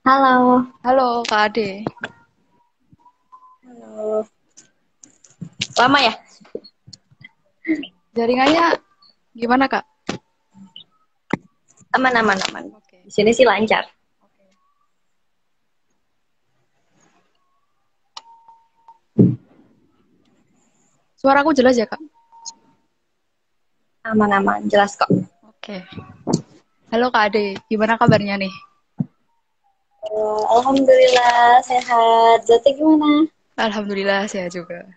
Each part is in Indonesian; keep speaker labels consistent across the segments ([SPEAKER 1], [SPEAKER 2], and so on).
[SPEAKER 1] Halo.
[SPEAKER 2] Halo Kak Ade,
[SPEAKER 1] Halo. Lama ya?
[SPEAKER 2] jaringannya gimana Kak?
[SPEAKER 1] Aman, aman, aman.
[SPEAKER 2] Oke,
[SPEAKER 1] Di sini sih lancar.
[SPEAKER 2] oke. Suaraku jelas ya Kak?
[SPEAKER 1] Aman, aman. Jelas kok.
[SPEAKER 2] Oke. Halo Kak Ade, gimana kabarnya nih?
[SPEAKER 1] Alhamdulillah sehat. Zati gimana?
[SPEAKER 2] Alhamdulillah sehat juga.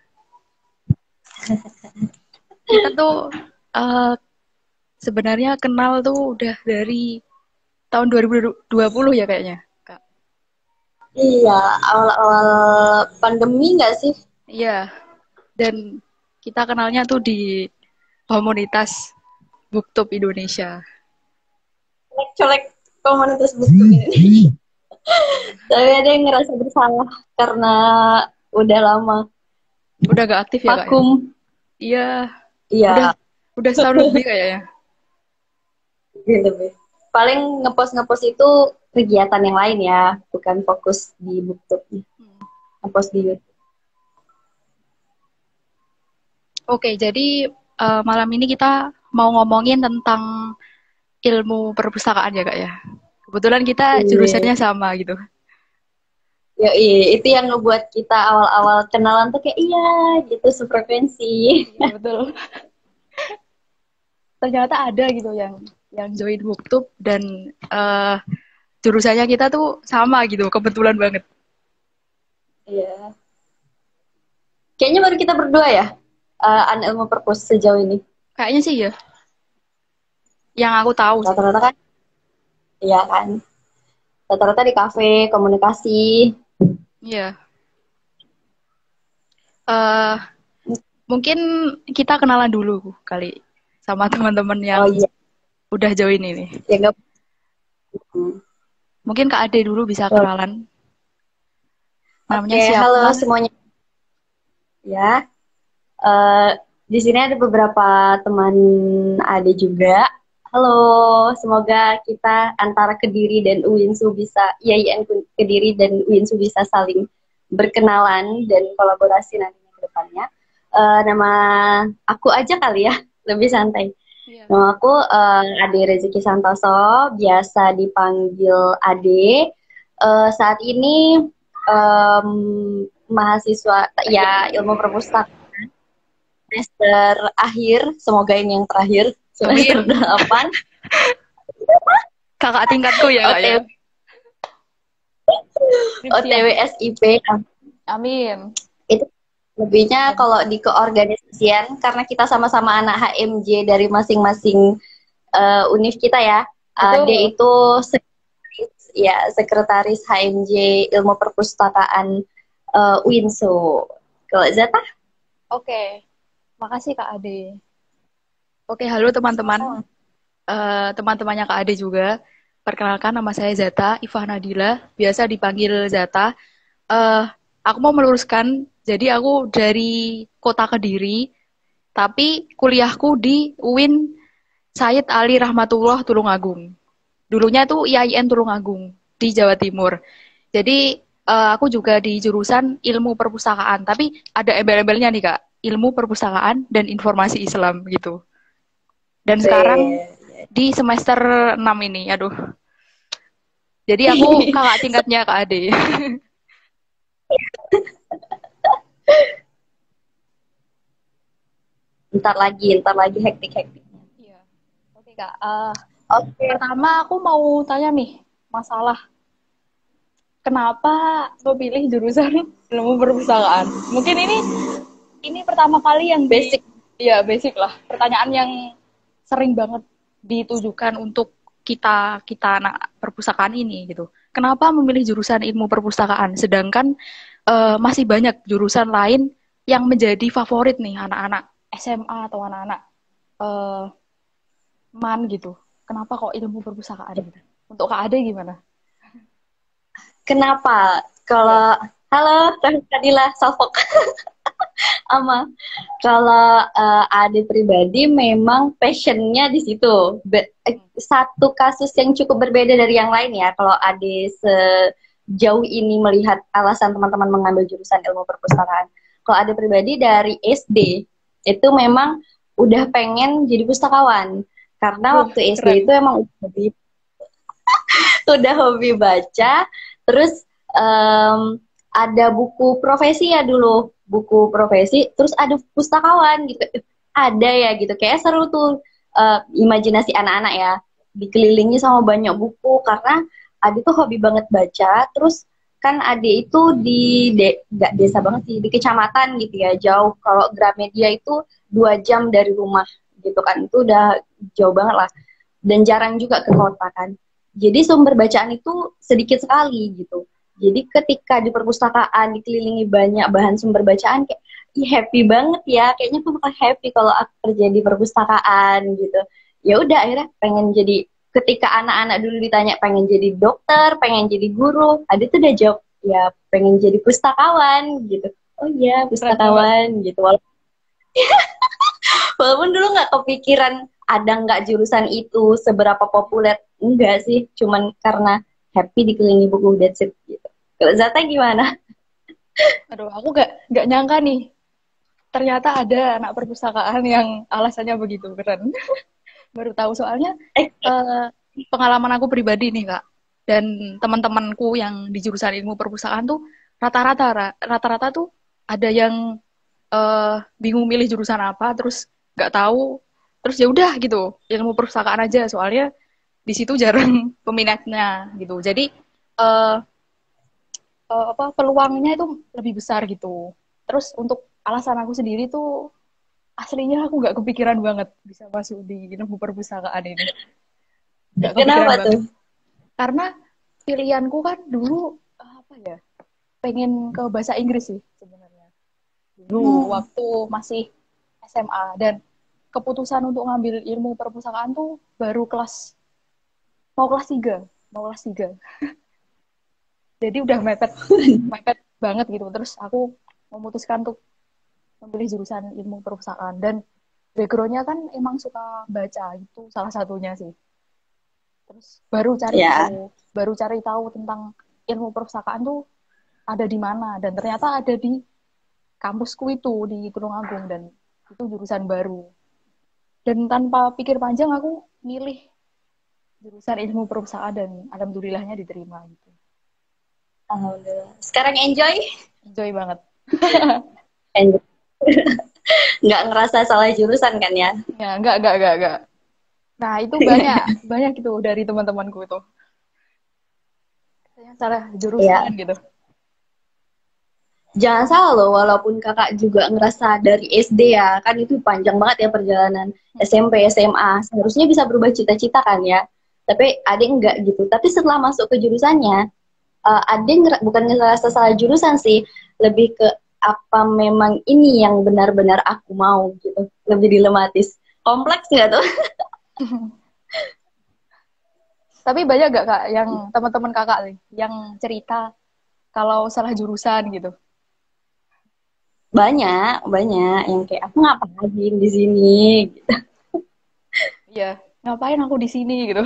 [SPEAKER 2] Kita tuh eh, sebenarnya kenal tuh udah dari tahun 2020 ya kayaknya Kak.
[SPEAKER 1] Iya, awal-awal pandemi nggak sih?
[SPEAKER 2] Iya, dan kita kenalnya tuh di komunitas BookTube Indonesia.
[SPEAKER 1] Colek-colek komunitas buku ini. Tapi ada yang ngerasa bersalah karena udah lama
[SPEAKER 2] Udah gak aktif ya Kak ya?
[SPEAKER 1] vakum.
[SPEAKER 2] Iya, udah
[SPEAKER 1] Iya,
[SPEAKER 2] udah setahun lebih kayaknya.
[SPEAKER 1] gitu. Paling ngepost-ngepost itu kegiatan yang lain ya, bukan fokus di buku. Ngepost di YouTube.
[SPEAKER 2] Oke, jadi malam ini kita mau ngomongin tentang ilmu perpustakaan ya, Kak ya. Kebetulan kita
[SPEAKER 1] Iya.
[SPEAKER 2] jurusannya sama gitu.
[SPEAKER 1] Ya, itu yang ngebuat kita awal-awal kenalan tuh kayak iya gitu sefrekuensi.
[SPEAKER 2] Iya, betul. Ternyata ada gitu yang join BookTube dan eh, jurusannya kita tuh sama gitu, kebetulan banget.
[SPEAKER 1] Iya. Kayaknya baru kita berdua ya, anak ilmu perpus sejauh ini.
[SPEAKER 2] Kayaknya sih ya, yang aku tahu sih.
[SPEAKER 1] Rata-rata kan, iya kan. Rata-rata di kafe, komunikasi.
[SPEAKER 2] Iya. eh Mungkin kita kenalan dulu kali sama teman-teman yang
[SPEAKER 1] Oh iya,
[SPEAKER 2] udah join ini.
[SPEAKER 1] ya nggak. Hmm.
[SPEAKER 2] Mungkin Kak Ade dulu bisa kenalan. Namanya
[SPEAKER 1] Oke, halo
[SPEAKER 2] siapa?
[SPEAKER 1] semuanya ya. Eh, di sini ada beberapa teman ada juga. Halo, semoga kita antara Kediri dan Uinsu bisa, IAIN Kediri dan Uinsu bisa saling berkenalan dan kolaborasi nantinya ke depannya. Nama aku aja kali ya, lebih santai.
[SPEAKER 2] Iya.
[SPEAKER 1] Nama aku Ade Rezeki Santoso, biasa dipanggil Ade. Saat ini em, mahasiswa ya ilmu perpustakaan semester akhir, semoga ini yang terakhir, semester
[SPEAKER 2] Amin.
[SPEAKER 1] 8.
[SPEAKER 2] Kakak tingkatku ya kak ya.
[SPEAKER 1] OTW,
[SPEAKER 2] Skripsian.
[SPEAKER 1] OTW SIP.
[SPEAKER 2] Amin.
[SPEAKER 1] Itu lebihnya kalau di keorganisasian, karena kita sama-sama anak HMJ dari masing-masing univ kita ya. D
[SPEAKER 2] Betul.
[SPEAKER 1] itu sekretaris HMJ Ilmu Perpustakaan Winso. Kalau Zata?
[SPEAKER 2] Oke. Makasih Kak Ade. Oke, halo teman-teman.
[SPEAKER 1] Sama-sama.
[SPEAKER 2] Teman-temannya Kak Ade juga. Perkenalkan nama saya Zata, Ifah Nadila. Biasa dipanggil Zata. Eh, aku mau meluruskan. Jadi aku dari kota Kediri, tapi kuliahku di UIN Said Ali Rahmatullah Tulungagung. Dulunya tuh IAIN Tulungagung di Jawa Timur. Jadi aku juga di jurusan ilmu perpustakaan, tapi ada embel-embelnya nih Kak, ilmu perpustakaan dan informasi Islam gitu. Dan sekarang di semester 6 ini, aduh. Jadi aku kakak tingkatnya Kak Ade.
[SPEAKER 1] Ntar lagi hektik-hektik.
[SPEAKER 2] Iya. Oke Kak.
[SPEAKER 1] Oke.
[SPEAKER 2] Pertama aku mau tanya nih, masalah kenapa memilih jurusan ilmu perpustakaan? Mungkin ini pertama kali yang
[SPEAKER 1] Basic.
[SPEAKER 2] ya basic lah, pertanyaan yang sering banget ditujukan untuk kita kita anak perpustakaan ini gitu. Kenapa memilih jurusan ilmu perpustakaan sedangkan masih banyak jurusan lain yang menjadi favorit nih anak-anak SMA atau anak-anak eh, MAN gitu. Kenapa kok ilmu perpustakaan gitu? Untuk Kak Ade gimana?
[SPEAKER 1] Kenapa?
[SPEAKER 2] Iya.
[SPEAKER 1] Kalau halo, Teh Kadila Salfok. Ama. Kalau Ade pribadi memang passionnya di situ. Satu kasus yang cukup berbeda dari yang lain ya. Kalau Ade sejauh ini melihat alasan teman-teman mengambil jurusan ilmu perpustakaan. Kalau Ade pribadi dari SD itu memang udah pengen jadi pustakawan. Karena waktu SD
[SPEAKER 2] Keren.
[SPEAKER 1] itu emang udah hobi baca. Terus ada buku profesi ya dulu, buku profesi, terus ada pustakawan gitu, ada ya gitu, kayak seru tuh, imajinasi anak-anak ya, dikelilingi sama banyak buku karena Ade tuh hobi banget baca. Terus kan Ade itu nggak desa banget sih, di kecamatan gitu ya, jauh. Kalau Gramedia itu 2 jam dari rumah gitu kan, itu udah jauh banget lah, dan jarang juga ke kota kan. Jadi sumber bacaan itu sedikit sekali gitu. Jadi ketika di perpustakaan dikelilingi banyak bahan sumber bacaan, kayak ih, happy banget ya. Kayaknya aku bakal happy kalau aku kerja di perpustakaan gitu. Ya udah, akhirnya pengen jadi, ketika anak-anak dulu ditanya pengen jadi dokter, pengen jadi guru, ada tuh udah jawab ya pengen jadi pustakawan gitu. Oh iya,
[SPEAKER 2] Keren banget.
[SPEAKER 1] pustakawan gitu. Walaupun dulu nggak kepikiran ada nggak jurusan itu seberapa populer, enggak sih, cuman karena happy dikelilingi buku, that's it gitu. Kalau Zata gimana?
[SPEAKER 2] Aduh, aku nggak nyangka nih. Ternyata ada anak perpustakaan yang alasannya begitu keren. Baru tahu soalnya
[SPEAKER 1] Eh,
[SPEAKER 2] eh, pengalaman aku pribadi nih Kak. Dan teman-temanku yang di jurusan ilmu perpustakaan tuh rata-rata tuh ada yang bingung milih jurusan apa, terus nggak tahu, terus ya udah gitu ilmu perpustakaan aja soalnya di situ jarang peminatnya gitu. Jadi eh, apa peluangnya itu lebih besar gitu. Terus untuk alasan aku sendiri tuh aslinya aku nggak kepikiran banget bisa masuk di ilmu perpustakaan ini. Nggak kepikiran
[SPEAKER 1] Kenapa
[SPEAKER 2] banget.
[SPEAKER 1] tuh?
[SPEAKER 2] Karena pilihanku kan dulu apa ya? Pengen ke bahasa Inggris sih sebenarnya. Dulu
[SPEAKER 1] Hmm.
[SPEAKER 2] waktu masih SMA dan keputusan untuk ngambil ilmu perpustakaan tuh baru kelas 3, mau kelas 3. Jadi udah mepet mepet banget gitu. Terus aku memutuskan untuk memilih jurusan ilmu perpustakaan dan backgroundnya kan emang suka baca itu salah satunya sih. Terus
[SPEAKER 1] Ya,
[SPEAKER 2] baru cari tahu tentang ilmu perpustakaan tuh ada di mana dan ternyata ada di kampusku itu di Tulungagung dan itu jurusan baru. Dan tanpa pikir panjang aku milih jurusan ilmu perpustakaan dan alhamdulillahnya diterima gitu.
[SPEAKER 1] alhamdulillah. Sekarang enjoy?
[SPEAKER 2] Enjoy banget.
[SPEAKER 1] Enjoy. Nggak ngerasa salah jurusan kan ya?
[SPEAKER 2] Ya, enggak. Nah, itu banyak banyak itu dari teman-temanku itu. Saya salah jurusan
[SPEAKER 1] Ya,
[SPEAKER 2] gitu.
[SPEAKER 1] jangan salah loh, walaupun kakak juga ngerasa dari SD ya, kan itu panjang banget ya perjalanan, SMP, SMA, seharusnya bisa berubah cita-cita kan ya. Tapi ada enggak gitu. Tapi setelah masuk ke jurusannya, ada bukan ngerasa salah jurusan sih, lebih ke apa memang ini yang benar-benar aku mau gitu. Lebih dilematis. Kompleks nggak tuh?
[SPEAKER 2] Tapi banyak gak Kak yang teman-teman Kakak nih yang cerita kalau salah jurusan gitu?
[SPEAKER 1] Banyak, banyak yang kayak aku ngapain di sini gitu.
[SPEAKER 2] Iya, ngapain aku di sini gitu.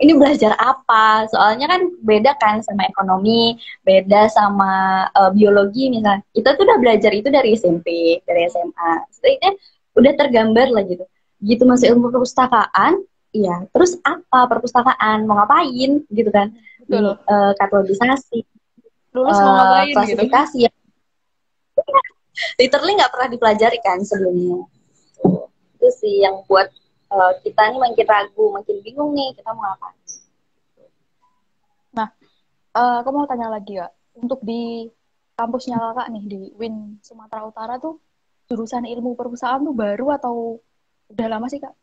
[SPEAKER 1] Ini belajar apa? Soalnya kan beda kan sama ekonomi, beda sama biologi misalnya. Kita tuh udah belajar itu dari SMP, dari SMA. Sebenarnya udah tergambar lah gitu. Gitu masuk ilmu perpustakaan, iya. Terus apa perpustakaan? Mau ngapain gitu kan?
[SPEAKER 2] Betul.
[SPEAKER 1] Katalogisasi,
[SPEAKER 2] Lulus mau ngapain gitu.
[SPEAKER 1] klasifikasi ya. Literally nggak pernah dipelajari kan sebelumnya. Itu sih yang buat kita nih makin ragu, makin bingung nih kita mau ngapain.
[SPEAKER 2] Nah, aku mau tanya lagi ya. Untuk di kampusnya Kakak nih di UIN Sumatera Utara tuh jurusan ilmu perpustakaan tuh baru atau udah lama sih Kak?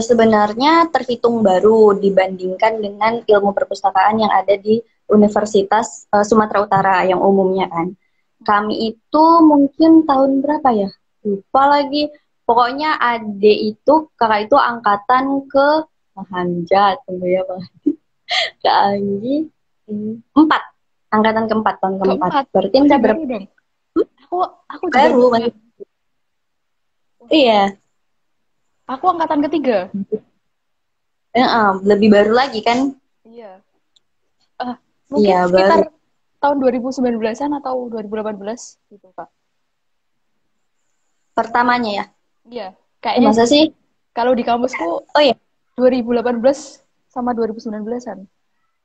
[SPEAKER 1] Sebenarnya terhitung baru dibandingkan dengan ilmu perpustakaan yang ada di Universitas Sumatera Utara yang umumnya kan. Kami itu mungkin tahun berapa ya? Lupa lagi. Pokoknya kakak itu angkatan ke Hanja, tunggu ya Bang. Ke Anggi 4. Angkatan keempat, tahun keempat.
[SPEAKER 2] Keempat.
[SPEAKER 1] Berarti
[SPEAKER 2] Masih
[SPEAKER 1] udah
[SPEAKER 2] baru
[SPEAKER 1] berapa?
[SPEAKER 2] dong. Aku juga
[SPEAKER 1] Baru, masih. Iya.
[SPEAKER 2] aku angkatan ketiga.
[SPEAKER 1] Lebih baru lagi kan?
[SPEAKER 2] Iya. Eh,
[SPEAKER 1] Iya,
[SPEAKER 2] mungkin
[SPEAKER 1] baru.
[SPEAKER 2] sekitar tahun 2019-an atau 2018 gitu, Kak.
[SPEAKER 1] Pertamanya ya.
[SPEAKER 2] Iya. Kayaknya
[SPEAKER 1] Masa sih?
[SPEAKER 2] kalau di kampusku
[SPEAKER 1] Oh iya.
[SPEAKER 2] 2018 sama 2019-an.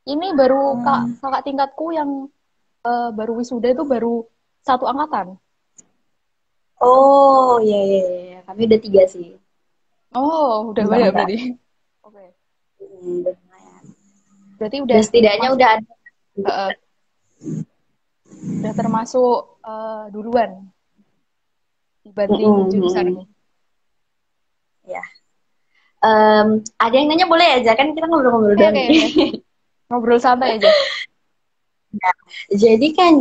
[SPEAKER 2] Ini baru
[SPEAKER 1] Hmm.
[SPEAKER 2] kakak tingkatku yang baru wisuda itu baru satu angkatan.
[SPEAKER 1] Oh, iya, iya, iya. Kami udah 3 sih.
[SPEAKER 2] Oh, udah
[SPEAKER 1] Udah
[SPEAKER 2] banyak
[SPEAKER 1] enggak.
[SPEAKER 2] berarti. Oke.
[SPEAKER 1] Udah lumayan.
[SPEAKER 2] Berarti
[SPEAKER 1] Udah
[SPEAKER 2] udah
[SPEAKER 1] setidaknya
[SPEAKER 2] termasuk
[SPEAKER 1] udah ada.
[SPEAKER 2] eh, udah termasuk duluan dibanding
[SPEAKER 1] Mm-mm.
[SPEAKER 2] jurusanku.
[SPEAKER 1] Ya. Ada yang nanya boleh aja kan kita ngobrol-ngobrol
[SPEAKER 2] Oke,
[SPEAKER 1] doang
[SPEAKER 2] oke,
[SPEAKER 1] nih.
[SPEAKER 2] oke. Ngobrol santai aja.
[SPEAKER 1] Nah, jadi kan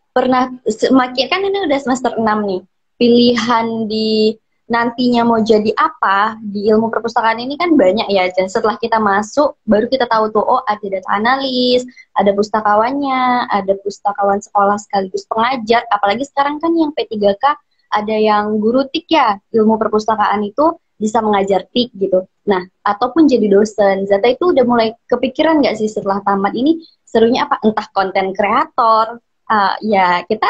[SPEAKER 1] pernah semakin kan ini udah semester 6 nih. Pilihan di nantinya mau jadi apa di ilmu perpustakaan ini kan banyak ya. Dan setelah kita masuk baru kita tahu tuh oh ada data analis, ada pustakawannya, ada pustakawan sekolah sekaligus pengajar. Apalagi sekarang kan yang P3K ada yang guru TIK ya. Ilmu perpustakaan itu bisa mengajar TIK gitu. Nah, ataupun jadi dosen. Zata itu udah mulai kepikiran nggak sih setelah tamat ini serunya apa? Entah konten kreator, ya kita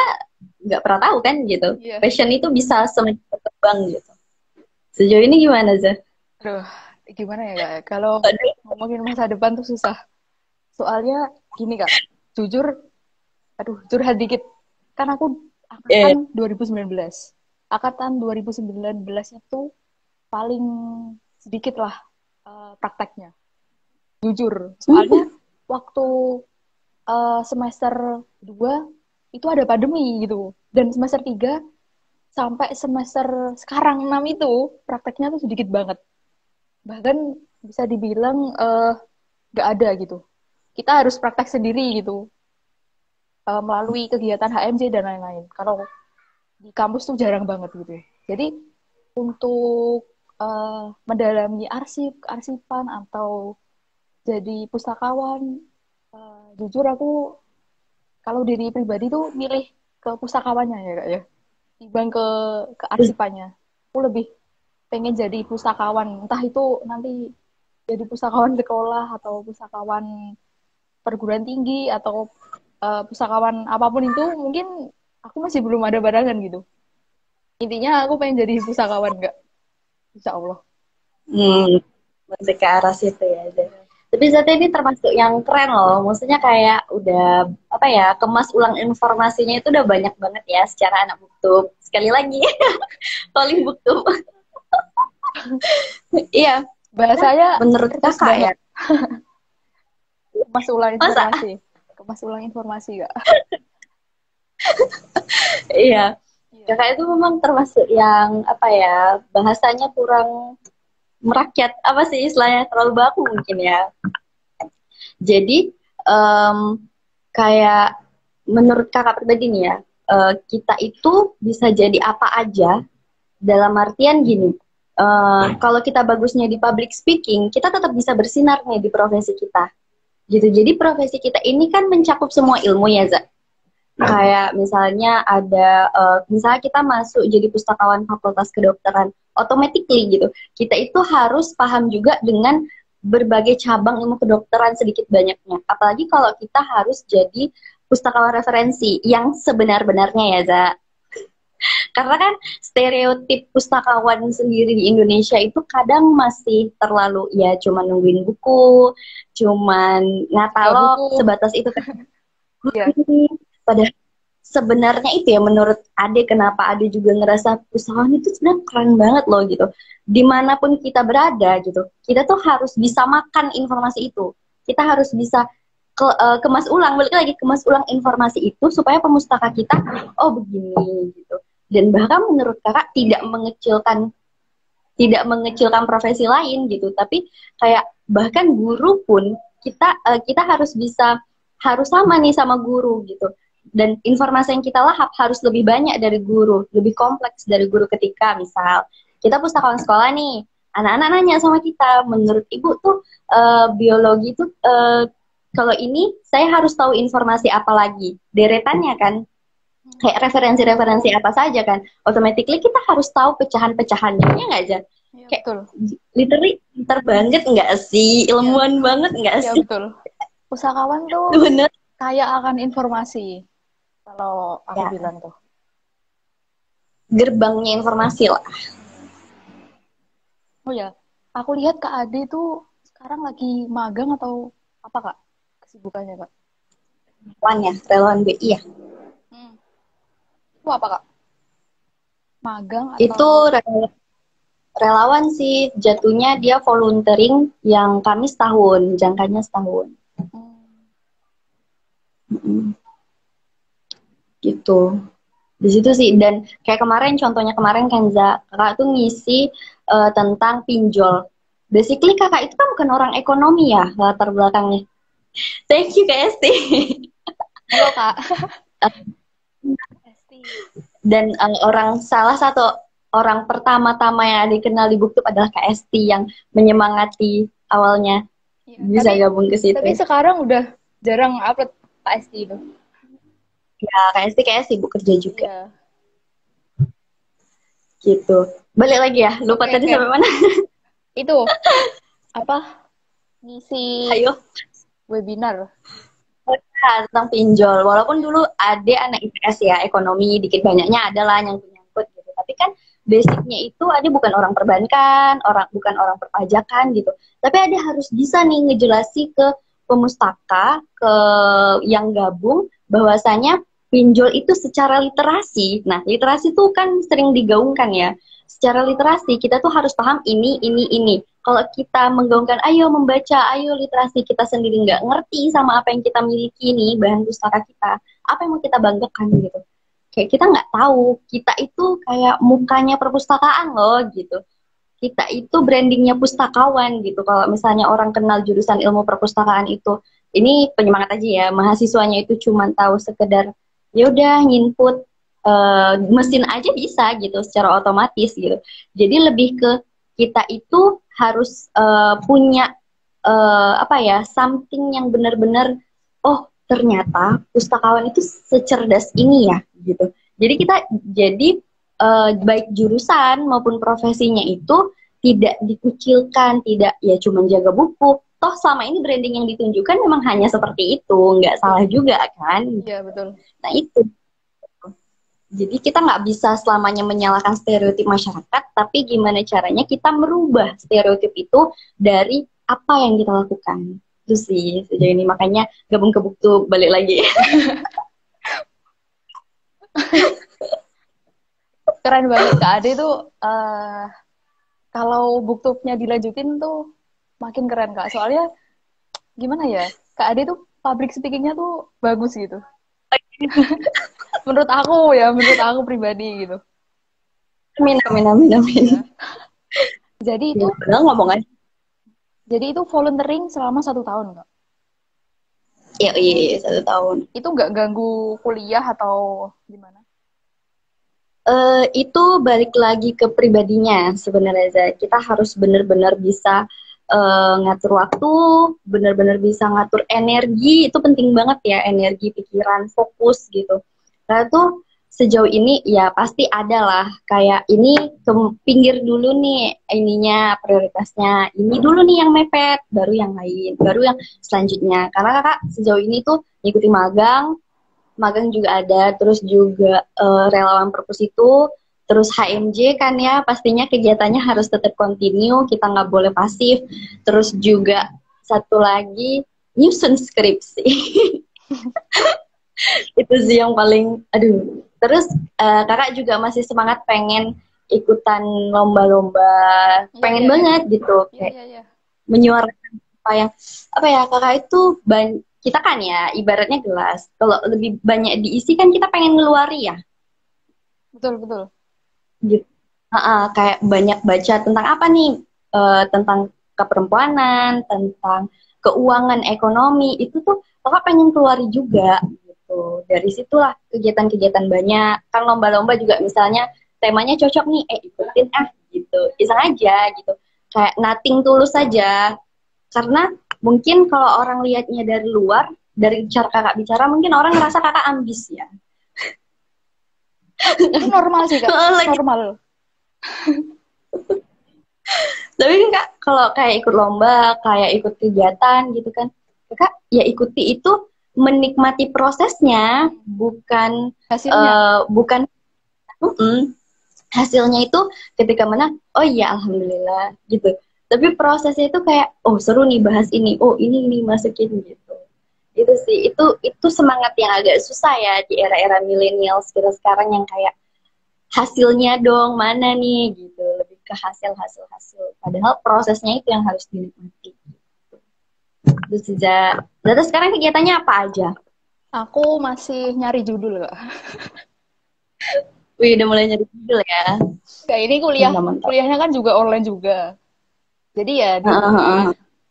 [SPEAKER 1] nggak pernah tahu kan gitu.
[SPEAKER 2] Iya.
[SPEAKER 1] Passion itu bisa semakin berkembang gitu. Sejauh ini gimana, Zah?
[SPEAKER 2] Aduh, gimana ya, Kak? Kalau ngomongin masa depan tuh susah. Soalnya gini, Kak. Jujur, aduh, curhat dikit. Kan aku angkatan
[SPEAKER 1] Eh,
[SPEAKER 2] 2019. Angkatan 2019 itu paling sedikit lah prakteknya. Jujur. Soalnya waktu semester 2 itu ada pandemi gitu. Dan semester 3 sampai semester sekarang 6 itu prakteknya tuh sedikit banget. Bahkan bisa dibilang nggak ada gitu. Kita harus praktek sendiri gitu, melalui kegiatan HMJ dan lain-lain. Kalau di kampus tuh jarang banget gitu. Jadi untuk mendalami arsip, kearsipan atau jadi pustakawan, jujur aku kalau diri pribadi tuh milih ke pustakawannya ya kak ya, dibanding ke kearsipannya. Aku lebih pengen jadi pustakawan, entah itu nanti jadi pustakawan sekolah atau pustakawan perguruan tinggi atau pustakawan apapun itu, mungkin aku masih belum ada barangan gitu. Intinya aku pengen jadi pustakawan nggak, insya Allah.
[SPEAKER 1] hmm, Masih ke arah situ ya, Zah.
[SPEAKER 2] Iya.
[SPEAKER 1] Tapi Zata ini termasuk yang keren loh. Maksudnya kayak udah apa ya, kemas ulang informasinya itu udah banyak banget ya secara anak booktube. Sekali lagi, calling booktube. Iya, nah,
[SPEAKER 2] Bahasanya
[SPEAKER 1] menurut
[SPEAKER 2] kritis
[SPEAKER 1] kakak ya,
[SPEAKER 2] banget. Kemas ulang
[SPEAKER 1] masa?
[SPEAKER 2] informasi. Kemas ulang informasi kak.
[SPEAKER 1] Iya,
[SPEAKER 2] Iya.
[SPEAKER 1] kakak itu memang termasuk yang apa ya, bahasanya kurang merakyat, apa sih istilahnya, terlalu baku mungkin ya. Jadi em, kayak menurut kakak pribadi nih ya, kita itu bisa jadi apa aja dalam artian gini. Kalau kita bagusnya di public speaking, kita tetap bisa bersinar nih di profesi kita. Gitu. Jadi profesi kita ini kan mencakup semua ilmu ya, Za. Kayak misalnya ada, misalnya kita masuk jadi pustakawan Fakultas Kedokteran, automatically gitu, kita itu harus paham juga dengan berbagai cabang ilmu kedokteran sedikit banyaknya. Apalagi kalau kita harus jadi pustakawan referensi yang sebenar-benarnya ya, Za. Karena kan stereotip pustakawan sendiri di Indonesia itu kadang masih terlalu ya cuman nungguin buku, cuman
[SPEAKER 2] Jaga
[SPEAKER 1] ngatalog
[SPEAKER 2] buku.
[SPEAKER 1] sebatas itu kan.
[SPEAKER 2] Iya.
[SPEAKER 1] Padahal sebenarnya itu ya menurut Ade kenapa Ade juga ngerasa usahawan itu sebenarnya keren banget loh gitu. Dimanapun kita berada gitu, kita tuh harus bisa makan informasi itu. Kita harus bisa kemas ulang, balik lagi kemas ulang informasi itu supaya pemustaka kita oh begini gitu. Dan bahkan menurut kakak tidak mengecilkan profesi lain gitu, tapi kayak bahkan guru pun kita harus sama nih sama guru gitu. Dan informasi yang kita lahap harus lebih banyak dari guru, lebih kompleks dari guru ketika misal kita pustakawan sekolah nih, anak-anak nanya sama kita, menurut ibu tuh biologi itu kalau ini saya harus tahu informasi apa lagi, deretannya kan, kayak referensi-referensi apa saja kan, automatically kita harus tahu pecahan-pecahannya, ya nggak aja?
[SPEAKER 2] Iya,
[SPEAKER 1] Kayak
[SPEAKER 2] betul.
[SPEAKER 1] literally pinter banget nggak sih,
[SPEAKER 2] Iya,
[SPEAKER 1] ilmuwan banget nggak
[SPEAKER 2] iya
[SPEAKER 1] sih?
[SPEAKER 2] betul. Pusakawan tuh
[SPEAKER 1] Bener
[SPEAKER 2] kaya akan informasi. Kalau aku
[SPEAKER 1] ya,
[SPEAKER 2] bilang tuh.
[SPEAKER 1] gerbangnya informasi lah.
[SPEAKER 2] Oh ya, aku lihat Kak Ade tuh sekarang lagi magang atau apa Kak? Kesibukannya Kak?
[SPEAKER 1] Relawan ya, relawan BI ya.
[SPEAKER 2] Hmm. Itu apa Kak? Magang
[SPEAKER 1] Itu
[SPEAKER 2] atau?
[SPEAKER 1] relawan sih, jatuhnya dia volunteering yang kami setahun, jangkanya setahun.
[SPEAKER 2] Hmm.
[SPEAKER 1] Mm-mm, gitu. Di situ sih, dan kayak kemarin, contohnya kemarin Kenza, kakak tuh ngisi tentang pinjol. Basically kakak itu kan bukan orang ekonomi ya latar belakangnya. Thank you Kak Esti.
[SPEAKER 2] Halo Kak. Esti.
[SPEAKER 1] Dan orang salah satu orang pertama-tama yang dikenal di Booktube adalah Kak Esti yang menyemangati awalnya
[SPEAKER 2] Iya,
[SPEAKER 1] bisa gabung ke
[SPEAKER 2] tapi
[SPEAKER 1] situ.
[SPEAKER 2] sekarang udah jarang upload Kak Esti itu.
[SPEAKER 1] Ya Kak Esti kayaknya sibuk kerja juga
[SPEAKER 2] Iya.
[SPEAKER 1] gitu. Balik lagi ya, lupa
[SPEAKER 2] Oke,
[SPEAKER 1] tadi
[SPEAKER 2] oke.
[SPEAKER 1] sampai mana?
[SPEAKER 2] Itu apa? Ngisi
[SPEAKER 1] Ayo.
[SPEAKER 2] webinar.
[SPEAKER 1] Nah, tentang pinjol. Walaupun dulu ada anak IPS ya, ekonomi dikit banyaknya adalah nyangkut-nyangkut gitu. Tapi kan basicnya itu ada bukan orang perbankan, bukan orang perpajakan gitu. Tapi ada harus bisa nih ngejelasi ke pemustaka, ke yang gabung bahwasanya pinjol itu secara literasi. Nah, literasi itu kan sering digaungkan ya. Secara literasi kita tuh harus paham ini. Kalau kita menggaungkan ayo membaca, ayo literasi, kita sendiri nggak ngerti sama apa yang kita miliki nih, bahan pustaka kita, apa yang mau kita banggakan gitu. Kayak kita nggak tahu, kita itu kayak mukanya perpustakaan loh gitu. Kita itu brandingnya pustakawan gitu. Kalau misalnya orang kenal jurusan ilmu perpustakaan itu, ini penyemangat aja ya, mahasiswanya itu cuma tahu sekedar ya udah nginput mesin aja bisa gitu secara otomatis gitu. Jadi lebih ke kita itu harus punya apa ya, something yang benar-benar oh ternyata pustakawan itu secerdas ini ya gitu. Jadi kita jadi baik jurusan maupun profesinya itu tidak dikucilkan, tidak ya cuma jaga buku. Toh selama ini branding yang ditunjukkan memang hanya seperti itu, nggak salah
[SPEAKER 2] Betul.
[SPEAKER 1] juga kan.
[SPEAKER 2] Iya, betul.
[SPEAKER 1] Nah itu. Jadi kita nggak bisa selamanya menyalahkan stereotip masyarakat, tapi gimana caranya kita merubah stereotip itu dari apa yang kita lakukan. Itu sih sejauh ini, makanya gabung ke Buktu balik lagi.
[SPEAKER 2] Keren banget Kak Ade tuh kalau booktube-nya dilanjutin tuh makin keren Kak. Soalnya gimana ya? Kak Ade tuh public speaking-nya tuh bagus gitu. Menurut aku pribadi gitu.
[SPEAKER 1] Amin, amin, amin, amin.
[SPEAKER 2] Iya. Jadi
[SPEAKER 1] Ya,
[SPEAKER 2] itu
[SPEAKER 1] padahal ngomong aja.
[SPEAKER 2] jadi itu volunteering selama 1 tahun Kak.
[SPEAKER 1] Ya, iya, iya, 1 tahun.
[SPEAKER 2] Itu nggak ganggu kuliah atau gimana?
[SPEAKER 1] Itu balik lagi ke pribadinya sebenarnya, Zai. Kita harus benar-benar bisa ngatur waktu, benar-benar bisa ngatur energi. Itu penting banget ya, energi, pikiran, fokus gitu. Karena tuh sejauh ini ya pasti ada lah kayak ini ke pinggir dulu nih ininya prioritasnya. Ini dulu nih yang mepet, baru yang lain, baru yang selanjutnya. Karena kakak sejauh ini tuh ngikutin magang juga ada, terus juga relawan perpus itu, terus HMJ kan ya, pastinya kegiatannya harus tetap continue, kita nggak boleh pasif, terus juga satu lagi nyusun skripsi. Itu sih yang paling, aduh. Terus kakak juga masih semangat pengen ikutan lomba-lomba,
[SPEAKER 2] Iya,
[SPEAKER 1] pengen
[SPEAKER 2] iya, iya.
[SPEAKER 1] banget gitu,
[SPEAKER 2] Iya,
[SPEAKER 1] kayak
[SPEAKER 2] iya, iya.
[SPEAKER 1] menyuarakan apa ya kakak itu kita kan ya ibaratnya gelas kalau lebih banyak diisi kan kita pengen ngeluari ya
[SPEAKER 2] Betul, betul.
[SPEAKER 1] gitu. Kayak banyak baca tentang apa nih. Tentang keperempuanan, tentang keuangan ekonomi itu tuh kakak pengen keluari juga gitu. Dari situlah kegiatan-kegiatan banyak kan, lomba-lomba juga misalnya temanya cocok nih ikutin gitu iseng aja gitu, kayak nothing tulus saja karena mungkin kalau orang lihatnya dari luar, dari cara kakak bicara, mungkin orang ngerasa kakak ambis ya.
[SPEAKER 2] Itu normal sih, Kak.
[SPEAKER 1] Lagi.
[SPEAKER 2] Normal.
[SPEAKER 1] Tapi kan kak, kalau kayak ikut lomba, kayak ikut kegiatan gitu kan, kakak ya ikuti itu menikmati prosesnya, bukan
[SPEAKER 2] Hasilnya.
[SPEAKER 1] bukan hasilnya itu ketika menang, oh iya alhamdulillah gitu. Tapi prosesnya itu kayak, oh seru nih bahas ini, oh ini masukin gitu. Itu sih, itu semangat yang agak susah ya di era-era milenial sekarang yang kayak hasilnya dong mana nih gitu, lebih ke hasil. Padahal prosesnya itu yang harus dinikmati. Itu sejak. Terus sekarang kegiatannya apa aja?
[SPEAKER 2] Aku masih nyari judul, Kak.
[SPEAKER 1] Wih, udah mulai nyari judul ya.
[SPEAKER 2] Kayak ini
[SPEAKER 1] Mantap, mantap.
[SPEAKER 2] kuliahnya kan juga online juga. Jadi ya di
[SPEAKER 1] Heeh,
[SPEAKER 2] rumah
[SPEAKER 1] heeh.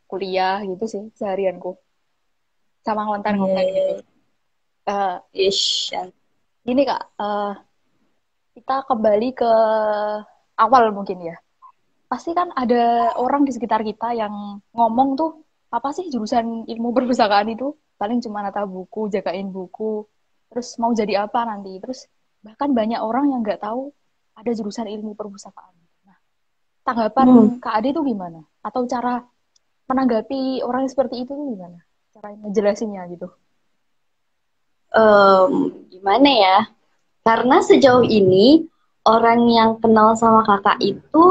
[SPEAKER 2] kuliah gitu sih seharianku. Sama
[SPEAKER 1] Iya,
[SPEAKER 2] ngonten-ngonten
[SPEAKER 1] iya,
[SPEAKER 2] gitu.
[SPEAKER 1] iya.
[SPEAKER 2] Eh
[SPEAKER 1] Ish.
[SPEAKER 2] Gini Kak, kita kembali ke awal mungkin ya. Pasti kan ada orang di sekitar kita yang ngomong tuh, apa sih jurusan ilmu perpustakaan itu? Paling cuma nata buku, jagain buku, terus mau jadi apa nanti. Terus bahkan banyak orang yang nggak tahu ada jurusan ilmu perpustakaan. Nah,
[SPEAKER 1] Hmm.
[SPEAKER 2] tanggapan Kak Ade itu gimana? Atau cara menanggapi orang yang seperti itu tuh gimana? Cara ngejelasinnya gitu.
[SPEAKER 1] Gimana ya? Karena sejauh ini orang yang kenal sama kakak itu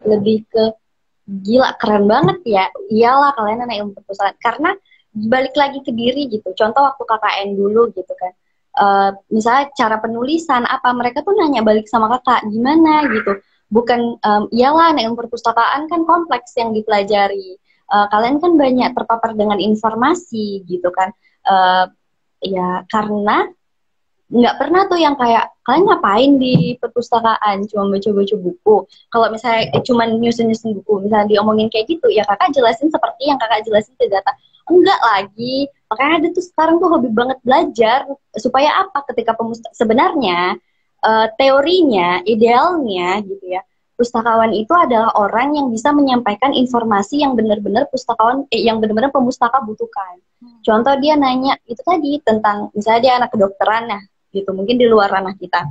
[SPEAKER 1] lebih ke gila keren banget ya. Iyalah kalian anak ilmu perpustakaan. Karena balik lagi ke diri gitu. Contoh waktu KKN dulu gitu kan. Misalnya cara penulisan apa mereka tuh nanya balik sama kakak gimana gitu. Bukan iyalah anak ilmu perpustakaan kan kompleks yang dipelajari. Kalian kan banyak terpapar dengan informasi gitu kan. Uh, Ya karena nggak pernah tuh yang kayak kalian ngapain di perpustakaan cuma baca-baca buku. Kalau misalnya cuma nyusun-nyusun buku misalnya diomongin kayak gitu ya kakak jelasin seperti yang kakak jelasin ke data, enggak lagi. Makanya ada tuh sekarang tuh hobi banget belajar supaya apa ketika sebenarnya teorinya idealnya gitu ya, pustakawan itu adalah orang yang bisa menyampaikan informasi yang benar-benar yang benar-benar pemustaka butuhkan. Contoh dia nanya itu tadi tentang misalnya dia anak kedokteran ya gitu, mungkin di luar ranah kita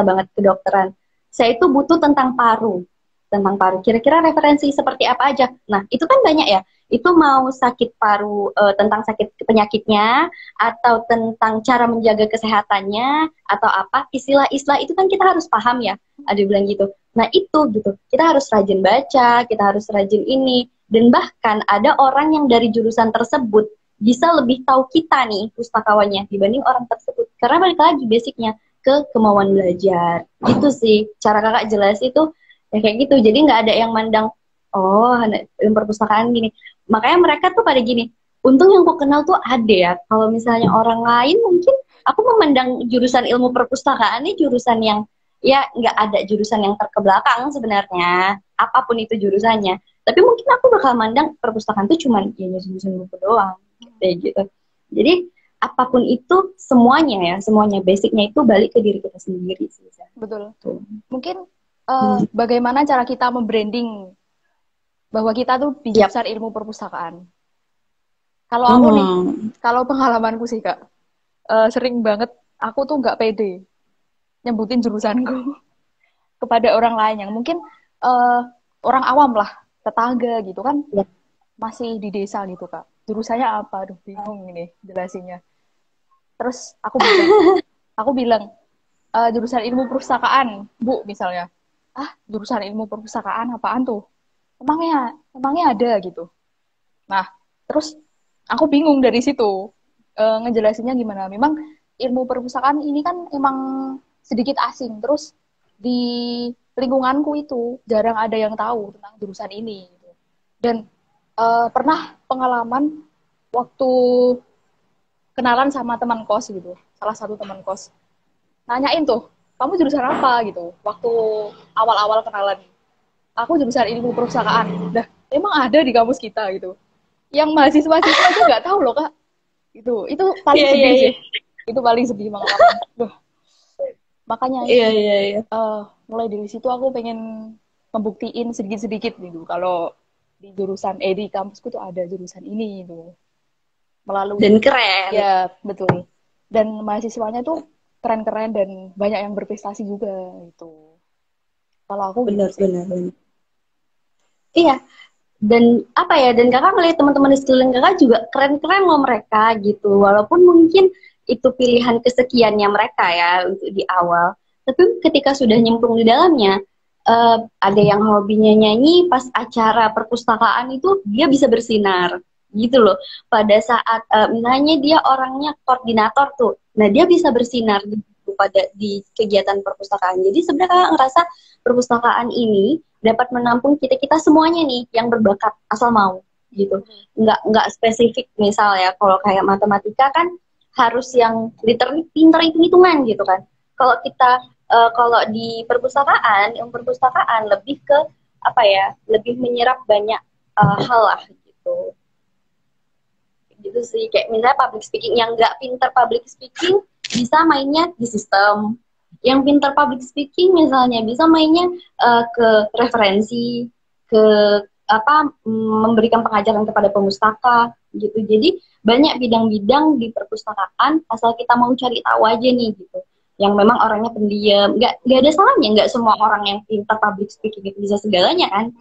[SPEAKER 1] banget kedokteran. Saya itu butuh tentang paru. Kira-kira referensi seperti apa aja? Nah, itu kan banyak ya. Itu mau sakit paru, tentang sakit penyakitnya, atau tentang cara menjaga kesehatannya, atau apa, istilah-istilah itu kan kita harus paham ya. Ada bilang gitu. Nah, itu gitu. Kita harus rajin baca, kita harus rajin ini. Dan bahkan ada orang yang dari jurusan tersebut bisa lebih tahu kita nih pustakawannya dibanding orang tersebut. Karena balik lagi basicnya ke kemauan belajar. Itu sih cara kakak jelas itu ya kayak gitu. Jadi nggak ada yang mandang, oh ilmu perpustakaan gini. Makanya mereka tuh pada gini, untung yang aku kenal tuh ada ya. Kalau misalnya orang lain mungkin aku memandang jurusan ilmu perpustakaan ini jurusan yang ya nggak ada jurusan yang terkebelakang sebenarnya. Apapun itu jurusannya. Tapi mungkin aku bakal mandang perpustakaan tuh cuman ya nyusun buku doang kayak gitu. Jadi apapun itu semuanya basicnya itu balik ke diri kita sendiri sih.
[SPEAKER 2] Betul.
[SPEAKER 1] Tuh.
[SPEAKER 2] Mungkin
[SPEAKER 1] Hmm.
[SPEAKER 2] bagaimana cara kita membranding bahwa kita tuh di
[SPEAKER 1] Yap.
[SPEAKER 2] jurusan ilmu perpustakaan. Kalau aku nih,
[SPEAKER 1] Hmm.
[SPEAKER 2] kalau pengalamanku sih Kak, sering banget aku tuh nggak pede nyebutin jurusanku kepada orang lain yang mungkin eh, orang awam lah, tetangga gitu kan,
[SPEAKER 1] Yap.
[SPEAKER 2] masih di desa gitu Kak. Jurusannya apa? Aduh, bingung ini jelasinnya. Terus aku bilang jurusan ilmu perpustakaan, Bu, misalnya. Ah, jurusan ilmu perpustakaan apaan tuh? Emangnya ada gitu. Nah, terus aku bingung dari situ ngejelasinnya gimana. Memang ilmu perpustakaan ini kan emang sedikit asing. Terus di lingkunganku itu jarang ada yang tahu tentang jurusan ini. Gitu. Dan pernah pengalaman waktu kenalan sama teman kos gitu, salah satu teman kos. Nanyain tuh, kamu jurusan apa gitu, waktu awal-awal kenalan. Aku jurusan ilmu perpustakaan. Dah, emang ada di kampus kita gitu. Yang mahasiswa-mahasiswa aja nggak tahu loh kak. Itu paling
[SPEAKER 1] Iya, iya,
[SPEAKER 2] sedih
[SPEAKER 1] iya.
[SPEAKER 2] sih. Itu paling sedih pengalaman. Duh, makanya
[SPEAKER 1] Iya, iya, iya.
[SPEAKER 2] mulai dari situ aku pengen membuktiin sedikit-sedikit gitu. Kalau di jurusan di kampusku tuh ada jurusan ini gitu.
[SPEAKER 1] Dan
[SPEAKER 2] Melalui
[SPEAKER 1] keren.
[SPEAKER 2] ya betul. Dan mahasiswanya tuh keren-keren dan banyak yang berprestasi juga gitu. Kalau aku gitu
[SPEAKER 1] Benar,
[SPEAKER 2] sih.
[SPEAKER 1] benar, benar. Iya, dan apa ya, dan kakak melihat teman-teman di sekeliling kakak juga keren-keren loh mereka gitu, walaupun mungkin itu pilihan kesekiannya mereka ya untuk di awal, tapi ketika sudah nyemplung di dalamnya, ada yang hobinya nyanyi, pas acara perpustakaan itu dia bisa bersinar gitu loh. Pada saat misalnya dia orangnya koordinator tuh, nah dia bisa bersinar pada di kegiatan perpustakaan. Jadi sebenarnya kakak ngerasa perpustakaan ini dapat menampung kita kita semuanya nih yang berbakat asal mau gitu, nggak spesifik. Misal ya kalau kayak matematika kan harus yang literally pinter hitung-hitungan gitu kan. Kalau kita kalau di perpustakaan, yang perpustakaan lebih ke apa ya, lebih menyerap banyak hal lah gitu. Gitu sih, kayak misalnya public speaking, yang nggak pinter public speaking bisa mainnya di sistem, yang pinter public speaking misalnya bisa mainnya ke referensi, ke apa, memberikan pengajaran kepada pemustaka gitu. Jadi banyak bidang-bidang di perpustakaan, asal kita mau cari tahu aja nih gitu, yang memang orangnya pendiam, nggak ada salahnya, nggak semua orang yang pintar public speaking itu bisa segalanya kan.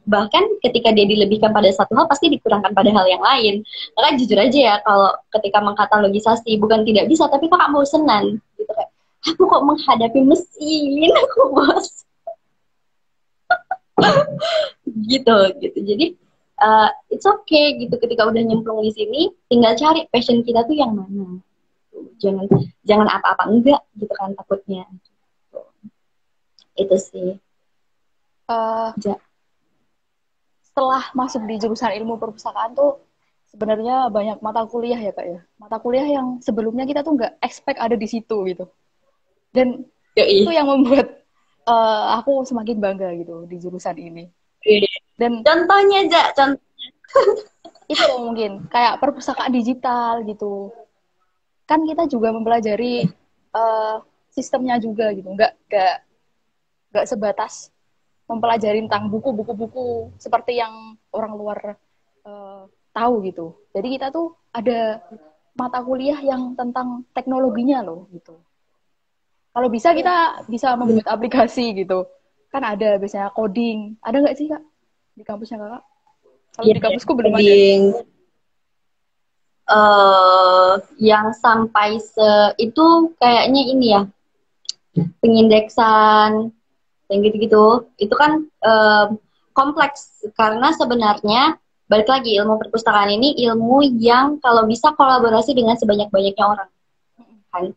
[SPEAKER 1] Bahkan ketika dia dilebihkan pada satu hal pasti dikurangkan pada hal yang lain. Maka jujur aja ya, kalau ketika mengkatalogisasi bukan tidak bisa, tapi kok kamu bosenan gitu, kayak aku kok menghadapi mesin, aku bos gitu gitu. Jadi it's okay gitu, ketika udah nyemplung di sini tinggal cari passion kita tuh yang mana. Jangan jangan apa-apa enggak gitu kan takutnya. Itu sih.
[SPEAKER 2] Eh,
[SPEAKER 1] Ja.
[SPEAKER 2] Setelah masuk di jurusan ilmu perpustakaan tuh sebenarnya banyak mata kuliah ya kak ya. Mata kuliah yang sebelumnya kita tuh nggak expect ada di situ gitu. Dan itu
[SPEAKER 1] Yoi.
[SPEAKER 2] yang membuat aku semakin bangga gitu di jurusan ini. Dan
[SPEAKER 1] Contohnya aja, contoh.
[SPEAKER 2] itu mungkin kayak perpustakaan digital gitu. Kan kita juga mempelajari uh, sistemnya juga gitu. Nggak sebatas mempelajari tentang buku-buku seperti yang orang luar tahu gitu. Jadi kita tuh ada mata kuliah yang tentang teknologinya loh gitu. Kalau bisa kita bisa membuat aplikasi gitu. Kan ada biasanya coding. Ada nggak sih kak di kampusnya kakak? Kalau
[SPEAKER 1] Iya,
[SPEAKER 2] di kampusku belum ada.
[SPEAKER 1] coding. Yang sampai itu kayaknya ini ya, pengindeksan yang gitu-gitu itu kan kompleks, karena sebenarnya balik lagi, ilmu perpustakaan ini ilmu yang kalau bisa kolaborasi dengan sebanyak-banyaknya orang kan,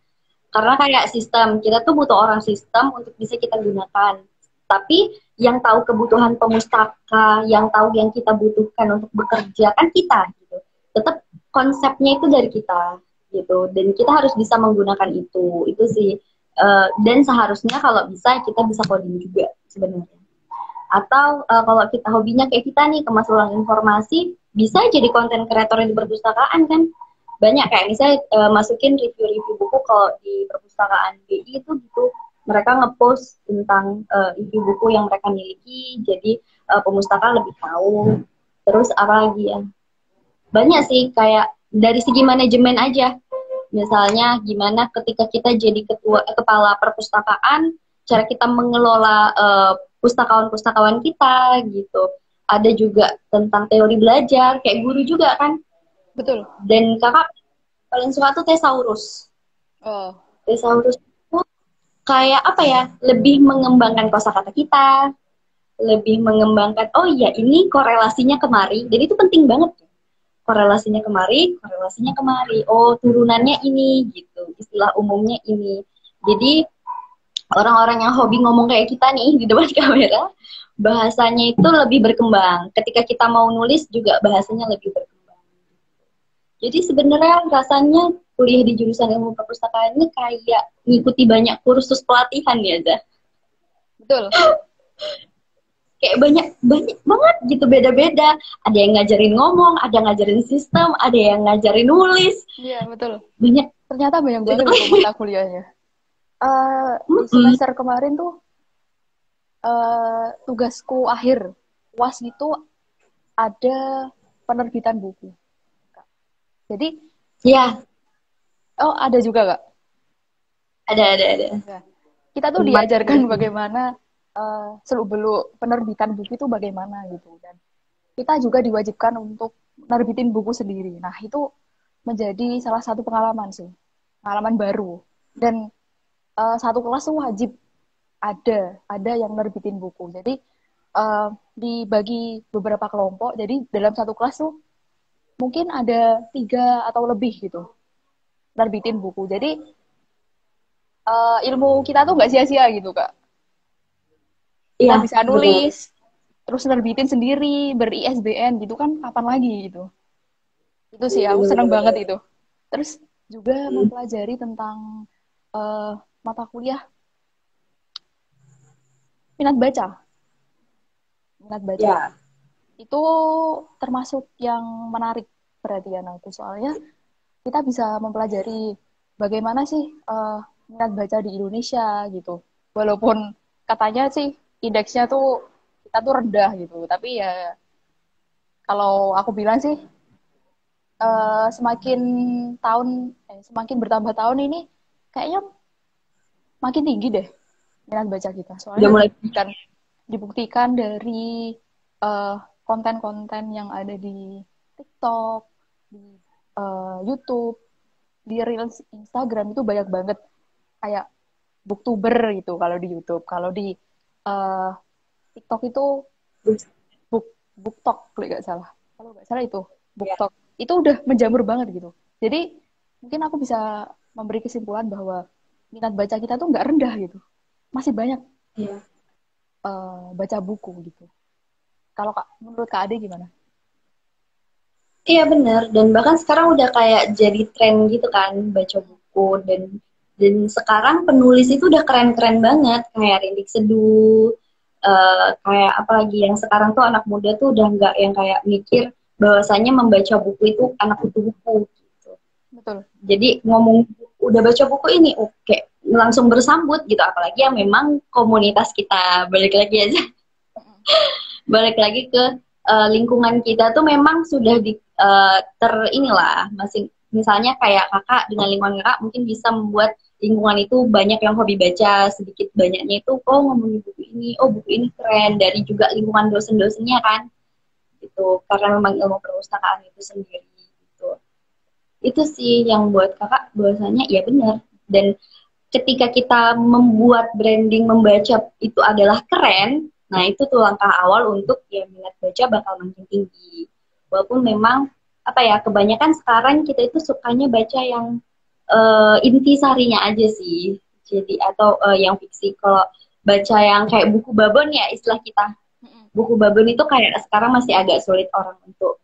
[SPEAKER 1] karena kayak sistem kita tuh butuh orang sistem untuk bisa kita gunakan, tapi yang tahu kebutuhan pemustaka, yang tahu yang kita butuhkan untuk bekerja kan kita gitu. Tetap konsepnya itu dari kita gitu, dan kita harus bisa menggunakan itu sih. Dan seharusnya kalau bisa kita bisa coding juga sebenarnya, atau kalau kita hobinya kayak kita nih kemaslahatan informasi, bisa jadi konten kreator di perpustakaan kan. Banyak kayak misalnya masukin review-review buku kalau di perpustakaan BI itu gitu, mereka ngepost tentang review buku yang mereka miliki, jadi pemustaka lebih tahu. Terus apa lagi ya, banyak sih, kayak dari segi manajemen aja. Misalnya gimana ketika kita jadi kepala perpustakaan, cara kita mengelola pustakawan-pustakawan kita gitu. Ada juga tentang teori belajar, kayak guru juga kan.
[SPEAKER 2] Betul.
[SPEAKER 1] Dan kakak paling suka tuh Thesaurus.
[SPEAKER 2] Oh,
[SPEAKER 1] Thesaurus itu kayak apa ya? Lebih mengembangkan kosakata kita, lebih mengembangkan, oh iya ini korelasinya kemari. Jadi itu penting banget. Korelasinya kemari, korelasinya kemari. Oh, turunannya ini gitu. Istilah umumnya ini. Jadi orang-orang yang hobi ngomong kayak kita nih di depan kamera, bahasanya itu lebih berkembang. Ketika kita mau nulis juga bahasanya lebih berkembang. Jadi sebenarnya rasanya kuliah di jurusan ilmu perpustakaan ini kayak ngikuti banyak kursus pelatihan ya, Zah.
[SPEAKER 2] betul.
[SPEAKER 1] Kayak banyak banyak banget gitu, beda-beda. Ada yang ngajarin ngomong, ada yang ngajarin sistem, ada yang ngajarin nulis.
[SPEAKER 2] Iya, betul.
[SPEAKER 1] Banyak.
[SPEAKER 2] Ternyata banyak banget itu mata kuliahnya. Di semester kemarin tuh tugasku akhir UAS itu ada penerbitan buku, Kak. Jadi,
[SPEAKER 1] Iya,
[SPEAKER 2] oh ada juga, Kak.
[SPEAKER 1] ada.
[SPEAKER 2] Ya. Kita tuh
[SPEAKER 1] Mata
[SPEAKER 2] diajarkan
[SPEAKER 1] kuliah.
[SPEAKER 2] bagaimana seluk-beluk penerbitan buku itu bagaimana gitu. Dan kita juga diwajibkan untuk nerbitin buku sendiri. Nah, itu menjadi salah satu pengalaman sih. Pengalaman baru. Dan satu kelas tuh wajib ada yang nerbitin buku. Jadi eh, dibagi beberapa kelompok. Jadi dalam satu kelas tuh mungkin ada 3 atau lebih gitu nerbitin buku. Jadi ilmu kita tuh nggak sia-sia gitu Kak. Kita
[SPEAKER 1] Iya,
[SPEAKER 2] bisa
[SPEAKER 1] benar.
[SPEAKER 2] nulis, terus nerbitin sendiri, ber-ISBN gitu kan kapan lagi gitu. Itu sih aku seneng banget
[SPEAKER 1] Benar-benar.
[SPEAKER 2] itu. Terus juga mempelajari tentang eh, mata kuliah minat baca. Minat baca
[SPEAKER 1] Ya,
[SPEAKER 2] itu termasuk yang menarik perhatian aku soalnya kita bisa mempelajari bagaimana sih minat baca di Indonesia gitu. Walaupun katanya sih indeksnya tuh kita tuh rendah gitu, tapi ya kalau aku bilang sih semakin semakin bertambah tahun ini kayaknya makin tinggi deh minat baca kita.
[SPEAKER 1] udah
[SPEAKER 2] Soalnya
[SPEAKER 1] mulai.
[SPEAKER 2] dibuktikan dari eh, konten-konten yang ada di TikTok, di YouTube, di Reels Instagram itu banyak banget kayak booktuber gitu kalau di YouTube. Kalau di eh, TikTok itu book BookTok kalau nggak salah. Kalau nggak salah itu
[SPEAKER 1] Ya,
[SPEAKER 2] BookTok. Itu udah menjamur banget gitu. Jadi mungkin aku bisa memberi kesimpulan bahwa minat baca kita tuh nggak rendah gitu. Masih banyak
[SPEAKER 1] ya.
[SPEAKER 2] baca buku gitu. Kalau Kak, menurut Kak Ade gimana?
[SPEAKER 1] Iya bener, dan bahkan sekarang udah kayak jadi tren gitu kan baca buku, dan sekarang penulis itu udah keren-keren banget kayak Rindik Seduh, kayak apalagi yang sekarang tuh anak muda tuh udah nggak yang kayak mikir bahwasanya membaca buku itu anak kutu buku gitu.
[SPEAKER 2] Betul.
[SPEAKER 1] Jadi ngomong udah baca buku ini oke langsung bersambut gitu, apalagi yang memang komunitas kita balik lagi aja balik lagi ke lingkungan kita tuh memang sudah ter inilah masing misalnya kayak kakak dengan lingkungan kakak mungkin bisa membuat lingkungan itu banyak yang hobi baca, sedikit banyaknya itu oh ngomongin buku ini, oh buku ini keren, dari juga lingkungan dosen-dosennya kan gitu, karena memang ilmu perpustakaan itu sendiri gitu. Itu sih yang buat kakak bahwasanya ya benar, dan ketika kita membuat branding membaca itu adalah keren, nah itu tuh langkah awal untuk ya minat baca bakal makin tinggi. Walaupun memang apa ya kebanyakan sekarang kita itu sukanya baca yang intisarinya aja sih. Jadi atau yang fiksi. Kalau baca yang kayak buku babon ya istilah kita. Buku babon itu kayak sekarang masih agak sulit orang untuk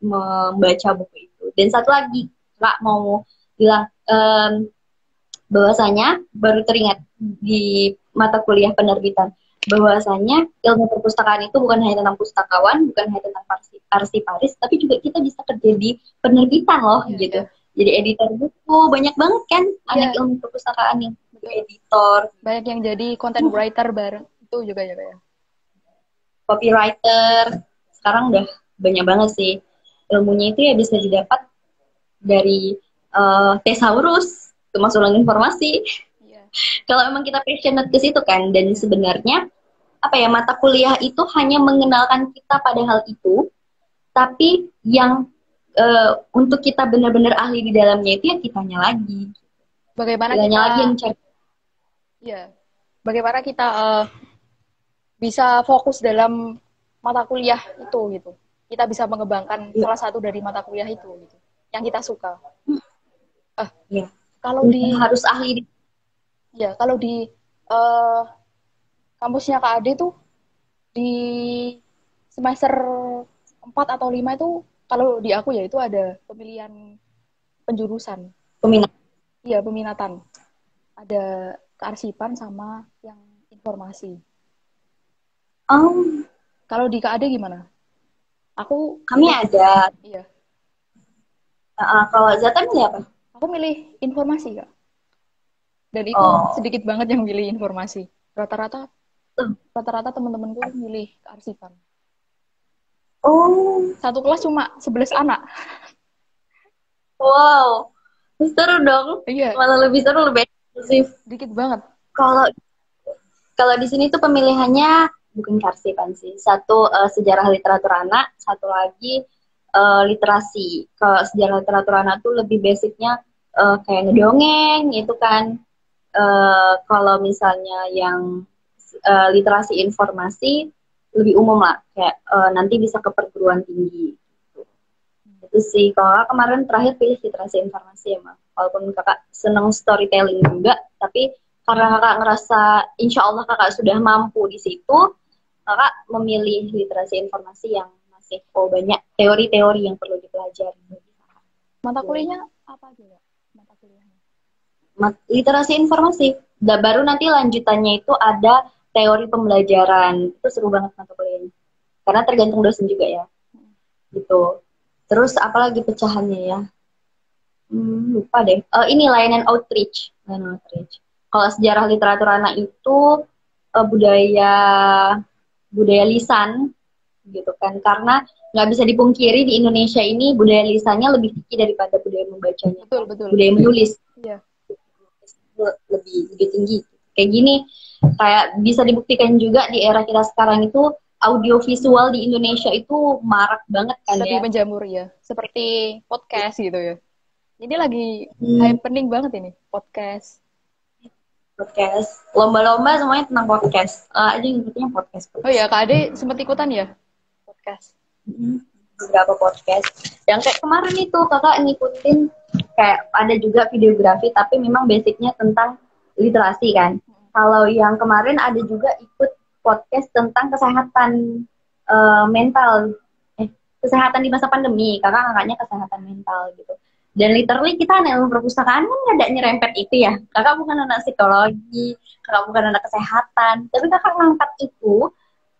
[SPEAKER 1] membaca buku itu. Dan satu lagi, Kak mau bilang bahwasanya baru teringat di mata kuliah penerbitan bahwasanya ilmu perpustakaan itu bukan hanya tentang pustakawan, bukan hanya tentang arsiparis, tapi juga kita bisa kerja di penerbitan loh
[SPEAKER 2] Iya, iya.
[SPEAKER 1] gitu. Jadi editor buku banyak banget kan anak
[SPEAKER 2] Iya,
[SPEAKER 1] ilmu perpustakaan yang
[SPEAKER 2] betul.
[SPEAKER 1] editor,
[SPEAKER 2] Banyak yang jadi content writer bareng itu juga ya, Kak ya.
[SPEAKER 1] copywriter. Sekarang udah banyak banget sih ilmunya itu ya bisa didapat dari thesaurus, kemasukan informasi.
[SPEAKER 2] Iya.
[SPEAKER 1] Kalau emang kita passionate ke situ kan, dan
[SPEAKER 2] Iya.
[SPEAKER 1] sebenarnya apa ya mata kuliah itu hanya mengenalkan kita pada hal itu, tapi yang untuk kita benar-benar ahli di dalamnya itu ya
[SPEAKER 2] Bagaimana
[SPEAKER 1] kitanya
[SPEAKER 2] kita
[SPEAKER 1] lagi yang cari.
[SPEAKER 2] ya, bagaimana kita bisa fokus dalam mata kuliah itu gitu. Kita bisa mengembangkan
[SPEAKER 1] Ya,
[SPEAKER 2] salah satu dari mata kuliah itu gitu. Yang kita suka. Eh,
[SPEAKER 1] ya.
[SPEAKER 2] kalau di
[SPEAKER 1] Harus ahli di.
[SPEAKER 2] kalau di eh, kampusnya Kak Ade tuh di semester 4 atau 5 itu kalau di aku ya itu ada pemilihan penjurusan.
[SPEAKER 1] Peminat.
[SPEAKER 2] Iya, peminatan. Ada kearsipan sama yang informasi.
[SPEAKER 1] Oh,
[SPEAKER 2] Kalau di Kak Ade gimana? Aku
[SPEAKER 1] kami
[SPEAKER 2] milih,
[SPEAKER 1] ada.
[SPEAKER 2] iya,
[SPEAKER 1] Kalau Zatan milih apa?
[SPEAKER 2] aku milih informasi Kak. Dan itu
[SPEAKER 1] Oh,
[SPEAKER 2] sedikit banget yang milih informasi. Rata-rata
[SPEAKER 1] tuh.
[SPEAKER 2] rata-rata teman-temanku milih kearsipan.
[SPEAKER 1] Oh,
[SPEAKER 2] Satu kelas cuma 11 anak.
[SPEAKER 1] wow. Seru dong.
[SPEAKER 2] Iya,
[SPEAKER 1] Malah lebih seru, lebih eksklusif.
[SPEAKER 2] dikit banget.
[SPEAKER 1] Kalau kalau di sini tuh pemilihannya bukan kearsipan sih. Satu sejarah literatur anak, satu lagi literasi. Kalau sejarah literatur anak tuh lebih basicnya kayak ngedongeng itu kan. Kalau misalnya yang literasi informasi lebih umum lah, kayak nanti bisa ke perguruan tinggi. Itu sih. Kalau kakak kemarin terakhir pilih literasi informasi emang. Walaupun kakak seneng storytelling juga, tapi karena kakak ngerasa insya Allah kakak sudah mampu di situ, kakak memilih literasi informasi yang masih banyak teori-teori yang perlu dipelajari.
[SPEAKER 2] Mata kuliahnya apa aja, Kak? Mata kuliahnya.
[SPEAKER 1] Literasi informasi. Baru nanti lanjutannya itu ada teori pembelajaran. Itu seru banget mata kuliahnya. Karena tergantung dosen juga ya. Gitu. Terus apalagi pecahannya ya? Lupa deh. Ini layanan outreach. Layanan outreach. Kalau sejarah literatur anak itu budaya budaya lisan gitu kan, karena nggak bisa dipungkiri di Indonesia ini budaya lisannya lebih tinggi daripada budaya membacanya,
[SPEAKER 2] Betul, betul.
[SPEAKER 1] budaya menulis
[SPEAKER 2] Iya.
[SPEAKER 1] lebih tinggi. Kayak gini, kayak bisa dibuktikan juga di era kita sekarang itu audiovisual di Indonesia itu marak banget kan
[SPEAKER 2] Lebih
[SPEAKER 1] ya.
[SPEAKER 2] menjamur ya. Seperti podcast gitu ya. Ini lagi
[SPEAKER 1] Hmm,
[SPEAKER 2] happening banget ini, podcast.
[SPEAKER 1] podcast, lomba-lomba semuanya tentang podcast. Aja ngikutnya podcast.
[SPEAKER 2] Oh ya, Kak Ade sempat ikutan ya podcast.
[SPEAKER 1] Beberapa podcast. Yang kayak kemarin itu kakak ngikutin kayak ada juga videografi tapi memang basicnya tentang literasi kan. Kalau yang kemarin ada juga ikut podcast tentang kesehatan mental, kesehatan di masa pandemi. Kakak ngangkatnya kesehatan mental gitu. Dan literally kita anak ilmu perpustakaan kan nggak ada nyerempet itu ya. Kakak bukan anak psikologi, kakak bukan anak kesehatan, tapi kakak ngangkat itu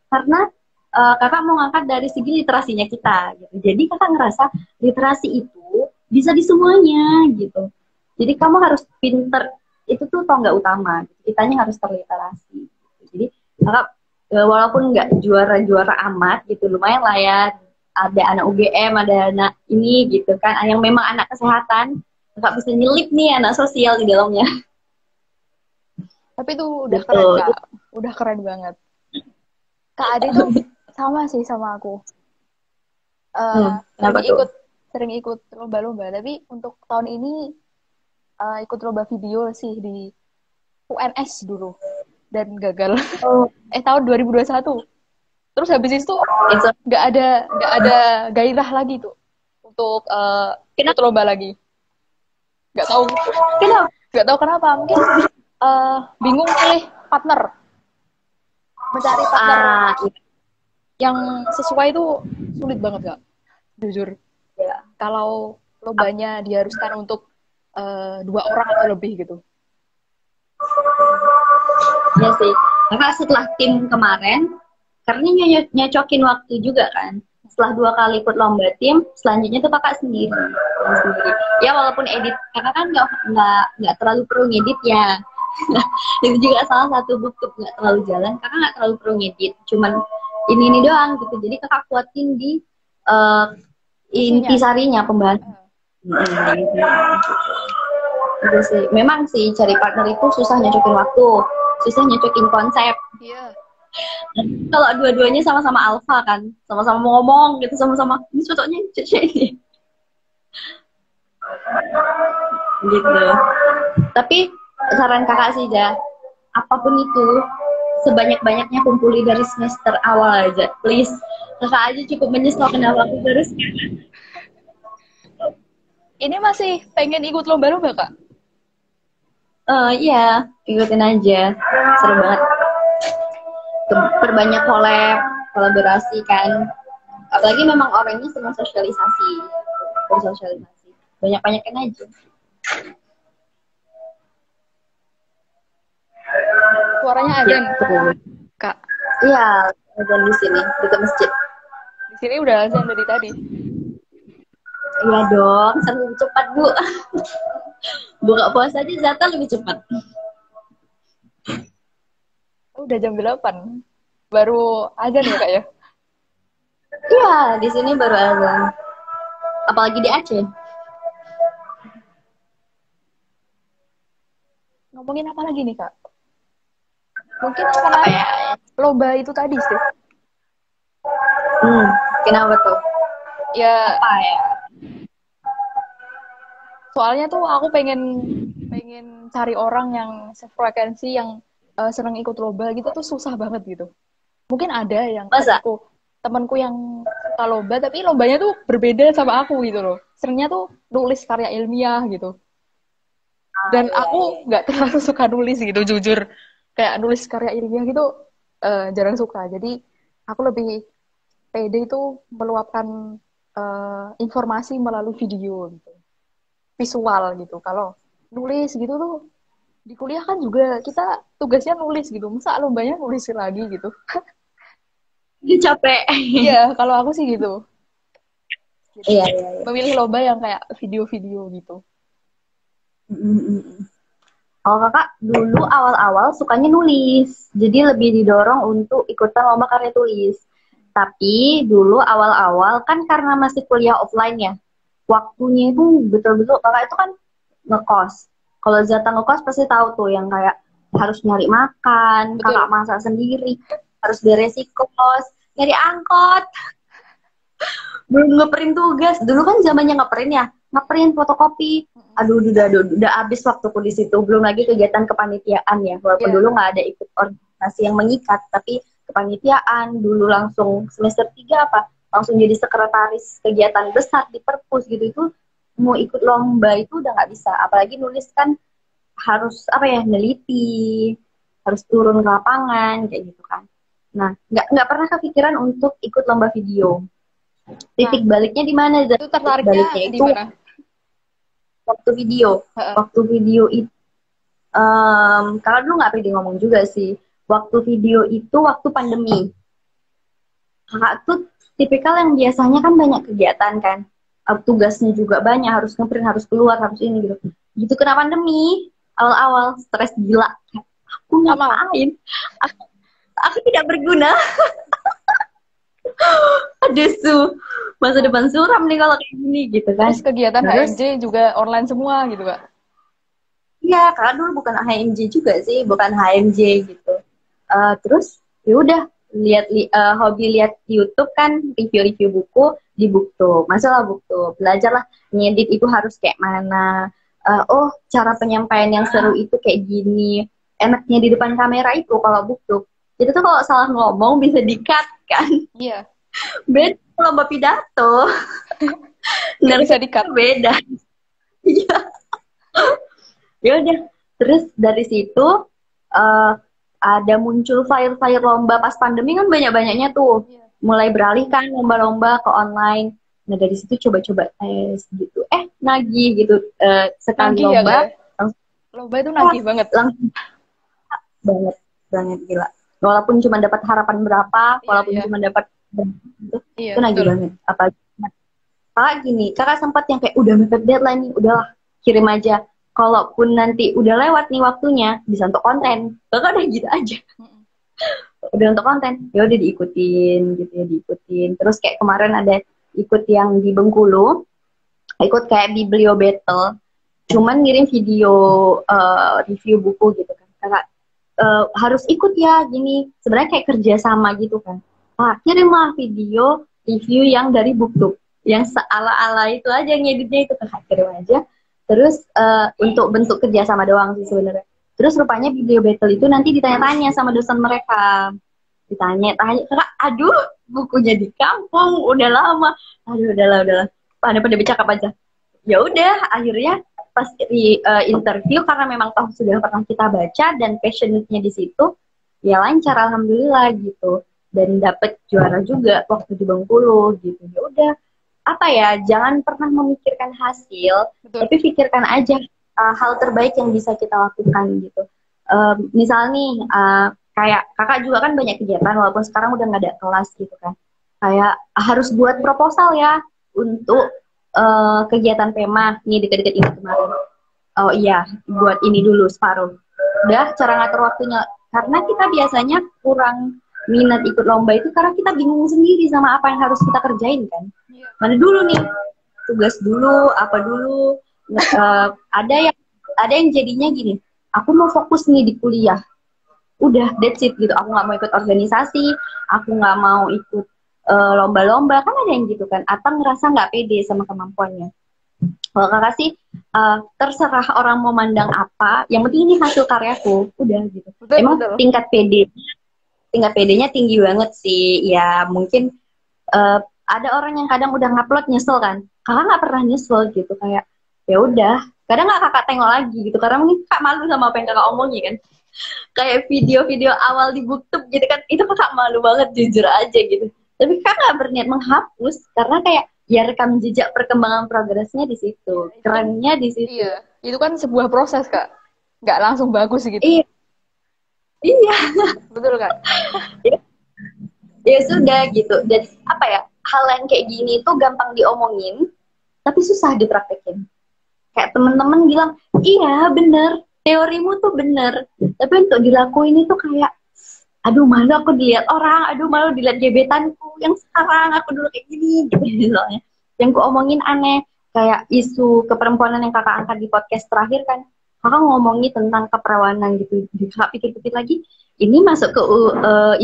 [SPEAKER 1] karena kakak mau ngangkat dari segi literasinya kita gitu. Jadi kakak ngerasa literasi itu bisa di semuanya gitu. Jadi kamu harus pinter, itu tuh tonggat utama. Kitanya harus terliterasi. Gitu. Jadi kakak walaupun nggak juara-juara amat gitu, lumayan lah ya. Ada anak UGM, ada anak ini gitu kan, yang memang anak kesehatan, kakak bisa nyelip nih anak sosial di dalamnya.
[SPEAKER 2] Tapi itu udah
[SPEAKER 1] Gitu.
[SPEAKER 2] keren, Kak. Udah keren banget. Kak Ade tuh sama sih sama aku. Sering
[SPEAKER 1] Kenapa tuh?
[SPEAKER 2] ikut lomba-lomba. Tapi untuk tahun ini ikut lomba video sih di UNS dulu dan gagal.
[SPEAKER 1] Oh,
[SPEAKER 2] Tahun 2021. Terus habis itu
[SPEAKER 1] it's a-
[SPEAKER 2] nggak ada gairah lagi tuh untuk ikut
[SPEAKER 1] kenapa?
[SPEAKER 2] lomba lagi. Nggak tahu
[SPEAKER 1] Kenapa?
[SPEAKER 2] nggak tahu kenapa. Mungkin bingung pilih partner, mencari partner
[SPEAKER 1] Iya.
[SPEAKER 2] yang sesuai itu sulit banget, Kak. Jujur.
[SPEAKER 1] Ya.
[SPEAKER 2] Kalau lombanya diharuskan untuk 2 orang atau lebih gitu.
[SPEAKER 1] Iya sih. Kakak setelah tim kemarin, karena nyocokin waktu juga kan. Setelah 2 kali ikut lomba tim, selanjutnya tuh kakak sendiri. Yang sendiri. Ya walaupun edit, kakak kan nggak terlalu perlu ngedit ya. Itu juga salah satu bukti nggak terlalu jalan. Kakak nggak terlalu perlu ngedit, cuman ini doang gitu. Jadi kakak kuatin di intisarinya pembahasan. Itu sih. Memang sih cari partner itu susah nyocokin waktu, susah nyocokin konsep.
[SPEAKER 2] Iya.
[SPEAKER 1] Kalau dua-duanya sama-sama alfa kan, sama-sama mau ngomong gitu, sama-sama ini cocoknya ini. Gitu. Tapi saran kakak sih Ja, apapun itu sebanyak-banyaknya kumpuli dari semester awal aja, please. Kakak aja cukup menyesal kenapa aku terus.
[SPEAKER 2] Ini masih pengen ikut lomba-lomba, Kak?
[SPEAKER 1] Iya, ikutin aja, seru banget. Perbanyak kolaborasi kan, apalagi memang orangnya senang sosialisasi, bersosialisasi, banyak-banyakin aja.
[SPEAKER 2] Suaranya azan,
[SPEAKER 1] Gitu.
[SPEAKER 2] Kak.
[SPEAKER 1] Iya, azan di sini dekat masjid.
[SPEAKER 2] Di sini udah azan dari tadi.
[SPEAKER 1] Iya dong, lebih cepat Bu. Buka puasa aja Zata lebih cepat.
[SPEAKER 2] Udah jam 8. Baru azan ya, Kak ya?
[SPEAKER 1] Iya, di sini baru azan. Apalagi di Aceh.
[SPEAKER 2] Ngomongin apa lagi nih, Kak? Mungkin karena
[SPEAKER 1] Apa ya?
[SPEAKER 2] lomba itu tadi sih.
[SPEAKER 1] Hmm, kenapa tuh?
[SPEAKER 2] Ya,
[SPEAKER 1] Apa ya?
[SPEAKER 2] soalnya tuh aku pengen pengen cari orang yang sefrekuensi yang seneng ikut lomba gitu tuh susah banget gitu. Mungkin ada yang
[SPEAKER 1] Masa?
[SPEAKER 2] temanku yang suka lomba tapi lombanya tuh berbeda sama aku gitu loh. Seringnya tuh nulis karya ilmiah gitu.
[SPEAKER 1] Ah,
[SPEAKER 2] Dan
[SPEAKER 1] iya,
[SPEAKER 2] aku
[SPEAKER 1] iya.
[SPEAKER 2] nggak terlalu suka nulis gitu, jujur. Kayak nulis karya ilmiah gitu jarang suka. Jadi aku lebih pede itu meluapkan informasi melalui video gitu, visual gitu. Kalau nulis gitu tuh di kuliah kan juga kita tugasnya nulis gitu. Masa lombanya nulis lagi gitu?
[SPEAKER 1] Dia capek.
[SPEAKER 2] Iya, kalau aku sih gitu. Jadi
[SPEAKER 1] Iya, iya, iya.
[SPEAKER 2] memilih lomba yang kayak video-video gitu.
[SPEAKER 1] Mm, mm, mm. Kalau kakak dulu awal-awal sukanya nulis, jadi lebih didorong untuk ikutan lomba karya tulis. Tapi dulu awal-awal kan karena masih kuliah offline ya, waktunya itu betul-betul kakak itu kan ngekos. Kalau Zata ngekos pasti tahu tuh yang kayak harus nyari makan, kakak
[SPEAKER 2] Betul.
[SPEAKER 1] masak sendiri, harus beresi kos, nyari angkot, belum ngeprint tugas. Dulu kan zamannya ngeprint ya, ngeprint fotokopi. Aduh, udah habis waktuku di situ. Belum lagi kegiatan kepanitiaan ya. Walaupun
[SPEAKER 2] Iya.
[SPEAKER 1] dulu nggak ada ikut organisasi yang mengikat, tapi kepanitiaan dulu langsung semester 3 apa, langsung jadi sekretaris kegiatan besar di perpus gitu itu mau ikut lomba itu udah nggak bisa. Apalagi nulis kan harus apa ya neliti, harus turun ke lapangan kayak gitu kan. Nah, nggak pernah kepikiran untuk ikut lomba video.
[SPEAKER 2] Nah,
[SPEAKER 1] Titik baliknya di mana?
[SPEAKER 2] itu
[SPEAKER 1] Titik
[SPEAKER 2] tertariknya
[SPEAKER 1] baliknya
[SPEAKER 2] di
[SPEAKER 1] itu
[SPEAKER 2] mana?
[SPEAKER 1] waktu video.
[SPEAKER 2] Heeh.
[SPEAKER 1] Waktu video itu, kalau dulu nggak pede ngomong juga sih. Waktu video itu waktu pandemi. Kakak tuh tipikal yang biasanya kan banyak kegiatan kan. Tugasnya juga banyak, harus ngeprint, harus keluar, harus ini gitu. Gitu kena pandemi, awal-awal stres gila. Aku
[SPEAKER 2] Sama.
[SPEAKER 1] ngapain? Aku, aku tidak berguna. Aduh, masa depan suram nih kalau kayak gini gitu kan.
[SPEAKER 2] Terus kegiatan
[SPEAKER 1] Terus
[SPEAKER 2] HMJ juga online semua gitu, Kak.
[SPEAKER 1] iya, karena dulu bukan HMJ juga sih, bukan HMJ gitu. Terus ya udah hobi lihat YouTube kan review-review buku di BookTube. Masalah BookTube, belajarlah ngedit itu harus kayak mana. Oh, cara penyampaian yang seru itu kayak gini. Enaknya di depan kamera itu kalau BookTube. Jadi tuh kalau salah ngomong bisa di-cut kan.
[SPEAKER 2] Iya,
[SPEAKER 1] Beda kalau mbak pidato,
[SPEAKER 2] nggak bisa
[SPEAKER 1] nervnya
[SPEAKER 2] di-cut.
[SPEAKER 1] beda. Iya. Ya udah, terus dari situ uh, ada muncul flyer-flyer lomba pas pandemi kan banyak-banyaknya tuh,
[SPEAKER 2] Iya.
[SPEAKER 1] mulai beralih kan lomba-lomba ke online. Nah dari situ coba-coba tes gitu, nagih gitu. Sekali
[SPEAKER 2] Nagih ya, Kak,
[SPEAKER 1] lomba
[SPEAKER 2] ya?
[SPEAKER 1] langsung
[SPEAKER 2] Lomba itu
[SPEAKER 1] pas,
[SPEAKER 2] nagih banget.
[SPEAKER 1] langsung banget banget gila. Walaupun cuma dapat harapan berapa,
[SPEAKER 2] Iya,
[SPEAKER 1] walaupun
[SPEAKER 2] iya.
[SPEAKER 1] cuma dapat
[SPEAKER 2] Iya,
[SPEAKER 1] itu nagih
[SPEAKER 2] betul.
[SPEAKER 1] banget. Apalagi kakak gini, kakak sempat yang kayak udah mepet deadline nih, udahlah kirim aja. Kalaupun nanti udah lewat nih waktunya, bisa untuk konten. Kakak udah gitu aja.
[SPEAKER 2] Mm-mm.
[SPEAKER 1] Udah untuk konten, ya udah diikutin gitu ya, diikutin. Terus kayak kemarin ada ikut yang di Bengkulu, ikut kayak Biblio Battle. Cuman ngirim video review buku gitu kan. Kakak harus ikut ya gini. Sebenarnya kayak kerja sama gitu kan. Nah, kirimlah video review yang dari BookTube yang seala-ala itu aja ngeditnya itu kakak kirim aja. Terus untuk bentuk kerja sama doang sih sebenarnya. Terus rupanya video battle itu nanti ditanya-tanya sama dosen mereka. Ditanya-tanya, kakak, aduh, bukunya di kampung, udah lama. Aduh, udahlah. Pada bercakap aja. Ya udah, akhirnya pas di interview karena memang tahu sudah pernah kita baca dan passionate-nya di situ, ya lancar alhamdulillah gitu. Dan dapet juara juga waktu di Bengkulu gitu. Ya udah, apa ya, jangan pernah memikirkan hasil,
[SPEAKER 2] Betul.
[SPEAKER 1] tapi pikirkan aja hal terbaik yang bisa kita lakukan gitu. Misal nih, kayak kakak juga kan banyak kegiatan walaupun sekarang udah nggak ada kelas gitu kan. Kayak harus buat proposal ya untuk kegiatan PEMA nih deket-deket ini kemarin. Oh iya, buat ini dulu separuh. Udah cara ngatur waktunya karena kita biasanya kurang minat ikut lomba itu karena kita bingung sendiri sama apa yang harus kita kerjain kan. Mana dulu nih tugas dulu apa dulu. Ada yang jadinya gini, aku mau fokus nih di kuliah, udah that's it gitu, aku nggak mau ikut organisasi, aku nggak mau ikut lomba-lomba, kan ada yang gitu kan, atau ngerasa nggak pede sama kemampuannya. Kalau kakak sih terserah orang mau mandang apa, yang penting ini hasil karyaku, udah gitu.
[SPEAKER 2] Betul,
[SPEAKER 1] Emang
[SPEAKER 2] betul.
[SPEAKER 1] tingkat PD-nya tinggi banget sih, ya mungkin ada orang yang kadang udah ngupload nyesel kan, kakak nggak pernah nyesel gitu, kayak ya udah, kadang nggak kakak tengok lagi gitu, karena mungkin kakak malu sama apa yang kakak omongin kan, kayak video-video awal di booktube gitu kan, itu kakak malu banget jujur aja gitu, tapi kakak nggak berniat menghapus, karena kayak ya rekam jejak perkembangan progresnya di situ, kerennya di situ.
[SPEAKER 2] Iya, itu kan sebuah proses Kak, nggak langsung bagus gitu.
[SPEAKER 1] Iya, iya.
[SPEAKER 2] Betul Kak.
[SPEAKER 1] Ya sudah gitu, dan apa ya, hal yang kayak gini itu gampang diomongin tapi susah dipraktekin. Kayak temen-temen bilang iya bener, teorimu tuh bener, tapi untuk dilakuin itu kayak aduh malu aku dilihat orang, aduh malu dilihat gebetanku yang sekarang, aku dulu kayak gini gitu misalnya. Yang ku omongin aneh, kayak isu keperempuanan yang kakak angkat di podcast terakhir kan, kakak ngomongin tentang keperawanan gitu, kakak pikir-pikir lagi, ini masuk ke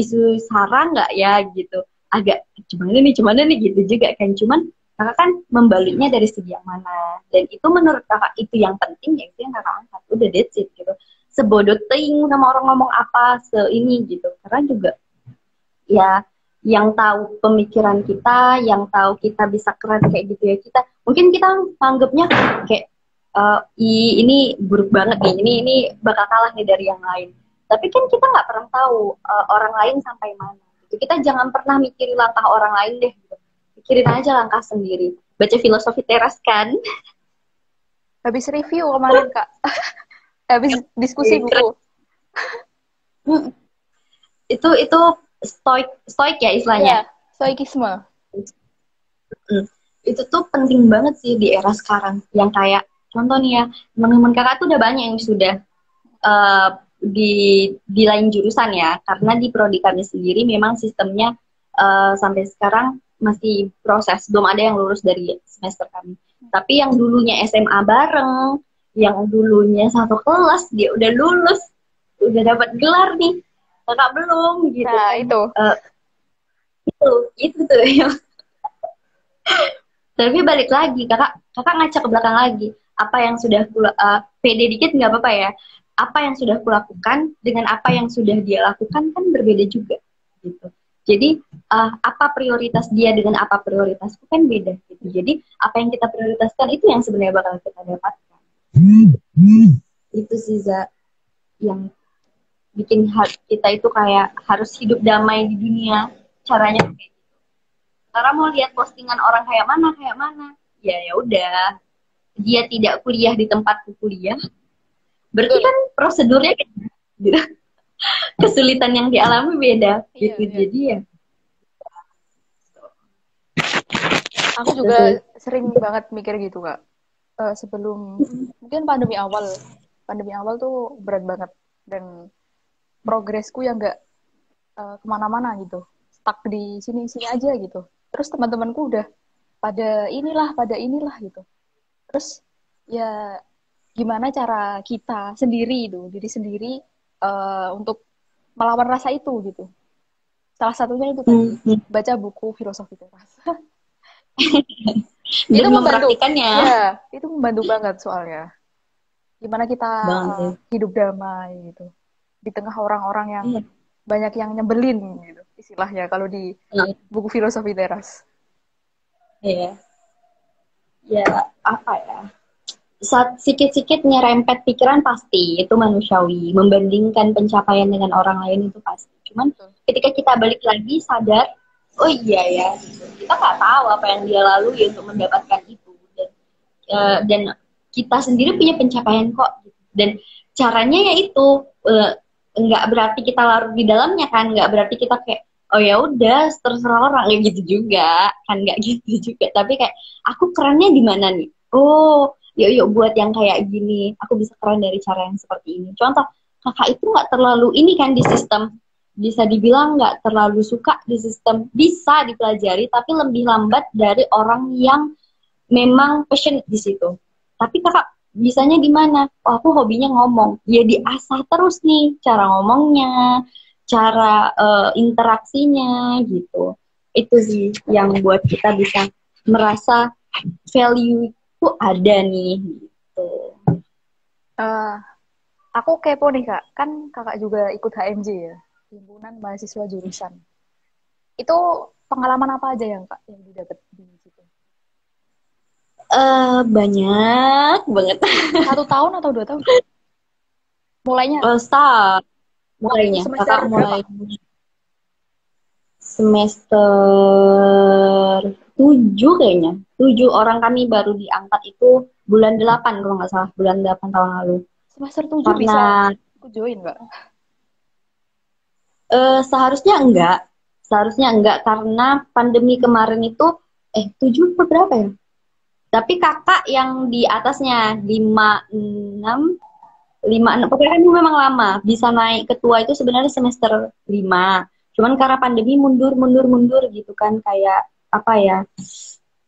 [SPEAKER 1] isu SARA nggak ya gitu, agak cuman nih gitu juga kan, cuman kakak kan membaliknya dari segi yang mana, dan itu menurut kakak itu yang penting, ya itu yang kakak angkat, udah that's it gitu, sebodoh ting sama orang ngomong apa ini gitu, karena juga ya yang tahu pemikiran kita, yang tahu kita bisa keren kayak gitu ya kita, mungkin kita anggapnya kayak ini buruk banget nih, ini bakal kalah nih dari yang lain, tapi kan kita nggak pernah tahu orang lain sampai mana gitu. Kita jangan pernah mikirin langkah orang lain deh gitu. Pikirin aja langkah sendiri. Baca filosofi teras kan.
[SPEAKER 2] Habis review kemarin Kak, habis diskusi buku.
[SPEAKER 1] Itu stoik ya istilahnya.
[SPEAKER 2] Iya, stoikisme.
[SPEAKER 1] Itu tuh penting banget sih di era sekarang, yang kayak contoh nih ya, teman-teman kakak tuh udah banyak yang sudah di lain jurusan ya, karena di prodi kami sendiri memang sistemnya sampai sekarang masih proses, belum ada yang lulus dari semester kami. Tapi yang dulunya SMA bareng, yang dulunya satu kelas, dia udah lulus, udah dapat gelar nih, kakak belum gitu.
[SPEAKER 2] Nah, itu.
[SPEAKER 1] Itu tuh yang tapi balik lagi, kakak ngaca ke belakang lagi, apa yang sudah pede dikit nggak apa-apa ya, apa yang sudah kulakukan dengan apa yang sudah dia lakukan kan berbeda juga gitu. Jadi apa prioritas dia dengan apa prioritasku kan beda gitu. Jadi apa yang kita prioritaskan itu yang sebenarnya bakal kita dapatkan. Itu sih yang bikin kita itu kayak harus hidup damai di dunia, caranya kayak gitu. Karena mau lihat postingan orang kayak mana, ya udah, dia tidak kuliah di tempatku kuliah, berarti kan prosedurnya gitu. Kesulitan yang dialami beda gitu. Iya. Jadi ya
[SPEAKER 2] aku juga sering banget mikir gitu Kak, sebelum mungkin pandemi awal tuh berat banget, dan progresku yang nggak kemana-mana gitu, stuck di sini aja gitu. Terus teman-temanku udah pada inilah gitu. Terus ya gimana cara kita sendiri itu, diri sendiri untuk melawan rasa itu gitu. Salah satunya itu tadi, baca buku filosofi teras.
[SPEAKER 1] itu mempraktikannya.
[SPEAKER 2] Ya, itu membantu banget soalnya. Gimana kita hidup damai gitu. Di tengah orang-orang yang banyak yang nyebelin gitu, istilahnya kalau di buku filosofi teras.
[SPEAKER 1] Iya. Ya, apa ya? Sikit-sikit nyerempet pikiran pasti, itu manusiawi. Membandingkan pencapaian dengan orang lain itu pasti. Cuman ketika kita balik lagi sadar, oh iya ya, kita nggak tahu apa yang dia lalui untuk mendapatkan itu. Dan kita sendiri punya pencapaian kok. Dan caranya yaitu nggak berarti kita larut di dalamnya kan, nggak berarti kita kayak oh ya udah terserah orang, kayak gitu juga kan, nggak gitu juga, tapi kayak aku kerennya di mana nih, oh yuk buat yang kayak gini, aku bisa keren dari cara yang seperti ini. Contoh kakak itu nggak terlalu ini kan di sistem, bisa dibilang nggak terlalu suka di sistem, bisa dipelajari tapi lebih lambat dari orang yang memang passion di situ. Tapi kakak bisanya di mana? Oh, aku hobinya ngomong. Ya diasah terus nih cara ngomongnya, cara interaksinya gitu. Itu sih yang buat kita bisa merasa value itu ada nih gitu.
[SPEAKER 2] Eh, aku kepo nih Kak, kan Kakak juga ikut HMJ ya, Himpunan Mahasiswa Jurusan. Itu pengalaman apa aja yang Kak yang didapat di situ?
[SPEAKER 1] Banyak banget.
[SPEAKER 2] 1 tahun atau 2 tahun? Mulainya
[SPEAKER 1] Start
[SPEAKER 2] waktu
[SPEAKER 1] mulainya.
[SPEAKER 2] semester
[SPEAKER 1] Kakak
[SPEAKER 2] berapa?
[SPEAKER 1] mulai semester 7 kayaknya. 7 orang kami baru diangkat itu bulan 8 kalau nggak salah. Bulan 8 tahun lalu.
[SPEAKER 2] Semester 7
[SPEAKER 1] Karena
[SPEAKER 2] bisa ikut join Kak?
[SPEAKER 1] seharusnya enggak. Seharusnya enggak karena pandemi kemarin itu 7 apa berapa ya? Tapi kakak yang di atasnya 5, 6, pokoknya kan memang lama. Bisa naik ketua itu sebenarnya semester 5. Cuman karena pandemi mundur gitu kan kayak apa ya?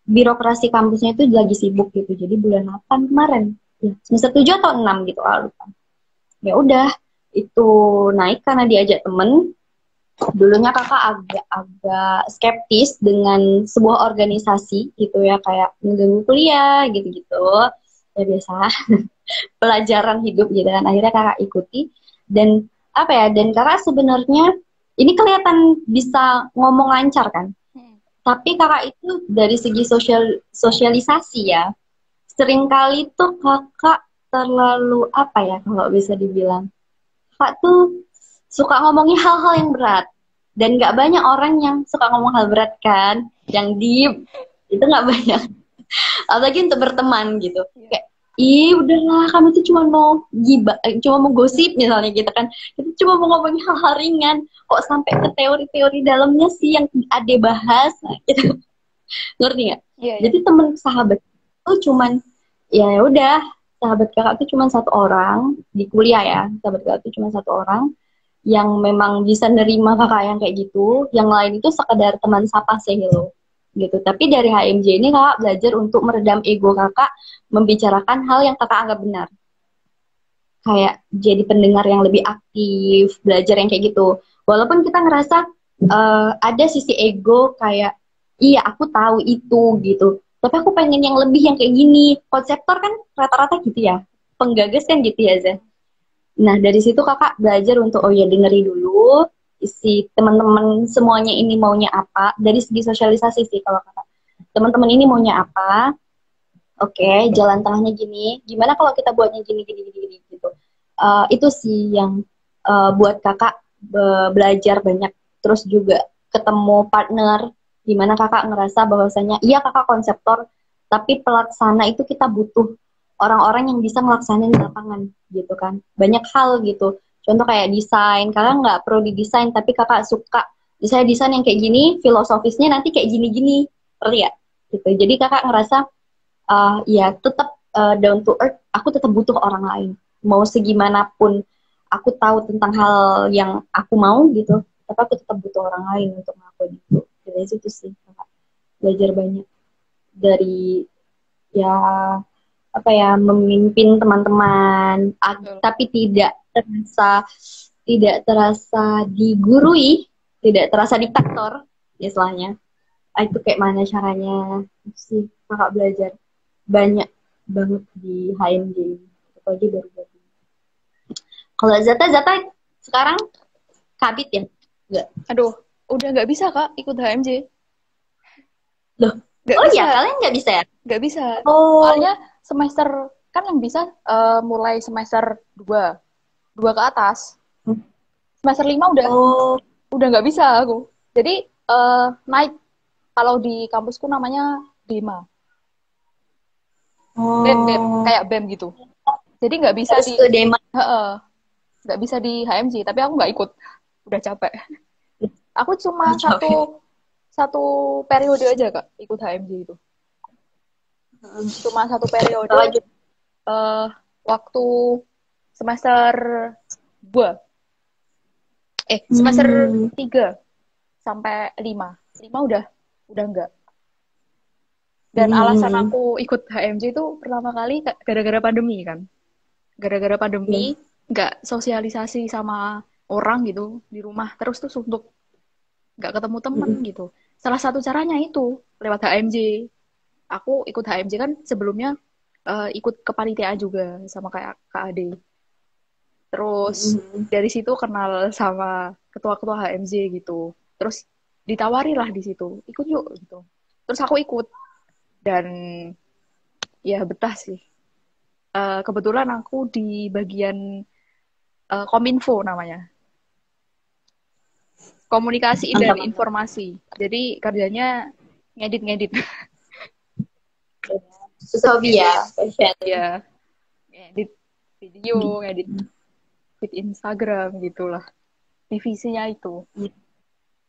[SPEAKER 1] Birokrasi kampusnya itu lagi sibuk gitu. Jadi bulan 8 kemarin. Ya, semester 7 atau 6 gitu lupa. Ya udah, itu naik karena diajak temen. Dulunya kakak agak skeptis dengan sebuah organisasi gitu ya, kayak mengganggu kuliah gitu-gitu. Ya biasa, pelajaran hidup gitu kan. Akhirnya kakak ikuti dan apa ya? Dan kakak sebenarnya ini kelihatan bisa ngomong lancar kan. Tapi kakak itu dari segi sosialisasi ya, seringkali tuh kakak terlalu apa ya kalau bisa dibilang. Kakak tuh suka ngomongin hal-hal yang berat. Dan nggak banyak orang yang suka ngomong hal berat kan, yang deep. Itu nggak banyak. Apalagi untuk berteman gitu.
[SPEAKER 2] Iya.
[SPEAKER 1] Kayak, ih udahlah kami tuh cuma mau cuma mau gosip misalnya gitu kan. Kita cuma mau ngomongin hal-hal ringan. Kok sampai ke teori-teori dalamnya sih yang ade bahas. Nah, gitu. Ngerti nggak?
[SPEAKER 2] Iya, iya.
[SPEAKER 1] Jadi temen sahabat itu cuman ya udah, sahabat kakak tuh cuman 1 orang di kuliah ya. Sahabat kakak tuh cuma 1 orang yang memang bisa nerima kakak yang kayak gitu. Yang lain itu sekedar teman sapa say hello gitu. Tapi dari HMJ ini kakak belajar untuk meredam ego kakak, membicarakan hal yang kakak anggap benar. Kayak jadi pendengar yang lebih aktif, belajar yang kayak gitu. Walaupun kita ngerasa ada sisi ego kayak, iya aku tahu itu gitu. Tapi aku pengen yang lebih yang kayak gini. Konseptor kan rata-rata gitu ya. Penggagas kan gitu ya, Zah. Nah, dari situ kakak belajar untuk, oh ya dengerin dulu isi teman-teman semuanya ini maunya apa. Dari segi sosialisasi sih kalau kakak. Teman-teman ini maunya apa. Oke, jalan tengahnya gini. Gimana kalau kita buatnya gini, gini, gini, gini gitu. Itu sih yang buat kakak belajar banyak. Terus juga ketemu partner. Dimana kakak ngerasa bahwasanya, iya kakak konseptor, tapi pelaksana itu kita butuh orang-orang yang bisa ngelaksanain di lapangan gitu kan. Banyak hal gitu. Contoh kayak desain, kakak nggak perlu didesain, tapi kakak suka misalnya desain yang kayak gini, filosofisnya nanti kayak gini-gini, ngerti ya? Gitu. Jadi kakak ngerasa, ya tetap down to earth, aku tetap butuh orang lain. Mau segimanapun aku tahu tentang hal yang aku mau gitu, tapi aku tetap butuh orang lain untuk ngelakuin itu. Dari situ sih kakak belajar banyak dari ya apa ya, memimpin teman-teman
[SPEAKER 2] Betul.
[SPEAKER 1] tapi tidak terasa digurui, tidak terasa diktator istilahnya. Itu kayak mana caranya. Itu sih kakak belajar banyak banget di HMJ, apalagi baru-baru. Kalau Zata sekarang kabit ya? Enggak.
[SPEAKER 2] Aduh, udah nggak bisa Kak ikut HMJ.
[SPEAKER 1] Loh,
[SPEAKER 2] Nggak
[SPEAKER 1] oh
[SPEAKER 2] bisa,
[SPEAKER 1] ya kalian nggak bisa ya?
[SPEAKER 2] nggak bisa.
[SPEAKER 1] Oh,
[SPEAKER 2] Soalnya semester kan yang bisa mulai semester 2 2 ke atas. Semester 5
[SPEAKER 1] oh,
[SPEAKER 2] udah nggak bisa aku. Jadi naik kalau di kampusku namanya DEMA. BEM
[SPEAKER 1] oh,
[SPEAKER 2] kayak BEM gitu. Jadi nggak bisa
[SPEAKER 1] harus
[SPEAKER 2] di
[SPEAKER 1] ke Dema.
[SPEAKER 2] nggak bisa di HMJ, tapi aku nggak ikut. Udah capek. Aku cuma satu
[SPEAKER 1] Capek.
[SPEAKER 2] satu periode aja Kak ikut HMJ itu. Cuma satu periode
[SPEAKER 1] Kakak juga.
[SPEAKER 2] eh waktu semester 2. Semester
[SPEAKER 1] Hmm.
[SPEAKER 2] 3 sampai 5. 5 udah enggak. Dan alasan
[SPEAKER 1] Hmm.
[SPEAKER 2] aku ikut HMJ itu pertama kali gara-gara pandemi kan. Gara-gara
[SPEAKER 1] Ya.
[SPEAKER 2] pandemi nggak sosialisasi sama orang gitu di rumah terus tuh suntuk nggak ketemu temen
[SPEAKER 1] Hmm.
[SPEAKER 2] gitu. Salah satu caranya itu lewat HMJ. Aku ikut HMJ kan sebelumnya ikut kepanitiaan juga sama kayak Kak Ade. Terus
[SPEAKER 1] Hmm.
[SPEAKER 2] dari situ kenal sama ketua-ketua HMJ gitu. Terus ditawari lah di situ, ikut yuk gitu. Terus aku ikut dan ya betah sih. Kebetulan aku di bagian Kominfo namanya, komunikasi dan
[SPEAKER 1] Mantap, mantap.
[SPEAKER 2] informasi. Jadi kerjanya ngedit-ngedit.
[SPEAKER 1] Itu hobi ya, passion.
[SPEAKER 2] Ya, ngedit video, ngedit feed Instagram gitulah. Divisinya itu.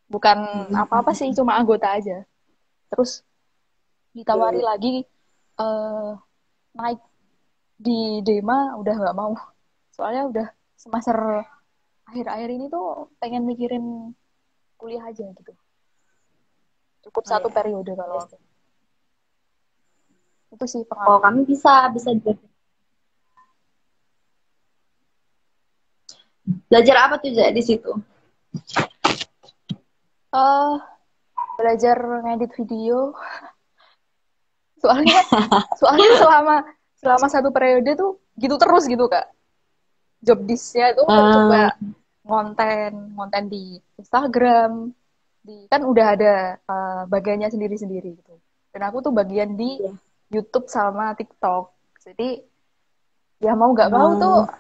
[SPEAKER 2] Bukan apa-apa sih, cuma anggota aja. Terus ditawari lagi eh, naik di Dema udah nggak mau. Soalnya udah semester akhir-akhir ini tuh pengen mikirin kuliah aja gitu. Cukup
[SPEAKER 1] Oh
[SPEAKER 2] satu
[SPEAKER 1] ya.
[SPEAKER 2] periode kalau
[SPEAKER 1] Yes.
[SPEAKER 2] aku. Itu sih
[SPEAKER 1] Oh,
[SPEAKER 2] pengalaman.
[SPEAKER 1] kami bisa belajar apa tuh Ja, di situ?
[SPEAKER 2] eh Belajar ngedit video. Soalnya soalnya selama selama satu periode tuh gitu terus gitu Kak. Job disk-nya itu coba
[SPEAKER 1] Ah,
[SPEAKER 2] konten di Instagram, kan udah ada bagiannya sendiri-sendiri gitu. Dan aku tuh bagian di
[SPEAKER 1] iya.
[SPEAKER 2] YouTube sama TikTok. Jadi ya mau nggak mau tuh
[SPEAKER 1] Ah,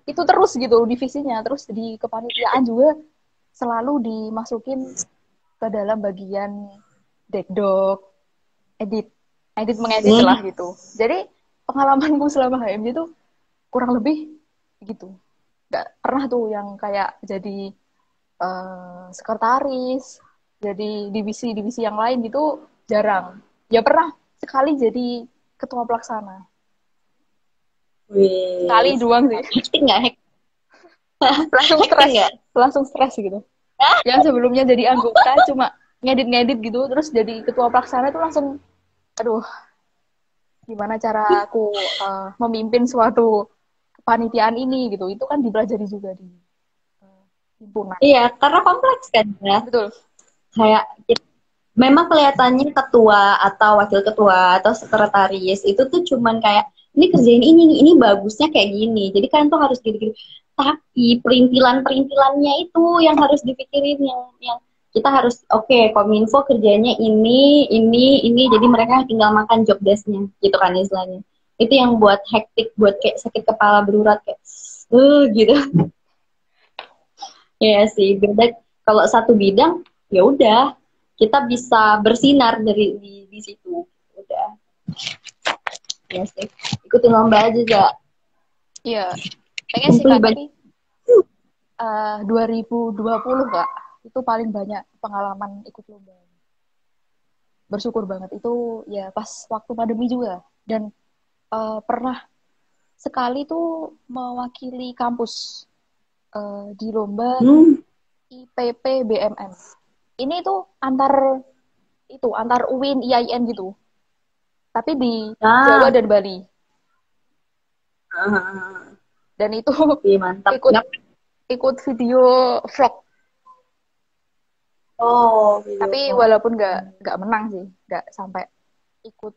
[SPEAKER 2] itu terus gitu divisinya. Terus di kepanitiaan juga selalu dimasukin ke dalam bagian dekdok, edit, edit mengedit lah
[SPEAKER 1] hmm.
[SPEAKER 2] gitu. Jadi pengalamanku selama HMJ tuh kurang lebih gitu. Nggak pernah tuh yang kayak jadi sekretaris, jadi divisi-divisi yang lain gitu jarang. Ya pernah sekali jadi ketua pelaksana. Sekali
[SPEAKER 1] Wih,
[SPEAKER 2] doang sih.
[SPEAKER 1] hektik nggak?
[SPEAKER 2] Langsung
[SPEAKER 1] Hektik
[SPEAKER 2] stres,
[SPEAKER 1] nggak?
[SPEAKER 2] langsung stres gitu. Yang sebelumnya jadi anggota cuma ngedit-ngedit gitu, terus jadi ketua pelaksana itu langsung, aduh, gimana cara aku memimpin suatu kepanitiaan ini gitu. Itu kan dipelajari juga di himpunan.
[SPEAKER 1] Iya, karena kompleks kan ya.
[SPEAKER 2] Betul.
[SPEAKER 1] Kayak memang kelihatannya ketua atau wakil ketua atau sekretaris itu tuh cuman kayak ini kerjain ini nih, ini bagusnya kayak gini. Jadi kan tuh harus gini-gini. Tapi perintilan-perintilannya itu yang harus dipikirin yang kita harus oke, Kominfo kerjanya ini. Jadi mereka tinggal makan job desk-nya gitu kan istilahnya. Itu yang buat hektik, buat kayak sakit kepala berurat kayak gitu. Ya sih, beda kalau satu bidang ya udah kita bisa bersinar di situ. Udah, ya sih. Ikutin lomba aja, Za.
[SPEAKER 2] Iya, pengen sih
[SPEAKER 1] Kumpul
[SPEAKER 2] Kak,
[SPEAKER 1] banyak.
[SPEAKER 2] tapi 2020 Kak, itu paling banyak pengalaman ikut lomba. Bersyukur banget itu ya pas waktu pandemi juga. Dan pernah sekali tuh mewakili kampus di lomba
[SPEAKER 1] Hmm.
[SPEAKER 2] IPP BMM. Ini tuh antar UIN IAIN gitu, tapi di Jawa
[SPEAKER 1] Nah,
[SPEAKER 2] dan Bali.
[SPEAKER 1] ah,
[SPEAKER 2] Dan itu
[SPEAKER 1] iya, mantap.
[SPEAKER 2] ikut ikut video vlog.
[SPEAKER 1] Oh, video
[SPEAKER 2] Tapi
[SPEAKER 1] call.
[SPEAKER 2] walaupun nggak menang sih, nggak sampai ikut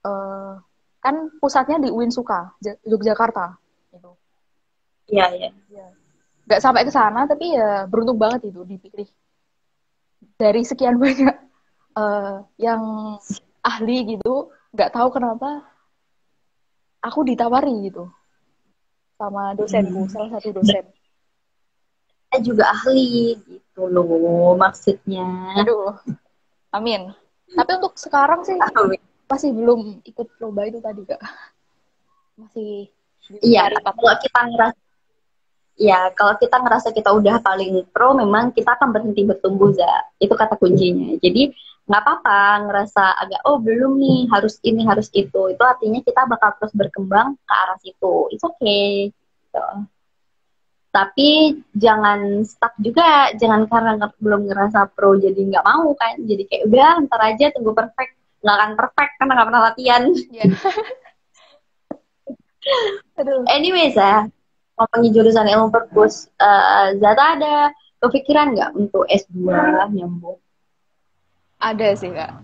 [SPEAKER 2] eh, kan pusatnya di Uinsuka, Yogyakarta itu.
[SPEAKER 1] Iya, iya.
[SPEAKER 2] Ya. Nggak sampai ke sana, tapi ya beruntung banget itu dipilih dari sekian banyak yang ahli gitu. Nggak tahu kenapa aku ditawari gitu sama dosenku,
[SPEAKER 1] Hmm.
[SPEAKER 2] salah satu dosen.
[SPEAKER 1] Saya juga ahli gitu loh maksudnya.
[SPEAKER 2] Aduh, amin. Tapi untuk sekarang sih
[SPEAKER 1] Amin.
[SPEAKER 2] masih belum ikut lomba itu tadi kak, masih
[SPEAKER 1] Iya,
[SPEAKER 2] nyari
[SPEAKER 1] kalau
[SPEAKER 2] partner.
[SPEAKER 1] kita ngerasa ya, kalau kita ngerasa kita udah paling pro, memang kita akan berhenti bertumbuh, Za. Itu kata kuncinya. Jadi, nggak apa-apa ngerasa agak, oh belum nih, harus ini, harus itu. Itu artinya kita bakal terus berkembang ke arah situ. It's okay. Gitu. Tapi jangan stuck juga, jangan karena belum ngerasa pro jadi nggak mau kan. Jadi kayak udah ntar aja tunggu perfect. Nggak akan perfect karena nggak pernah latihan.
[SPEAKER 2] Yeah. Aduh.
[SPEAKER 1] Anyways ya, ngomongin jurusan ilmu perpus, Zata ada kepikiran nggak untuk S2 nyambung?
[SPEAKER 2] Ada sih kak.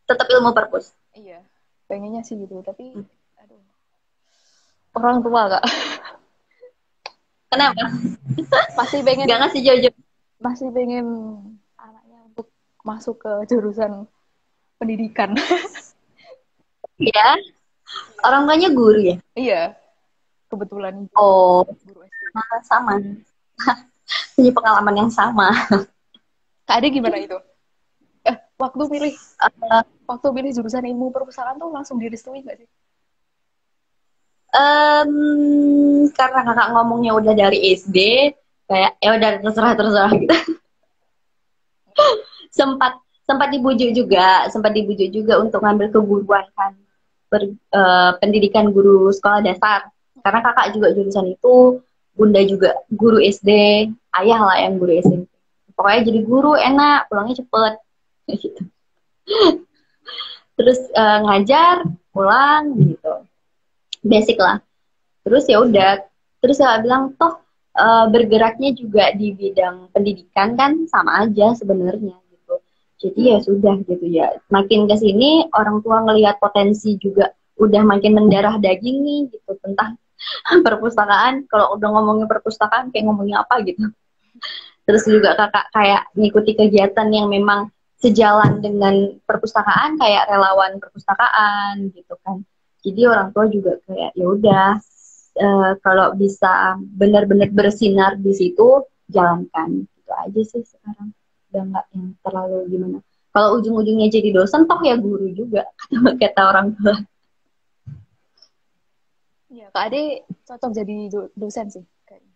[SPEAKER 1] Tetap ilmu perpus?
[SPEAKER 2] Iya. Pengennya sih gitu, tapi aduh. Orang tua kak.
[SPEAKER 1] Kenapa?
[SPEAKER 2] Masih pengen.
[SPEAKER 1] Nggak ngasih jauh-jauh?
[SPEAKER 2] Masih pengen anaknya untuk masuk ke jurusan pendidikan.
[SPEAKER 1] Ya, orang tuanya guru ya?
[SPEAKER 2] Iya. Kebetulan
[SPEAKER 1] Oh,
[SPEAKER 2] guru SD.
[SPEAKER 1] sama. Punya pengalaman yang sama.
[SPEAKER 2] Kak Ade gimana itu? Waktu pilih
[SPEAKER 1] Uh,
[SPEAKER 2] jurusan ilmu perpustakaan tuh langsung direstui nggak sih?
[SPEAKER 1] karena kakak ngomongnya udah dari SD, kayak ya udah terserah gitu. sempat sempat dibujuk juga untuk ngambil keguruan kan, pendidikan guru sekolah dasar. Karena kakak juga jurusan itu, bunda juga guru SD, ayah lah yang guru SMP. Pokoknya jadi guru enak, pulangnya cepet, gitu. Terus ngajar, pulang gitu, basic lah. Terus ya udah, terus saya bilang toh bergeraknya juga di bidang pendidikan kan sama aja sebenarnya gitu. Jadi ya sudah gitu ya. Makin ke sini orang tua ngelihat potensi juga udah makin mendarah daging nih gitu tentang perpustakaan. Kalau udah ngomongin perpustakaan kayak ngomongin apa gitu. Terus juga kakak kayak ngikuti kegiatan yang memang sejalan dengan perpustakaan, kayak relawan perpustakaan gitu kan. Jadi orang tua juga kayak ya udah, kalau bisa benar-benar bersinar di situ, jalankan. Itu aja sih sekarang. Udah nggak yang terlalu gimana. Kalau ujung-ujungnya jadi dosen, toh ya guru juga, kata orang tua.
[SPEAKER 2] Iya, Kak Ade cocok jadi dosen sih kayaknya.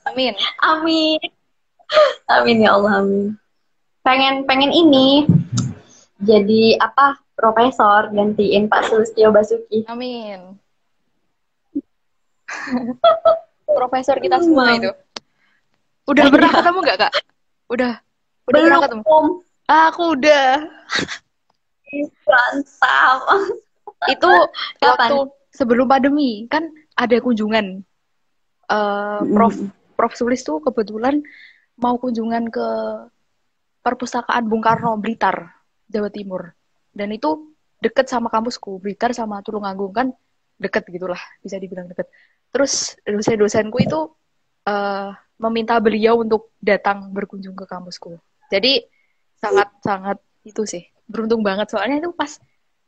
[SPEAKER 2] Amin.
[SPEAKER 1] Amin. Amin ya Allah, amin. Pengen ini, jadi apa, profesor, gantiin Pak Sulistyo Basuki.
[SPEAKER 2] Amin. Profesor kita semua itu. Udah pernah ketemu nggak kak? Udah pernah ketemu? Aku udah.
[SPEAKER 1] Mantap.
[SPEAKER 2] Itu waktu sebelum pandemi kan ada kunjungan. Prof Sulis tuh kebetulan mau kunjungan ke perpustakaan Bung Karno Blitar, Jawa Timur. Dan itu deket sama kampusku. Blitar sama Tulungagung kan deket gitulah, bisa dibilang deket. Terus dosen-dosenku itu meminta beliau untuk datang berkunjung ke kampusku. Jadi sangat-sangat itu sih, beruntung banget soalnya itu pas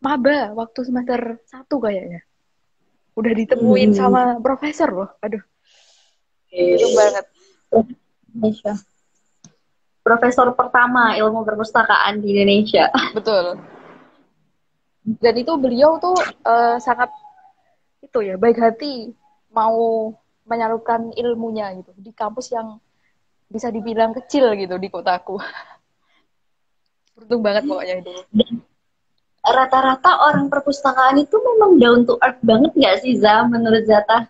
[SPEAKER 2] maba waktu semester 1 kayaknya. Udah ditemuin sama profesor loh. Aduh. Beruntung banget.
[SPEAKER 1] Profesor pertama ilmu perpustakaan di Indonesia.
[SPEAKER 2] Betul. Dan itu beliau tuh sangat itu ya, baik hati, mau menyalurkan ilmunya gitu di kampus yang bisa dibilang kecil gitu di kotaku. Beruntung banget pokoknya itu.
[SPEAKER 1] Rata-rata orang perpustakaan itu memang down to earth banget nggak sih, Za, menurut Zata?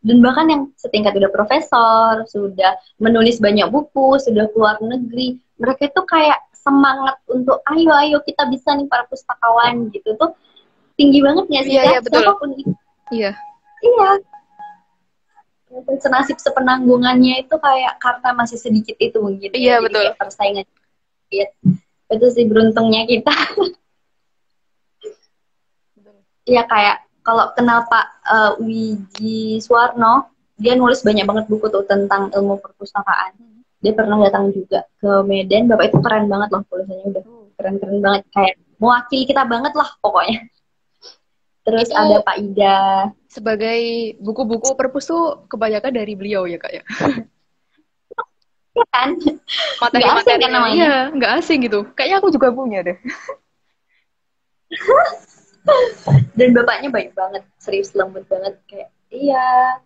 [SPEAKER 1] Dan bahkan yang setingkat udah profesor, sudah menulis banyak buku, sudah keluar negeri, mereka itu kayak semangat untuk ayo kita bisa nih para pustakawan gitu tuh tinggi banget nggak sih?
[SPEAKER 2] Iya, betul.
[SPEAKER 1] Siapapun itu.
[SPEAKER 2] Iya.
[SPEAKER 1] Senasib sepenanggungannya itu kayak karena masih sedikit itu mungkin.
[SPEAKER 2] Iya,
[SPEAKER 1] ya. Jadi
[SPEAKER 2] betul.
[SPEAKER 1] kayak persaingan. Itu sih beruntungnya kita. Iya kayak kalau kenal Pak Wiji Suwarno, dia nulis banyak banget buku tuh tentang ilmu perpustakaan. Dia pernah datang juga ke Medan. Bapak itu keren banget loh tulisannya, udah keren-keren banget, kayak mewakili kita banget lah pokoknya. Terus itu ada Pak Ida.
[SPEAKER 2] Sebagai buku-buku perpus tuh kebanyakan dari beliau ya kak ya.
[SPEAKER 1] Ya kan?
[SPEAKER 2] Materi-materi kan namanya. Iya, nggak asing gitu. Kayaknya aku juga punya deh.
[SPEAKER 1] Dan bapaknya baik banget, serius lembut banget, kayak iya,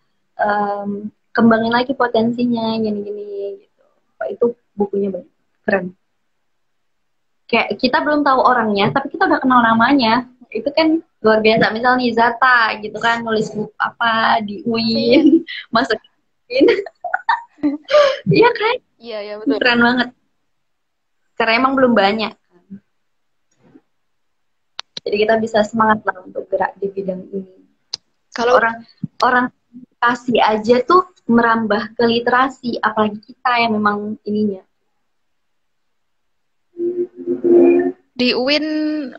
[SPEAKER 1] kembangin lagi potensinya gini-gini gitu. Pak itu bukunya banyak, keren. Kayak kita belum tahu orangnya, tapi kita udah kenal namanya. Itu kan luar biasa. Misal nih Zata gitu kan, nulis buku apa di UIN,
[SPEAKER 2] Amin.
[SPEAKER 1] masuk UIN. Iya kan?
[SPEAKER 2] Iya, iya betul.
[SPEAKER 1] Keren banget. Karena emang belum banyak. Jadi kita bisa semangat lah untuk gerak di bidang ini.
[SPEAKER 2] Kalau
[SPEAKER 1] Orang orang kasih aja tuh merambah ke literasi, apalagi kita yang memang ininya.
[SPEAKER 2] di UIN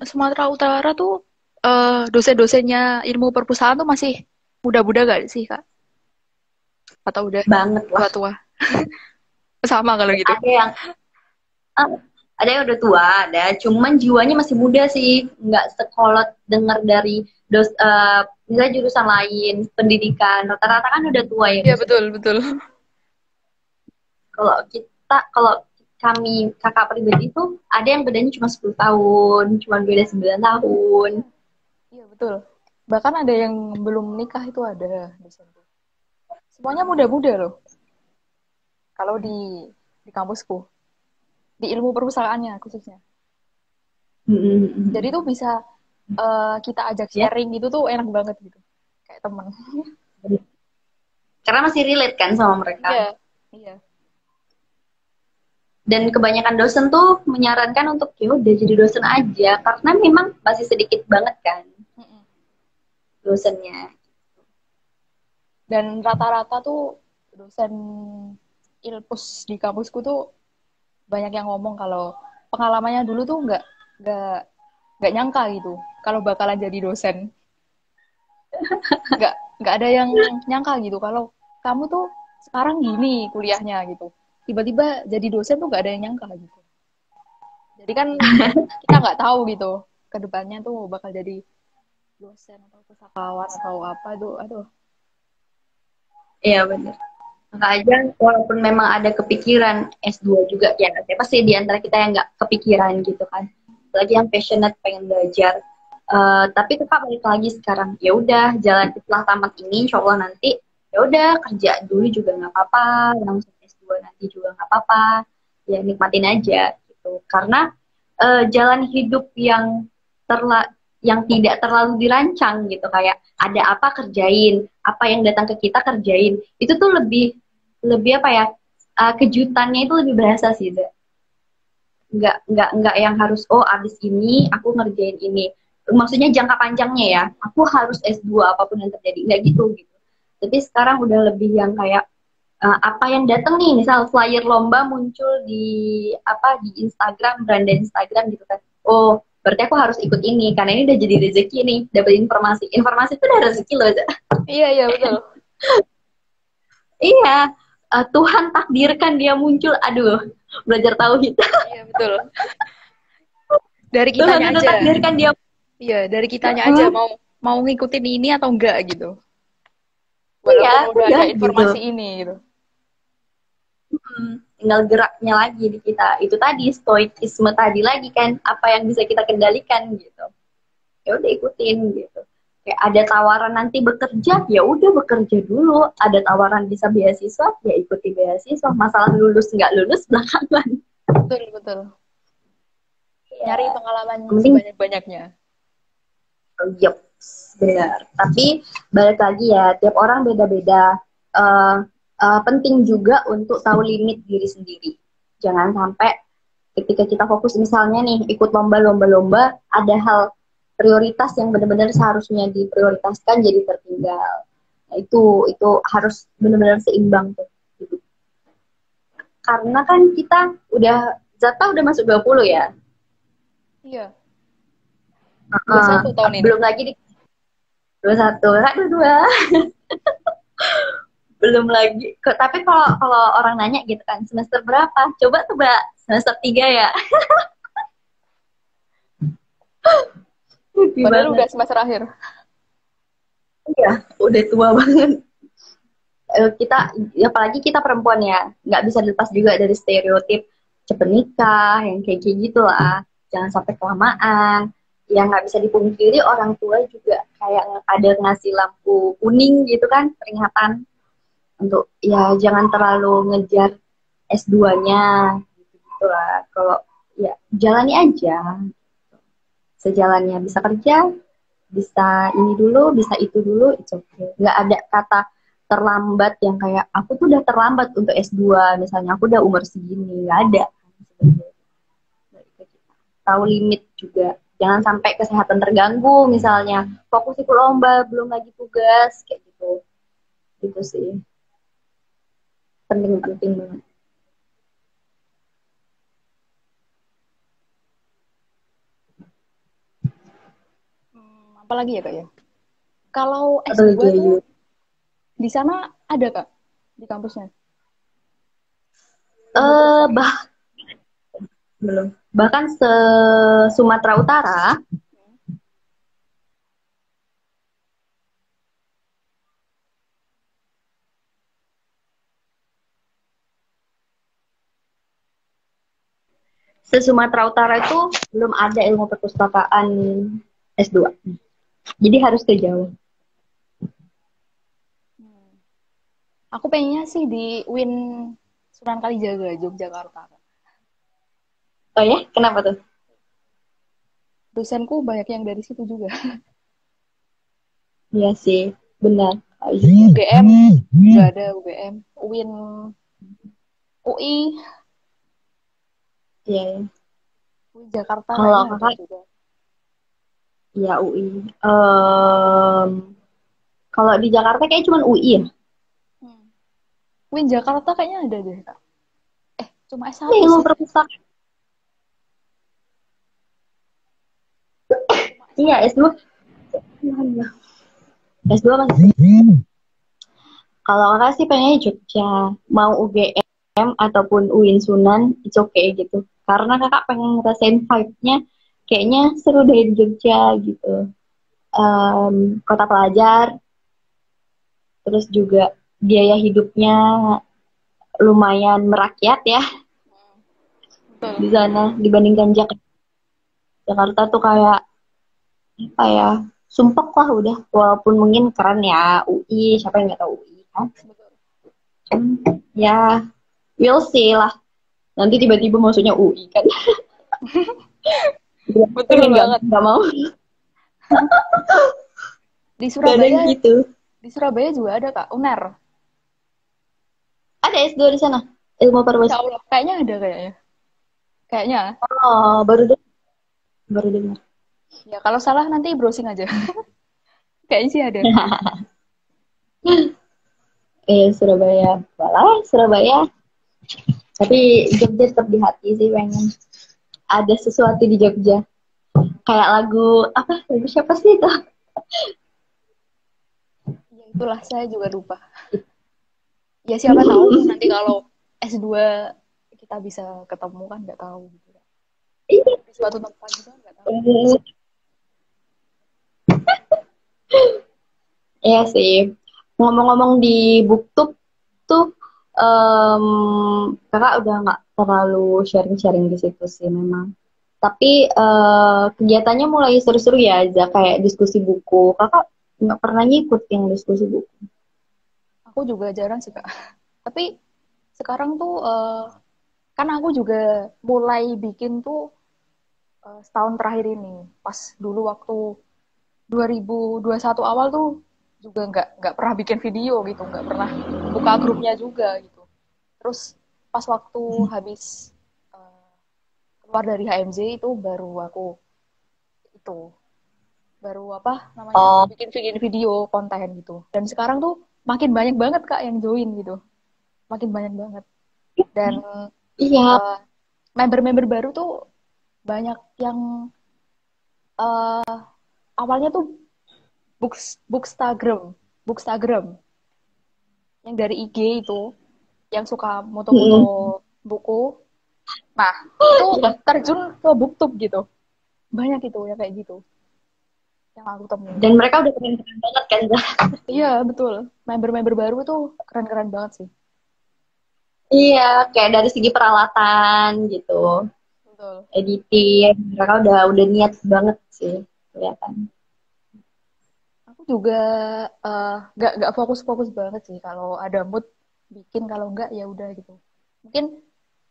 [SPEAKER 2] Sumatera Utara tuh dosen-dosennya ilmu perpustakaan tuh masih muda-muda gak sih, Kak? Atau udah
[SPEAKER 1] Banget lah.
[SPEAKER 2] tua-tua? Sama kalau gitu.
[SPEAKER 1] Ada yang ah, ada yang udah tua, ada. Cuman jiwanya masih muda sih, nggak sekolot dengar dari misalnya jurusan lain, pendidikan. Rata-rata kan udah tua ya
[SPEAKER 2] Iya,
[SPEAKER 1] dosen.
[SPEAKER 2] betul, betul.
[SPEAKER 1] Kalau kami kakak pribadi tuh ada yang bedanya cuma 10 tahun, cuma beda 9 tahun.
[SPEAKER 2] Iya, betul. Bahkan ada yang belum nikah itu ada dosen tuh. Semuanya muda-muda loh. Kalau di kampusku, di ilmu perpustakaannya khususnya. Jadi tuh bisa kita ajak
[SPEAKER 1] Ya,
[SPEAKER 2] sharing gitu tuh enak banget gitu. Kayak temen.
[SPEAKER 1] karena masih relate kan sama mereka.
[SPEAKER 2] Iya, iya.
[SPEAKER 1] Dan kebanyakan dosen tuh menyarankan untuk ya udah jadi dosen aja karena memang masih sedikit banget kan
[SPEAKER 2] Mm-mm.
[SPEAKER 1] dosennya.
[SPEAKER 2] Dan rata-rata tuh dosen ilpus di kampusku tuh banyak yang ngomong kalau pengalamannya dulu tuh nggak nggak nyangka gitu kalau bakalan jadi dosen. Nggak ada yang nyangka gitu kalau kamu tuh sekarang gini kuliahnya gitu. Tiba-tiba jadi dosen tuh nggak ada yang nyangka gitu. Jadi kan kita nggak tahu gitu ke depannya tuh bakal jadi dosen atau pustakawan atau apa tuh. Aduh.
[SPEAKER 1] Iya benar. Maka aja walaupun memang ada kepikiran S2 juga ya siapa sih di antara kita yang nggak kepikiran gitu kan. Lagi yang passionate pengen belajar. Tapi tetap balik lagi sekarang ya udah jalan setelah tamat ini insya Allah nanti ya udah kerja dulu juga nggak apa-apa langsung S2 nanti juga nggak apa-apa ya nikmatin aja gitu karena jalan hidup terla yang tidak terlalu dirancang gitu kayak ada apa kerjain apa yang datang ke kita kerjain itu tuh lebih lebih apa ya kejutannya itu lebih berasa sih Zak. Nggak yang harus oh abis ini aku ngerjain ini maksudnya jangka panjangnya ya aku harus S2 apapun yang terjadi nggak gitu tapi sekarang udah lebih yang kayak apa yang datang nih misal flyer lomba muncul di Instagram beranda Instagram gitu kan oh berarti aku harus ikut ini karena ini udah jadi rezeki nih dapat informasi itu udah rezeki loh Zak.
[SPEAKER 2] Iya, iya betul.
[SPEAKER 1] Iya Tuhan takdirkan dia muncul aduh belajar tauhid.
[SPEAKER 2] Iya betul. Dari
[SPEAKER 1] Tuhan
[SPEAKER 2] kitanya
[SPEAKER 1] udah
[SPEAKER 2] aja.
[SPEAKER 1] takdirkan dia.
[SPEAKER 2] Iya, dari kitanya aja
[SPEAKER 1] Hmm,
[SPEAKER 2] mau mau ngikutin ini atau enggak gitu.
[SPEAKER 1] iya
[SPEAKER 2] Walaupun udah
[SPEAKER 1] udah
[SPEAKER 2] ada
[SPEAKER 1] gitu.
[SPEAKER 2] informasi ini gitu.
[SPEAKER 1] Tinggal geraknya lagi di kita itu tadi stoikisme tadi lagi kan apa yang bisa kita kendalikan gitu ya udah ikutin gitu kayak ada tawaran nanti bekerja ya udah bekerja dulu ada tawaran bisa beasiswa ya ikuti beasiswa masalah lulus nggak lulus belakangan
[SPEAKER 2] Betul, betul. Nyari
[SPEAKER 1] ya
[SPEAKER 2] pengalaman
[SPEAKER 1] penting
[SPEAKER 2] sebanyak-banyaknya.
[SPEAKER 1] yep, benar. Tapi balik lagi ya, tiap orang beda-beda. Eh, penting juga untuk tahu limit diri sendiri. Jangan sampai ketika kita fokus misalnya nih ikut lomba-lomba, ada hal prioritas yang benar-benar seharusnya diprioritaskan jadi tertinggal. Nah, itu harus benar-benar seimbang tuh. Gitu. Karena kan kita Zata udah masuk 20 ya.
[SPEAKER 2] Iya, 21 tahun ini.
[SPEAKER 1] Belum lagi di 21, aduh dua. Belum lagi tapi kalau orang nanya gitu kan semester berapa coba coba semester 3 ya.
[SPEAKER 2] Padahal
[SPEAKER 1] Gimana
[SPEAKER 2] udah semester akhir.
[SPEAKER 1] ya udah tua banget. Kita apalagi kita perempuan ya nggak bisa dilepas juga dari stereotip cepet nikah yang kayak gitu lah jangan sampai kelamaan yang nggak bisa dipungkiri orang tua juga kayak ada ngasih lampu kuning gitu kan peringatan untuk ya jangan terlalu ngejar S2-nya gitu lah. Kalau ya jalani aja. sejalannya, bisa kerja, bisa ini dulu, bisa itu dulu, it's okay. Nggak ada kata terlambat yang kayak aku tuh udah terlambat untuk S2 misalnya, aku udah umur segini, nggak ada. Tahu limit juga, jangan sampai kesehatan terganggu misalnya, fokus ikut lomba belum lagi tugas kayak gitu, gitu sih, penting-penting banget.
[SPEAKER 2] Apalagi ya kak ya. Kalau
[SPEAKER 1] Atau
[SPEAKER 2] S2 tuh
[SPEAKER 1] lagi
[SPEAKER 2] di sana ada kak di kampusnya ilmu
[SPEAKER 1] eh
[SPEAKER 2] pertanian.
[SPEAKER 1] bah belum, bahkan se Sumatera Utara, se Sumatera Utara itu belum ada ilmu perpustakaan S2, jadi harus ke Jawa.
[SPEAKER 2] Hmm. Aku pengennya sih di UIN Sunan Kalijaga, Yogyakarta.
[SPEAKER 1] Oh ya, kenapa tuh?
[SPEAKER 2] Dosenku banyak yang dari situ juga.
[SPEAKER 1] Iya sih, benar.
[SPEAKER 2] UGM juga ada UGM, UIN, UI,
[SPEAKER 1] Iya, iya.
[SPEAKER 2] UI Jakarta
[SPEAKER 1] Kalau
[SPEAKER 2] kayaknya ada
[SPEAKER 1] kakak,
[SPEAKER 2] juga.
[SPEAKER 1] ya UI. Kalau di Jakarta kayak cuma UI ya.
[SPEAKER 2] Hmm. UIN Jakarta kayaknya ada deh, Kak. Cuma
[SPEAKER 1] Ini
[SPEAKER 2] S1
[SPEAKER 1] ilmu
[SPEAKER 2] sih.
[SPEAKER 1] perpustakaan.
[SPEAKER 2] Cuma
[SPEAKER 1] Iya,
[SPEAKER 2] S1.
[SPEAKER 1] S2. S2 masih. Kalau kakak sih pengennya Jogja. Mau UGM ataupun UIN Sunan, it's okay gitu. Karena kakak pengen ngerasain vibe-nya, kayaknya seru deh di Jogja gitu. Kota pelajar, terus juga biaya hidupnya lumayan merakyat ya
[SPEAKER 2] Betul.
[SPEAKER 1] di sana dibandingkan Jakarta. Jakarta tuh kayak apa ya? Sumpek lah udah. Walaupun mungkin keren ya UI, siapa yang nggak tahu UI kan?
[SPEAKER 2] Betul.
[SPEAKER 1] Ya, we'll see lah. Nanti tiba-tiba maksudnya UI kan?
[SPEAKER 2] Betul
[SPEAKER 1] Pengen
[SPEAKER 2] banget.
[SPEAKER 1] nggak mau.
[SPEAKER 2] Di
[SPEAKER 1] Kadang
[SPEAKER 2] Surabaya,
[SPEAKER 1] gitu.
[SPEAKER 2] di Surabaya juga ada Kak, UNER.
[SPEAKER 1] Ada S2 di sana. Ilmu
[SPEAKER 2] Insya
[SPEAKER 1] perpus.
[SPEAKER 2] Allah, kayaknya ada kayaknya. Kayaknya.
[SPEAKER 1] Oh, baru deh, baru dengar.
[SPEAKER 2] Ya kalau salah nanti browsing aja. Kayaknya sih ada.
[SPEAKER 1] Surabaya. Walah, Surabaya. Tapi Jogja tetap di hati sih pengen. Ada sesuatu di Jogja. Kayak lagu apa? Lagu siapa sih itu?
[SPEAKER 2] Ya itulah, saya juga lupa. Ya siapa tahu nanti kalau S2 kita bisa ketemu kan nggak tahu gitu. Di suatu tempat juga nggak tahu.
[SPEAKER 1] Iya sih. Ngomong-ngomong di BookTube tuh, em, kakak udah nggak terlalu sharing-sharing di situ sih memang. Tapi kegiatannya mulai seru-seru ya, Za. Kayak diskusi buku. Kakak nggak pernah ngikut yang diskusi buku.
[SPEAKER 2] Aku juga jarang sih Kak. Tapi sekarang tuh kan aku juga mulai bikin tuh setahun terakhir ini. Pas dulu waktu 2021 awal tuh juga nggak pernah bikin video gitu, nggak pernah buka grupnya juga gitu. Terus pas waktu habis eh, keluar dari HMJ itu itu baru apa namanya
[SPEAKER 1] Oh,
[SPEAKER 2] bikin video konten gitu. Dan sekarang tuh makin banyak banget Kak yang join gitu, makin banyak banget. Dan
[SPEAKER 1] iya.
[SPEAKER 2] eh, member-member baru tuh banyak yang awalnya tuh bookstagram, bookstagram yang dari IG itu yang suka moto-moto
[SPEAKER 1] Mm-mm.
[SPEAKER 2] buku. Nah, itu
[SPEAKER 1] Iya.
[SPEAKER 2] terjun ke booktube gitu. Banyak itu ya kayak gitu yang aku temuin.
[SPEAKER 1] Dan mereka udah keren-keren banget kan, Za?
[SPEAKER 2] Iya, betul. Member-member baru itu keren-keren banget sih.
[SPEAKER 1] Iya, kayak dari segi peralatan gitu,
[SPEAKER 2] Betul.
[SPEAKER 1] editing, mereka udah niat banget sih, kelihatan.
[SPEAKER 2] Aku juga nggak fokus-fokus banget sih kalau ada mood bikin kalau nggak ya udah gitu. Mungkin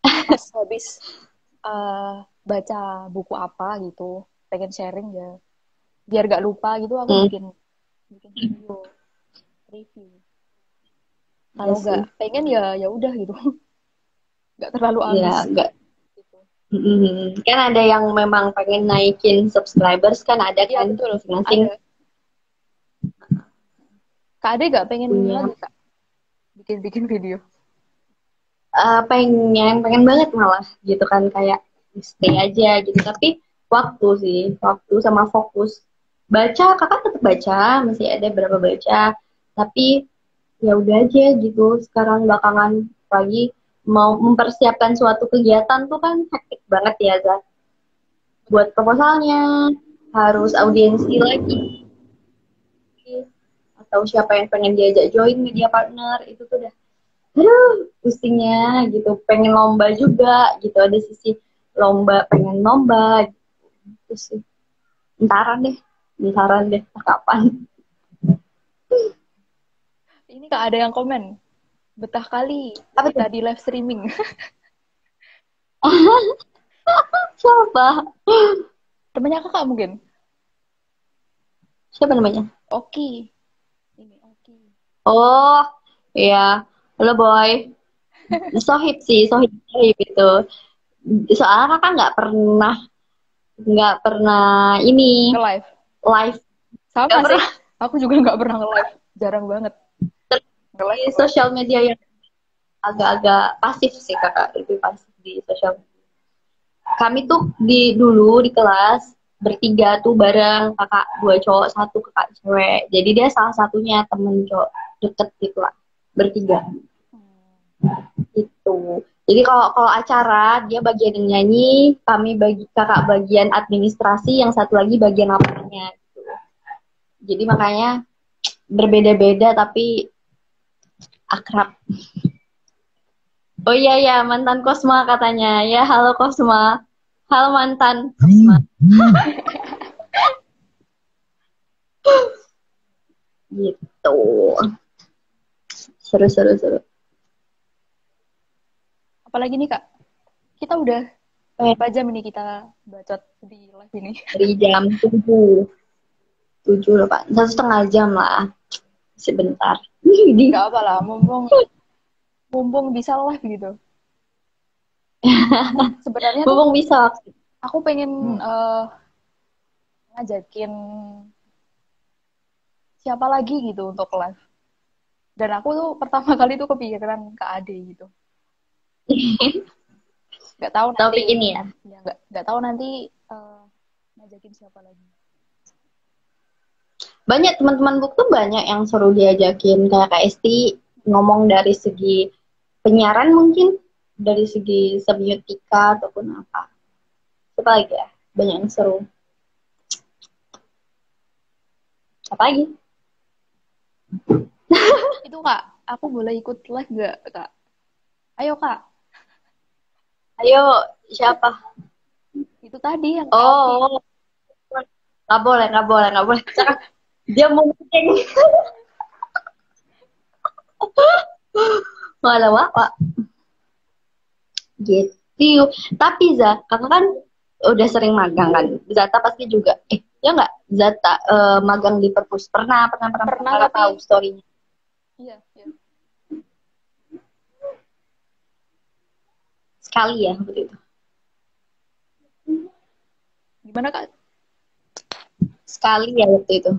[SPEAKER 2] pas habis eh, baca buku apa gitu pengen sharing ya biar gak lupa gitu aku
[SPEAKER 1] Hmm,
[SPEAKER 2] bikin bikin video review.
[SPEAKER 1] iya
[SPEAKER 2] Kalau
[SPEAKER 1] sih.
[SPEAKER 2] nggak pengen ya ya udah gitu, nggak terlalu
[SPEAKER 1] Iya,
[SPEAKER 2] ambis
[SPEAKER 1] enggak.
[SPEAKER 2] gitu.
[SPEAKER 1] Kan ada yang memang pengen naikin subscribers kan ada
[SPEAKER 2] Iya
[SPEAKER 1] kan
[SPEAKER 2] betul,
[SPEAKER 1] masing-masing
[SPEAKER 2] ada. Kak Ade nggak pengen
[SPEAKER 1] punya.
[SPEAKER 2] lagi Kak bikin video?
[SPEAKER 1] Pengen banget malah gitu kan kayak stay aja gitu tapi waktu sih waktu sama fokus baca kakak tetap baca masih ada berapa baca tapi ya udah aja gitu sekarang belakangan lagi mau mempersiapkan suatu kegiatan tuh kan hektik banget ya Zat buat proposalnya harus audiensi lagi atau siapa yang pengen diajak join media partner itu tuh udah pusingnya gitu pengen lomba juga gitu ada sisi lomba pengen lomba gitu sih entaran deh kapan.
[SPEAKER 2] Ini Kak ada yang komen, betah kali
[SPEAKER 1] Apa
[SPEAKER 2] dari
[SPEAKER 1] tuh?
[SPEAKER 2] tadi live streaming.
[SPEAKER 1] Siapa
[SPEAKER 2] Temennya Kakak mungkin?
[SPEAKER 1] siapa namanya?
[SPEAKER 2] Oki. Ini Oki.
[SPEAKER 1] Oh iya halo boy sohib sih sohib itu soalnya kakak nggak pernah ini
[SPEAKER 2] Nge-live.
[SPEAKER 1] live nggak
[SPEAKER 2] Sama sih.
[SPEAKER 1] pernah
[SPEAKER 2] Aku juga nggak pernah nge-live. Jarang banget
[SPEAKER 1] di
[SPEAKER 2] nge-live nge-live.
[SPEAKER 1] sosial media yang agak-agak pasif sih kakak lebih pasif di sosial media. Kami tuh dulu di kelas bertiga tuh bareng kakak dua cowok satu kakak cewek jadi dia salah satunya temen cowok deket gitu lah bertiga itu jadi kalau kalau acara dia bagian yang nyanyi kami bagi kakak bagian administrasi yang satu lagi bagian lapangannya gitu. Jadi makanya berbeda-beda tapi akrab. Oh iya ya mantan Kosma katanya ya halo Kosma halo mantan Kosma gitu seru.
[SPEAKER 2] Apalagi nih Kak, kita udah
[SPEAKER 1] Eh,
[SPEAKER 2] berapa jam ini kita bacot di live ini?
[SPEAKER 1] dari jam 7 loh Pak 1,5 jam lah sebentar di
[SPEAKER 2] Gak apa lah, mumpung mumpung bisa live gitu. Sebenarnya tuh
[SPEAKER 1] mumpung bisa
[SPEAKER 2] aku pengen
[SPEAKER 1] hmm.
[SPEAKER 2] ngajakin siapa lagi gitu untuk live. Dan aku tuh pertama kali tuh kepikiran Kak Ade gitu. Gak tahu nanti
[SPEAKER 1] Topik ini ya
[SPEAKER 2] ya nggak tahu nanti ngajakin siapa lagi.
[SPEAKER 1] banyak teman-teman book tuh banyak yang seru diajakin kayak Kak Esti ngomong dari segi penyiaran mungkin dari segi semiotika ataupun apa lagi ya banyak yang seru apa lagi
[SPEAKER 2] Itu Kak, aku boleh ikut live gak Kak? Ayo Kak,
[SPEAKER 1] ayo siapa
[SPEAKER 2] itu tadi yang Kak Oki.
[SPEAKER 1] oh nggak boleh Jangan. Dia mungkin malah pak gitu tapi kakak kan udah sering magang kan Zata pasti juga ya nggak Zata magang di perpus pernah
[SPEAKER 2] Pernah
[SPEAKER 1] kakak
[SPEAKER 2] tapi
[SPEAKER 1] tahu storynya
[SPEAKER 2] iya, iya.
[SPEAKER 1] sekali ya waktu itu
[SPEAKER 2] Gimana Kak?
[SPEAKER 1] sekali ya waktu itu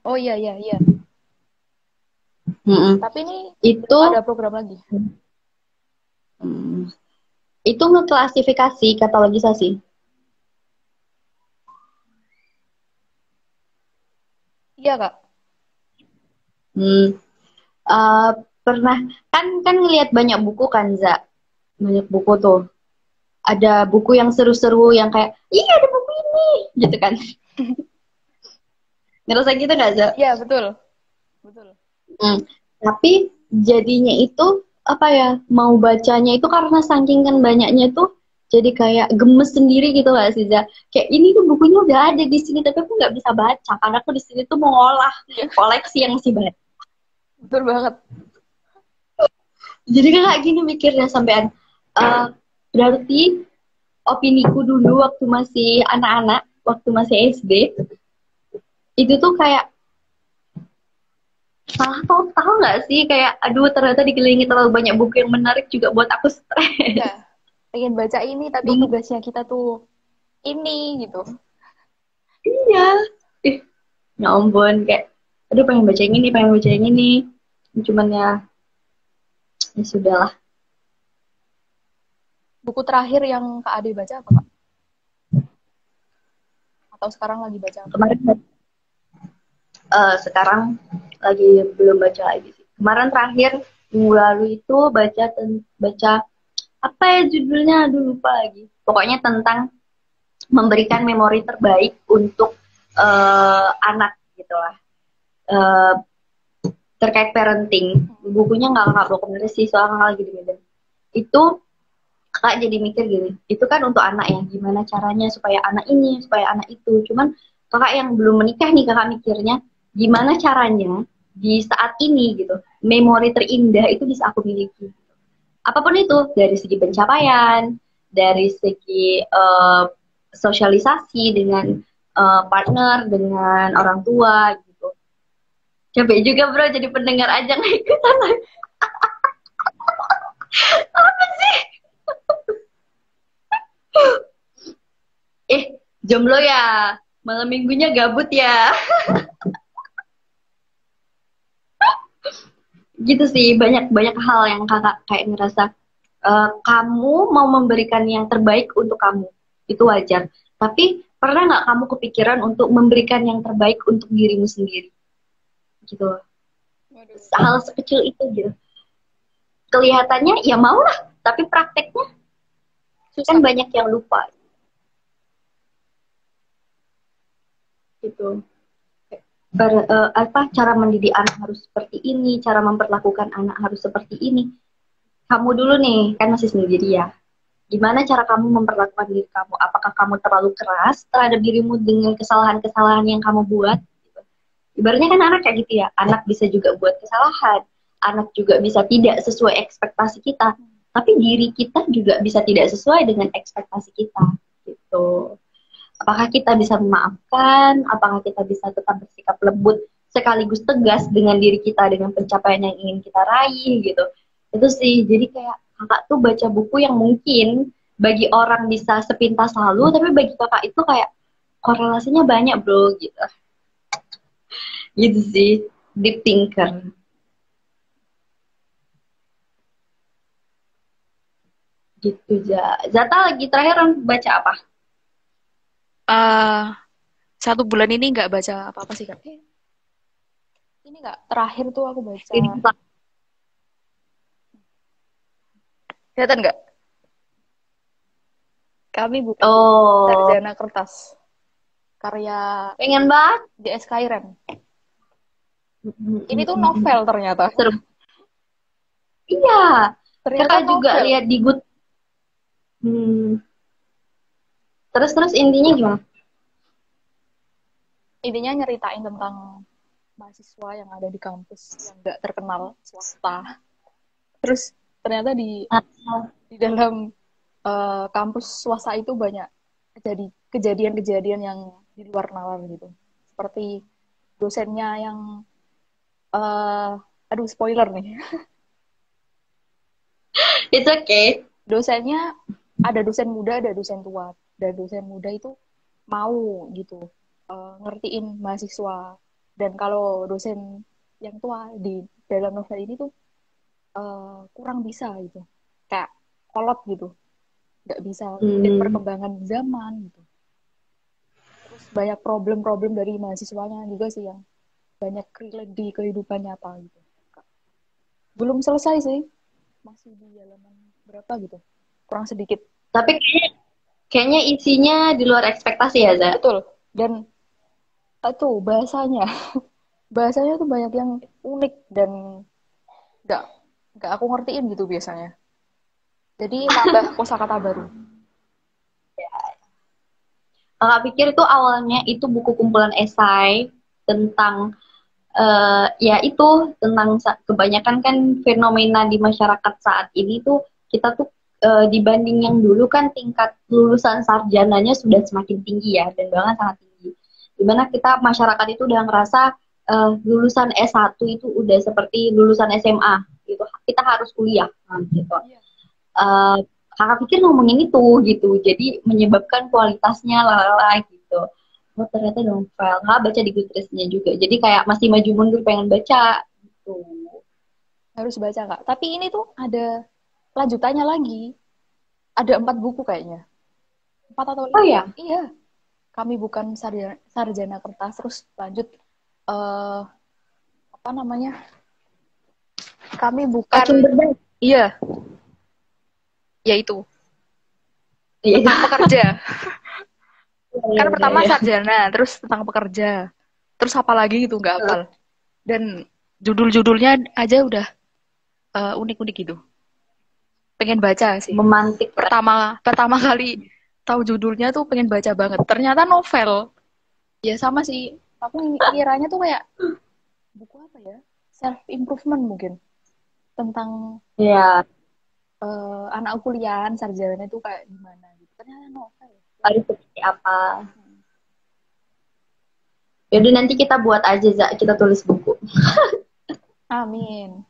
[SPEAKER 2] Oh iya iya iya.
[SPEAKER 1] Mm-mm.
[SPEAKER 2] Tapi ini
[SPEAKER 1] Itu
[SPEAKER 2] belum ada program lagi.
[SPEAKER 1] mm, itu ngeklasifikasi katalogisasi.
[SPEAKER 2] Iya Kak.
[SPEAKER 1] Hmm, uh, pernah kan ngelihat banyak buku kan banyak buku tuh ada buku yang seru-seru yang kayak iya ada buku ini gitu kan ngerasa gitu nggak
[SPEAKER 2] Iya betul betul.
[SPEAKER 1] Hmm. Tapi jadinya itu apa ya mau bacanya itu karena saking kan banyaknya tuh jadi kayak gemes sendiri gitu gak sih kayak ini tuh bukunya udah ada di sini tapi aku nggak bisa baca karena aku di sini tuh mau ngolah
[SPEAKER 2] Iya
[SPEAKER 1] koleksi yang masih banyak
[SPEAKER 2] betul banget.
[SPEAKER 1] jadi kan kayak gini mikirnya sampean berarti opiniku dulu waktu masih anak-anak waktu masih SD itu tuh kayak salah total nggak sih, kayak aduh ternyata dikelilingi terlalu banyak buku yang menarik juga buat aku
[SPEAKER 2] Iya,
[SPEAKER 1] stres.
[SPEAKER 2] pengen baca ini tapi
[SPEAKER 1] Bingung.
[SPEAKER 2] tugasnya kita tuh ini gitu.
[SPEAKER 1] Iya, ih, ya ampun, kayak aduh pengen baca yang ini, pengen baca yang ini, cuman ya, ya sudahlah.
[SPEAKER 2] Buku terakhir yang Kak Ade baca apa, Kak? Atau sekarang lagi baca apa?
[SPEAKER 1] Kemarin sekarang lagi belum baca lagi sih. Kemarin terakhir minggu lalu itu baca apa ya judulnya, aduh lupa lagi. Pokoknya tentang memberikan memori terbaik untuk anak gitu lah. Uh, Terkait parenting. Bukunya nggak dokumentasi sih, soalnya lagi di Medan. Itu kakak jadi mikir gini, itu kan untuk anak ya, gimana caranya supaya anak ini, supaya anak itu. Cuman kakak yang belum menikah nih, kakak mikirnya gimana caranya di saat ini gitu, memori terindah itu bisa aku miliki. Apapun itu, dari segi pencapaian, dari segi sosialisasi dengan partner, dengan orang tua gitu. Capek juga bro jadi pendengar aja nggak ikutan lagi. Apa sih? Jomblo ya, malam minggunya gabut ya. Gitu sih, banyak banyak hal yang kakak kayak ngerasa kamu mau memberikan yang terbaik untuk kamu, itu wajar. Tapi pernah nggak kamu kepikiran untuk memberikan yang terbaik untuk dirimu sendiri? Gitu.
[SPEAKER 2] Waduh.
[SPEAKER 1] Hal sekecil itu gitu. Kelihatannya ya mau lah, tapi prakteknya kan
[SPEAKER 2] Susah.
[SPEAKER 1] banyak yang lupa gitu. Apa cara mendidik anak harus seperti ini, cara memperlakukan anak harus seperti ini. Kamu dulu nih, kan masih sendiri ya. Gimana cara kamu memperlakukan diri kamu? Apakah kamu terlalu keras terhadap dirimu dengan kesalahan-kesalahan yang kamu buat? Gitu. Ibaratnya kan anak kayak gitu ya. Anak bisa juga buat kesalahan. Anak juga bisa tidak sesuai ekspektasi kita. Tapi diri kita juga bisa tidak sesuai dengan ekspektasi kita. Gitu. Apakah kita bisa memaafkan? Apakah kita bisa tetap bersikap lembut sekaligus tegas dengan diri kita, dengan pencapaian yang ingin kita raih gitu. Itu sih, jadi kayak kakak tuh baca buku yang mungkin bagi orang bisa sepintas lalu, tapi bagi kakak itu kayak korelasinya banyak bro gitu. Gitu sih, deep thinker. Gitu Zata lagi terakhir baca apa?
[SPEAKER 2] Eh, 1 bulan ini nggak baca apa-apa sih, Kak. Ini nggak, terakhir tuh aku baca,
[SPEAKER 1] Ini
[SPEAKER 2] kelihatan nggak? Kami bukan
[SPEAKER 1] oh,
[SPEAKER 2] sarjana kertas. Karya
[SPEAKER 1] pengen banget.
[SPEAKER 2] DS Kairen. Ini tuh novel ternyata.
[SPEAKER 1] Seru. Iya,
[SPEAKER 2] Ternyata
[SPEAKER 1] kakak juga
[SPEAKER 2] novel.
[SPEAKER 1] lihat di Good. Hmm. Terus intinya gimana?
[SPEAKER 2] Intinya nyeritain tentang mahasiswa yang ada di kampus yang nggak terkenal, swasta. Terus ternyata di dalam kampus swasta itu banyak kejadian-kejadian yang di luar nalar gitu. Seperti dosennya yang aduh spoiler nih.
[SPEAKER 1] It's okay.
[SPEAKER 2] Dosennya ada dosen muda, ada dosen tua. Dan dosen muda itu mau gitu ngertiin mahasiswa. Dan kalau dosen yang tua di dalam novel ini tuh kurang bisa gitu. Kayak kolot gitu. Nggak bisa ngikutin
[SPEAKER 1] Hmm.
[SPEAKER 2] perkembangan zaman gitu. Terus banyak problem-problem dari mahasiswanya juga sih yang banyak relate di kehidupan nyata gitu. Belum selesai sih. Masih di halaman berapa gitu. Kurang sedikit.
[SPEAKER 1] Tapi kayaknya isinya di luar ekspektasi ya, Za.
[SPEAKER 2] Betul. Dan itu bahasanya. Bahasanya tuh banyak yang unik dan nggak nggak aku ngertiin gitu biasanya. Jadi nambah kosakata baru.
[SPEAKER 1] Kakak pikir itu awalnya itu buku kumpulan esai tentang ya itu tentang kebanyakan kan fenomena di masyarakat saat ini tuh kita tuh dibanding yang dulu kan tingkat lulusan sarjananya sudah semakin tinggi ya, dan bahkan sangat tinggi. Dimana kita masyarakat itu udah ngerasa lulusan S1 itu udah seperti lulusan SMA gitu. Kita harus kuliah gitu. Kakak pikir ngomongin itu gitu, jadi menyebabkan kualitasnya lalala gitu. Oh ternyata novel, nggak baca di Goodreads-nya juga. Jadi kayak masih maju mundur pengen baca gitu.
[SPEAKER 2] Harus baca Kak. Tapi ini tuh ada lanjutannya lagi. Ada 4 buku kayaknya. 4 atau 5.
[SPEAKER 1] Oh ya,
[SPEAKER 2] Iya. Kami bukan sarjana kertas. Terus lanjut. Apa namanya? Kami bukan.
[SPEAKER 1] Racun Berbahaya.
[SPEAKER 2] Iya. Yaitu.
[SPEAKER 1] Iya.
[SPEAKER 2] Tentang pekerja. Kan
[SPEAKER 1] Iya,
[SPEAKER 2] pertama
[SPEAKER 1] iya.
[SPEAKER 2] sarjana. Terus tentang pekerja. Terus apa lagi gitu. Nggak hafal. Dan judul-judulnya aja udah unik-unik gitu. Pengen baca sih.
[SPEAKER 1] Memantik.
[SPEAKER 2] Pertama kali tahu judulnya tuh pengen baca banget. Ternyata novel. Ya sama sih. Aku ngiranya tuh kayak buku apa ya? Self improvement mungkin. Tentang
[SPEAKER 1] Ya,
[SPEAKER 2] anak kuliahan sarjana itu kayak gimana gitu. Ternyata novel.
[SPEAKER 1] harus seperti apa. Jadi nanti kita buat aja, kita tulis buku.
[SPEAKER 2] Amin.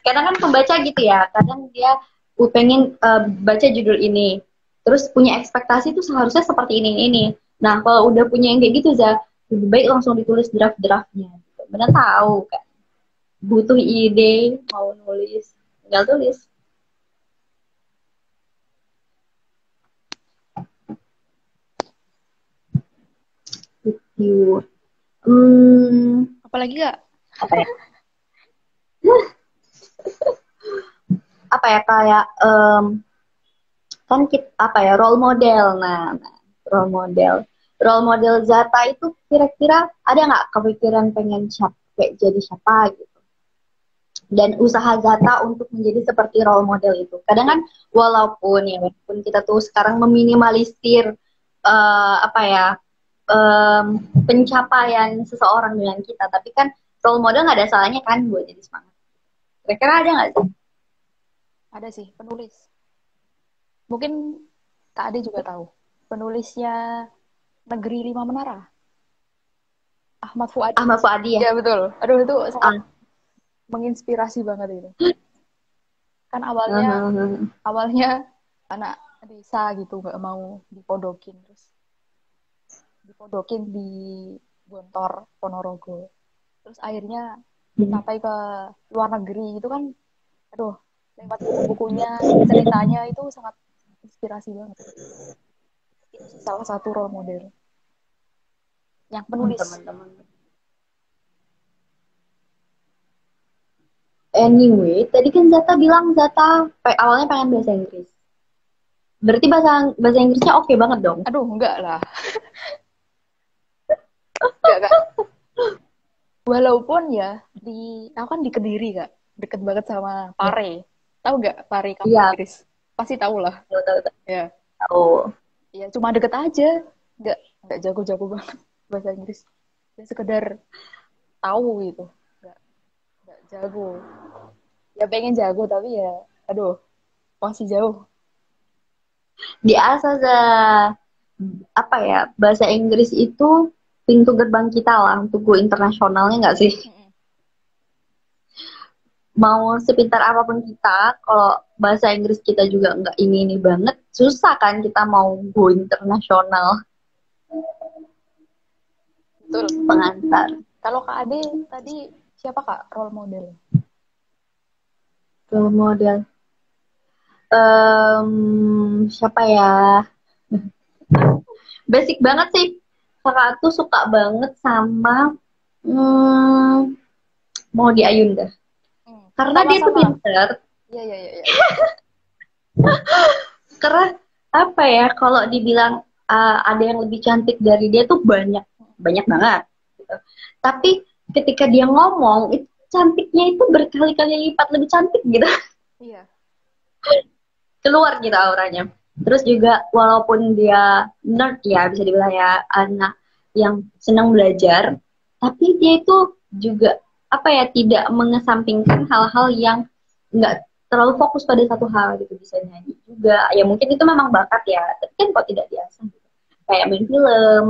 [SPEAKER 1] Kadang kan pembaca gitu ya, kadang dia pengen baca judul ini, terus punya ekspektasi itu seharusnya seperti ini. Nah kalau udah punya yang kayak gitu, lebih baik langsung ditulis draft-draftnya. Benar tahu kan, butuh ide, mau nulis, tinggal tulis. Gitu.
[SPEAKER 2] Apalagi gak?
[SPEAKER 1] Apa ya? Apa ya kayak kan kita apa ya role model. Nah role model Zata itu kira-kira ada nggak kepikiran pengen kayak jadi siapa gitu, dan usaha Zata untuk menjadi seperti role model itu. Kadang kan walaupun kita tuh sekarang meminimalisir apa ya pencapaian seseorang dengan kita, tapi kan role model nggak ada salahnya kan buat jadi semangat. Kira-kira ada nggak sih?
[SPEAKER 2] Ada sih penulis. Mungkin Kak Ade juga tahu. Penulisnya Negeri Lima Menara. Ahmad Fuadi.
[SPEAKER 1] Ahmad Fuadi ya?
[SPEAKER 2] Ya betul. Aduh itu sangat menginspirasi banget itu. Kan awalnya anak desa gitu nggak mau dipodokin, terus dipodokin di Gontor Ponorogo. Terus akhirnya sampai ke luar negeri itu kan, aduh, lewat buku-bukunya, ceritanya itu sangat inspirasi banget. Itu sih salah satu role model yang penulis.
[SPEAKER 1] Teman-teman. Anyway, tadi kan Zata bilang awalnya pengen bahasa Inggris. Berarti bahasa Inggrisnya oke banget dong?
[SPEAKER 2] Aduh, enggak lah. Enggak, Kak. Walaupun ya, aku kan di Kediri, Kak. Deket banget sama Pare. Tahu nggak Pare kampus Inggris? Pasti tahu lah.
[SPEAKER 1] Tahu.
[SPEAKER 2] Ya.
[SPEAKER 1] Tahu.
[SPEAKER 2] Ya, cuma deket aja. Nggak jago-jago banget bahasa Inggris. Ya sekedar tahu gitu. Nggak jago. Ya pengen jago, tapi ya, aduh, masih jauh.
[SPEAKER 1] Diasah apa ya, bahasa Inggris itu pintu gerbang kita lah untuk go internasionalnya nggak sih? Mau sepintar apapun kita, kalau bahasa Inggris kita juga nggak ini banget, susah kan kita mau go internasional.
[SPEAKER 2] Betul.
[SPEAKER 1] Pengantar.
[SPEAKER 2] Kalau Kak Ade tadi siapa Kak role model?
[SPEAKER 1] Role model. Siapa ya? Basic banget sih. Kakak tuh suka banget sama Maudy Ayunda. Karena dia tuh pinter.
[SPEAKER 2] Iya.
[SPEAKER 1] Karena apa ya, kalau dibilang ada yang lebih cantik dari dia tuh banyak banget gitu. Tapi ketika dia ngomong itu cantiknya itu berkali-kali lipat lebih cantik gitu.
[SPEAKER 2] Iya.
[SPEAKER 1] Keluar gitu auranya. Terus juga walaupun dia nerd ya, bisa dibilang ya, anak yang senang belajar, tapi dia itu juga apa ya, tidak mengesampingkan hal-hal yang nggak terlalu fokus pada satu hal gitu, bisa nyanyi juga ya mungkin itu memang bakat ya, tapi kan kok tidak diasah gitu. Kayak main film,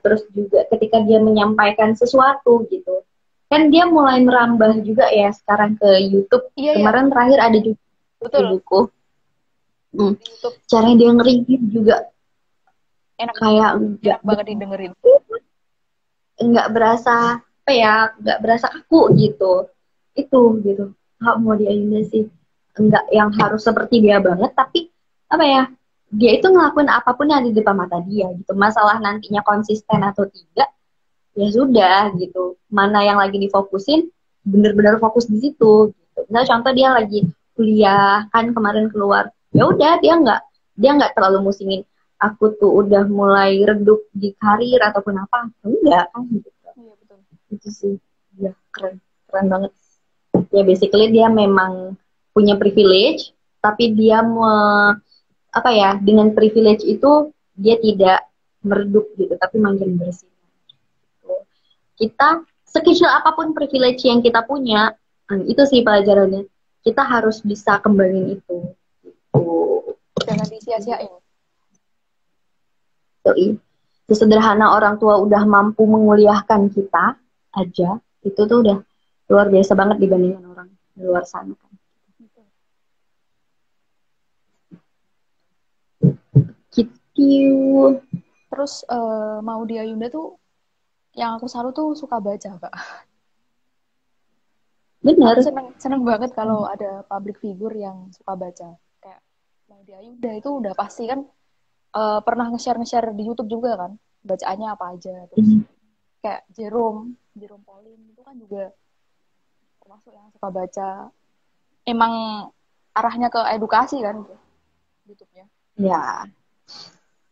[SPEAKER 1] terus juga ketika dia menyampaikan sesuatu gitu kan dia mulai merambah juga ya sekarang ke YouTube.
[SPEAKER 2] Iya, iya,
[SPEAKER 1] Kemarin terakhir ada juga
[SPEAKER 2] betul.
[SPEAKER 1] buku.
[SPEAKER 2] Di YouTube
[SPEAKER 1] Cara dia nge-review juga
[SPEAKER 2] enak
[SPEAKER 1] kayak
[SPEAKER 2] enak banget didengerin.
[SPEAKER 1] nggak berasa apa ya, nggak berasa kaku gitu. Itu gitu. Nggak mau Ayunda sih, nggak yang harus seperti dia banget, tapi apa ya, dia itu ngelakuin apapun yang ada di depan mata dia gitu. Masalah nantinya konsisten atau tidak, ya sudah gitu. Mana yang lagi difokusin, bener-bener fokus di situ. Gitu. Misalnya contoh dia lagi kuliah kan kemarin keluar, ya udah dia nggak terlalu musingin aku tuh udah mulai redup di karir ataupun apa, enggak kan gitu.
[SPEAKER 2] Iya, betul.
[SPEAKER 1] Itu sih, ya keren, keren banget. Ya basically dia memang punya privilege, tapi dia apa ya, dengan privilege itu dia tidak meredup gitu, tapi makin bersih. Kita sekecil apapun privilege yang kita punya, itu sih pelajarannya. Kita harus bisa kembangin itu.
[SPEAKER 2] Jangan disia-siain.
[SPEAKER 1] Sesederhana orang tua udah mampu menguliahkan kita aja, itu tuh udah luar biasa banget dibandingkan orang di luar sana kan. Gitu.
[SPEAKER 2] Terus Maudy Ayunda tuh yang aku salut tuh suka baca, Kak.
[SPEAKER 1] Bener.
[SPEAKER 2] Aku seneng banget kalau ada public figure yang suka baca. Kayak Maudy Ayunda itu udah pasti kan pernah nge-share di YouTube juga kan, bacaannya apa aja. Terus kayak Jerome Pauline itu kan juga termasuk yang suka baca. Emang arahnya ke edukasi kan YouTube-nya.
[SPEAKER 1] Ya.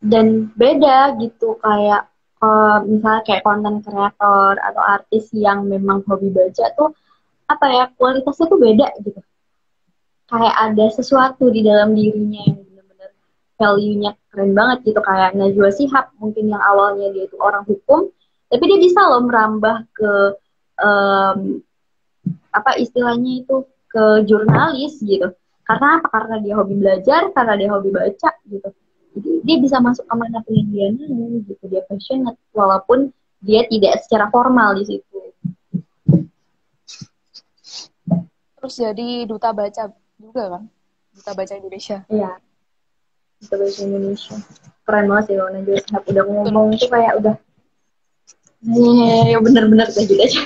[SPEAKER 1] Dan beda gitu kayak misalnya kayak konten kreator atau artis yang memang hobi baca tuh apa ya, kualitasnya tuh beda gitu. Kayak ada sesuatu di dalam dirinya yang benar-benar value-nya keren banget gitu, kayak Najwa Shihab mungkin yang awalnya dia itu orang hukum, tapi dia bisa loh merambah ke um, apa istilahnya itu, ke jurnalis gitu. Karena apa? Karena dia hobi belajar, karena dia hobi baca gitu. Jadi dia bisa masuk kemana pun yang dia mau gitu, dia passionate walaupun dia tidak secara formal di situ.
[SPEAKER 2] Terus jadi duta baca juga kan, duta baca Indonesia.
[SPEAKER 1] Iya, duta baca Indonesia. Keren banget sih kalau Najwa Shihab udah ngomong tuh kayak udah bener-bener kayak gitu aja.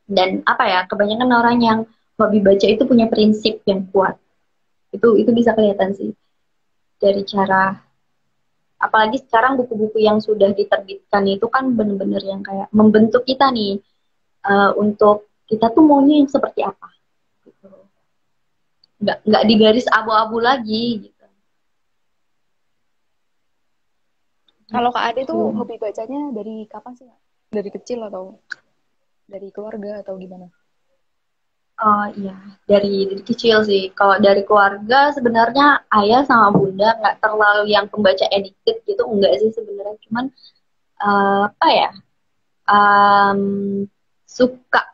[SPEAKER 1] Dan apa ya, kebanyakan orang yang hobi baca itu punya prinsip yang kuat. Itu bisa kelihatan sih dari cara, apalagi sekarang buku-buku yang sudah diterbitkan itu kan bener-bener yang kayak membentuk kita nih, untuk kita tuh maunya yang seperti apa gitu. Nggak di garis abu-abu lagi gitu.
[SPEAKER 2] Kalau Kak Ade tuh hobi bacanya dari kapan sih, Kak? Dari kecil atau dari keluarga atau gimana?
[SPEAKER 1] Oh iya, dari kecil sih. Kalau dari keluarga sebenarnya ayah sama bunda nggak terlalu yang pembaca addicted gitu, enggak sih sebenarnya. Cuman apa ya, um, suka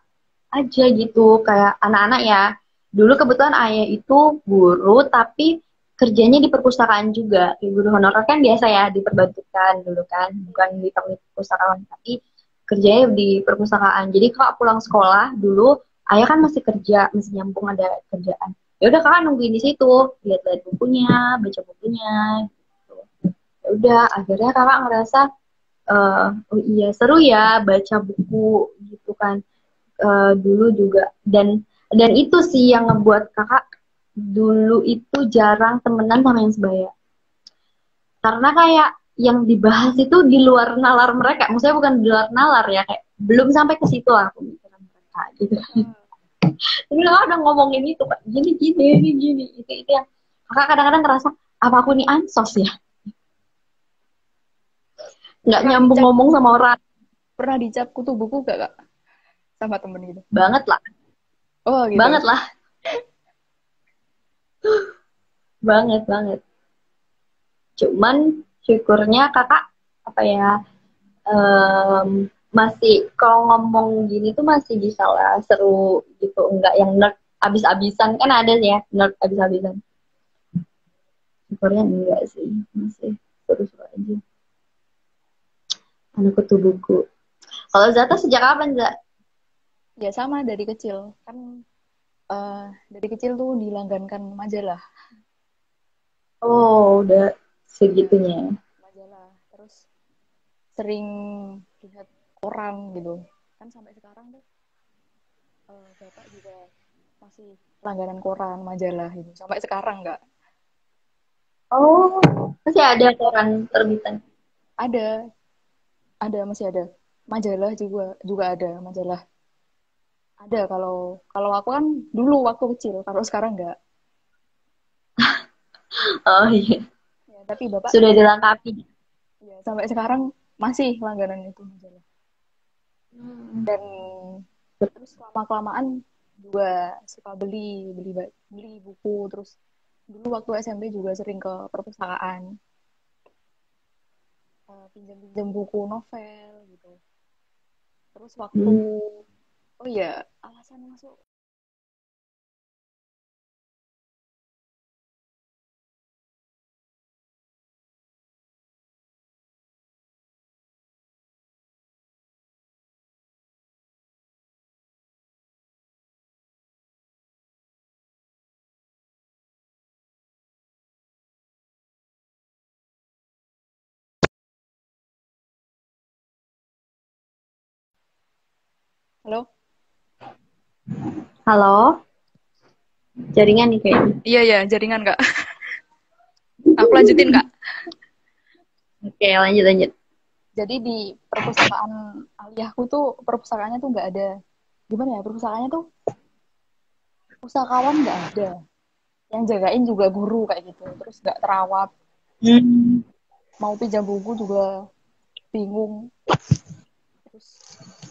[SPEAKER 1] aja gitu kayak anak-anak ya. Dulu kebetulan ayah itu guru tapi kerjanya di perpustakaan juga. Kayak guru honorer kan biasa ya diperbantukan dulu kan, bukan di perpustakaan tapi kerjanya di perpustakaan. Jadi kalau pulang sekolah dulu ayah kan masih kerja, masih nyambung ada kerjaan. Ya udah kakak nungguin di situ, lihat-lihat bukunya, baca bukunya gitu. Ya udah akhirnya kakak ngerasa oh iya seru ya baca buku gitu kan. Dulu juga, dan itu sih yang ngebuat kakak dulu itu jarang temenan sama yang sebaya, karena kayak yang dibahas itu di luar nalar mereka, maksudnya bukan di luar nalar ya, kayak belum sampai ke situ lah pemikiran mereka gitu. Tapi kakak udah ngomongin itu kak, gini gini gini gini, itu yang kakak kadang-kadang ngerasa apa aku nih ansos ya, nggak nyambung ngomong sama orang.
[SPEAKER 2] Pernah dicap kutu buku gak, Kak? Sama temen gitu?
[SPEAKER 1] Banget lah.
[SPEAKER 2] Oh gitu.
[SPEAKER 1] Banget lah. Banget, banget. Cuman syukurnya kakak, apa ya, masih kalau ngomong gini tuh masih bisa lah seru gitu, enggak yang nerd abis-abisan kan ada ya nerd abis-abisan. Korea enggak sih, masih seru-seru aja. Anak kutu buku. Kalau Zata sejak kapan, Zat?
[SPEAKER 2] Ya sama dari kecil kan, dari kecil tuh dilanggankan majalah,
[SPEAKER 1] Oh, udah segitunya.
[SPEAKER 2] majalah. Terus sering lihat koran gitu. Kan sampai sekarang tuh bapak juga masih langganan koran, majalah itu. Sampai sekarang nggak?
[SPEAKER 1] Oh, masih ada koran terbitan.
[SPEAKER 2] Ada, masih ada. Majalah juga ada, majalah. Ada kalau kalau aku kan dulu waktu kecil, kalau sekarang nggak.
[SPEAKER 1] Oh iya,
[SPEAKER 2] Ya, tapi bapak
[SPEAKER 1] sudah dilengkapi.
[SPEAKER 2] ya, sampai sekarang masih langganan itu majalah.
[SPEAKER 1] Hmm.
[SPEAKER 2] Dan terus lama-kelamaan juga suka beli buku. Terus dulu waktu SMP juga sering ke perpustakaan, pinjam-pinjam buku novel gitu. Terus waktu,
[SPEAKER 1] Hmm.
[SPEAKER 2] oh iya, alasan masuk. Halo?
[SPEAKER 1] Halo, jaringan nih kayaknya.
[SPEAKER 2] Iya, ya, jaringan Kak. Aku lanjutin Kak.
[SPEAKER 1] Oke, lanjut lanjut.
[SPEAKER 2] Jadi di perpustakaan aliyahku tuh, perpustakaannya tuh nggak ada, gimana ya, perpustakaannya tuh pustakawan nggak ada. Yang jagain juga guru kayak gitu. Terus nggak terawat.
[SPEAKER 1] Hmm.
[SPEAKER 2] Mau pinjam buku juga bingung.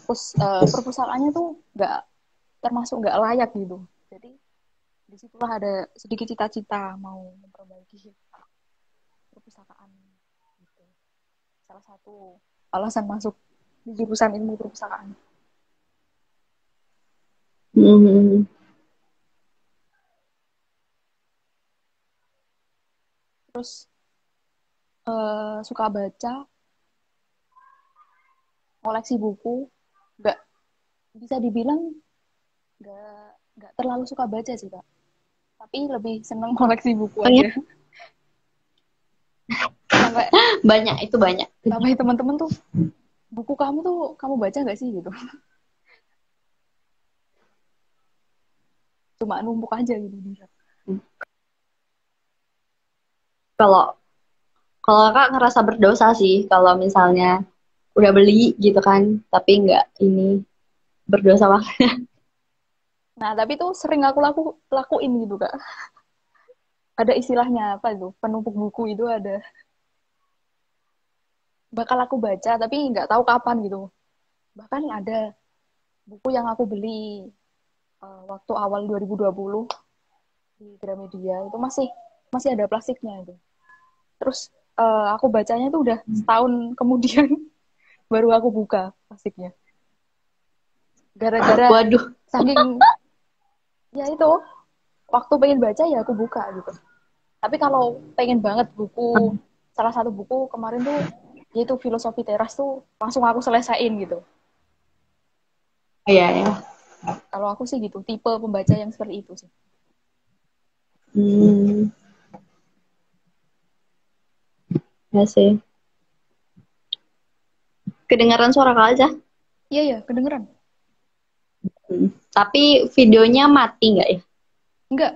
[SPEAKER 2] Terus perpustakaannya tuh nggak, termasuk nggak layak gitu. Jadi disitulah ada sedikit cita-cita mau memperbaiki perpustakaan gitu. Salah satu alasan masuk di jurusan ilmu perpustakaan.
[SPEAKER 1] Hmm.
[SPEAKER 2] Terus suka baca, koleksi buku, nggak bisa dibilang nggak terlalu suka baca sih Kak, tapi lebih seneng koleksi buku
[SPEAKER 1] Pengen
[SPEAKER 2] aja. Sampai
[SPEAKER 1] banyak itu banyak.
[SPEAKER 2] teman-teman tuh, buku kamu tuh kamu baca nggak sih gitu. Cuma numpuk aja gitu di rak.
[SPEAKER 1] Kalau kalau kakak ngerasa berdosa sih kalau misalnya udah beli gitu kan, tapi nggak ini berdosa banget.
[SPEAKER 2] Nah tapi tuh sering aku lakuin gitu Kak. Ada istilahnya apa itu, penumpuk buku itu ada, bakal aku baca tapi nggak tahu kapan gitu. Bahkan ada buku yang aku beli waktu awal 2020 di Gramedia itu masih masih ada plastiknya itu. Terus aku bacanya tuh udah setahun kemudian baru aku buka plastiknya. Gara-gara
[SPEAKER 1] Waduh.
[SPEAKER 2] saking, ya itu, waktu pengen baca ya aku buka gitu. Tapi kalau pengen banget buku, salah satu buku kemarin tuh yaitu Filosofi Teras tuh langsung aku selesaiin gitu.
[SPEAKER 1] Iya ya.
[SPEAKER 2] Kalau aku sih gitu, tipe pembaca yang seperti itu sih.
[SPEAKER 1] Hmm, ya sih. Kedengaran suara kak aja.
[SPEAKER 2] Iya ya, kedengeran.
[SPEAKER 1] Hmm. Tapi videonya mati nggak ya?
[SPEAKER 2] Enggak,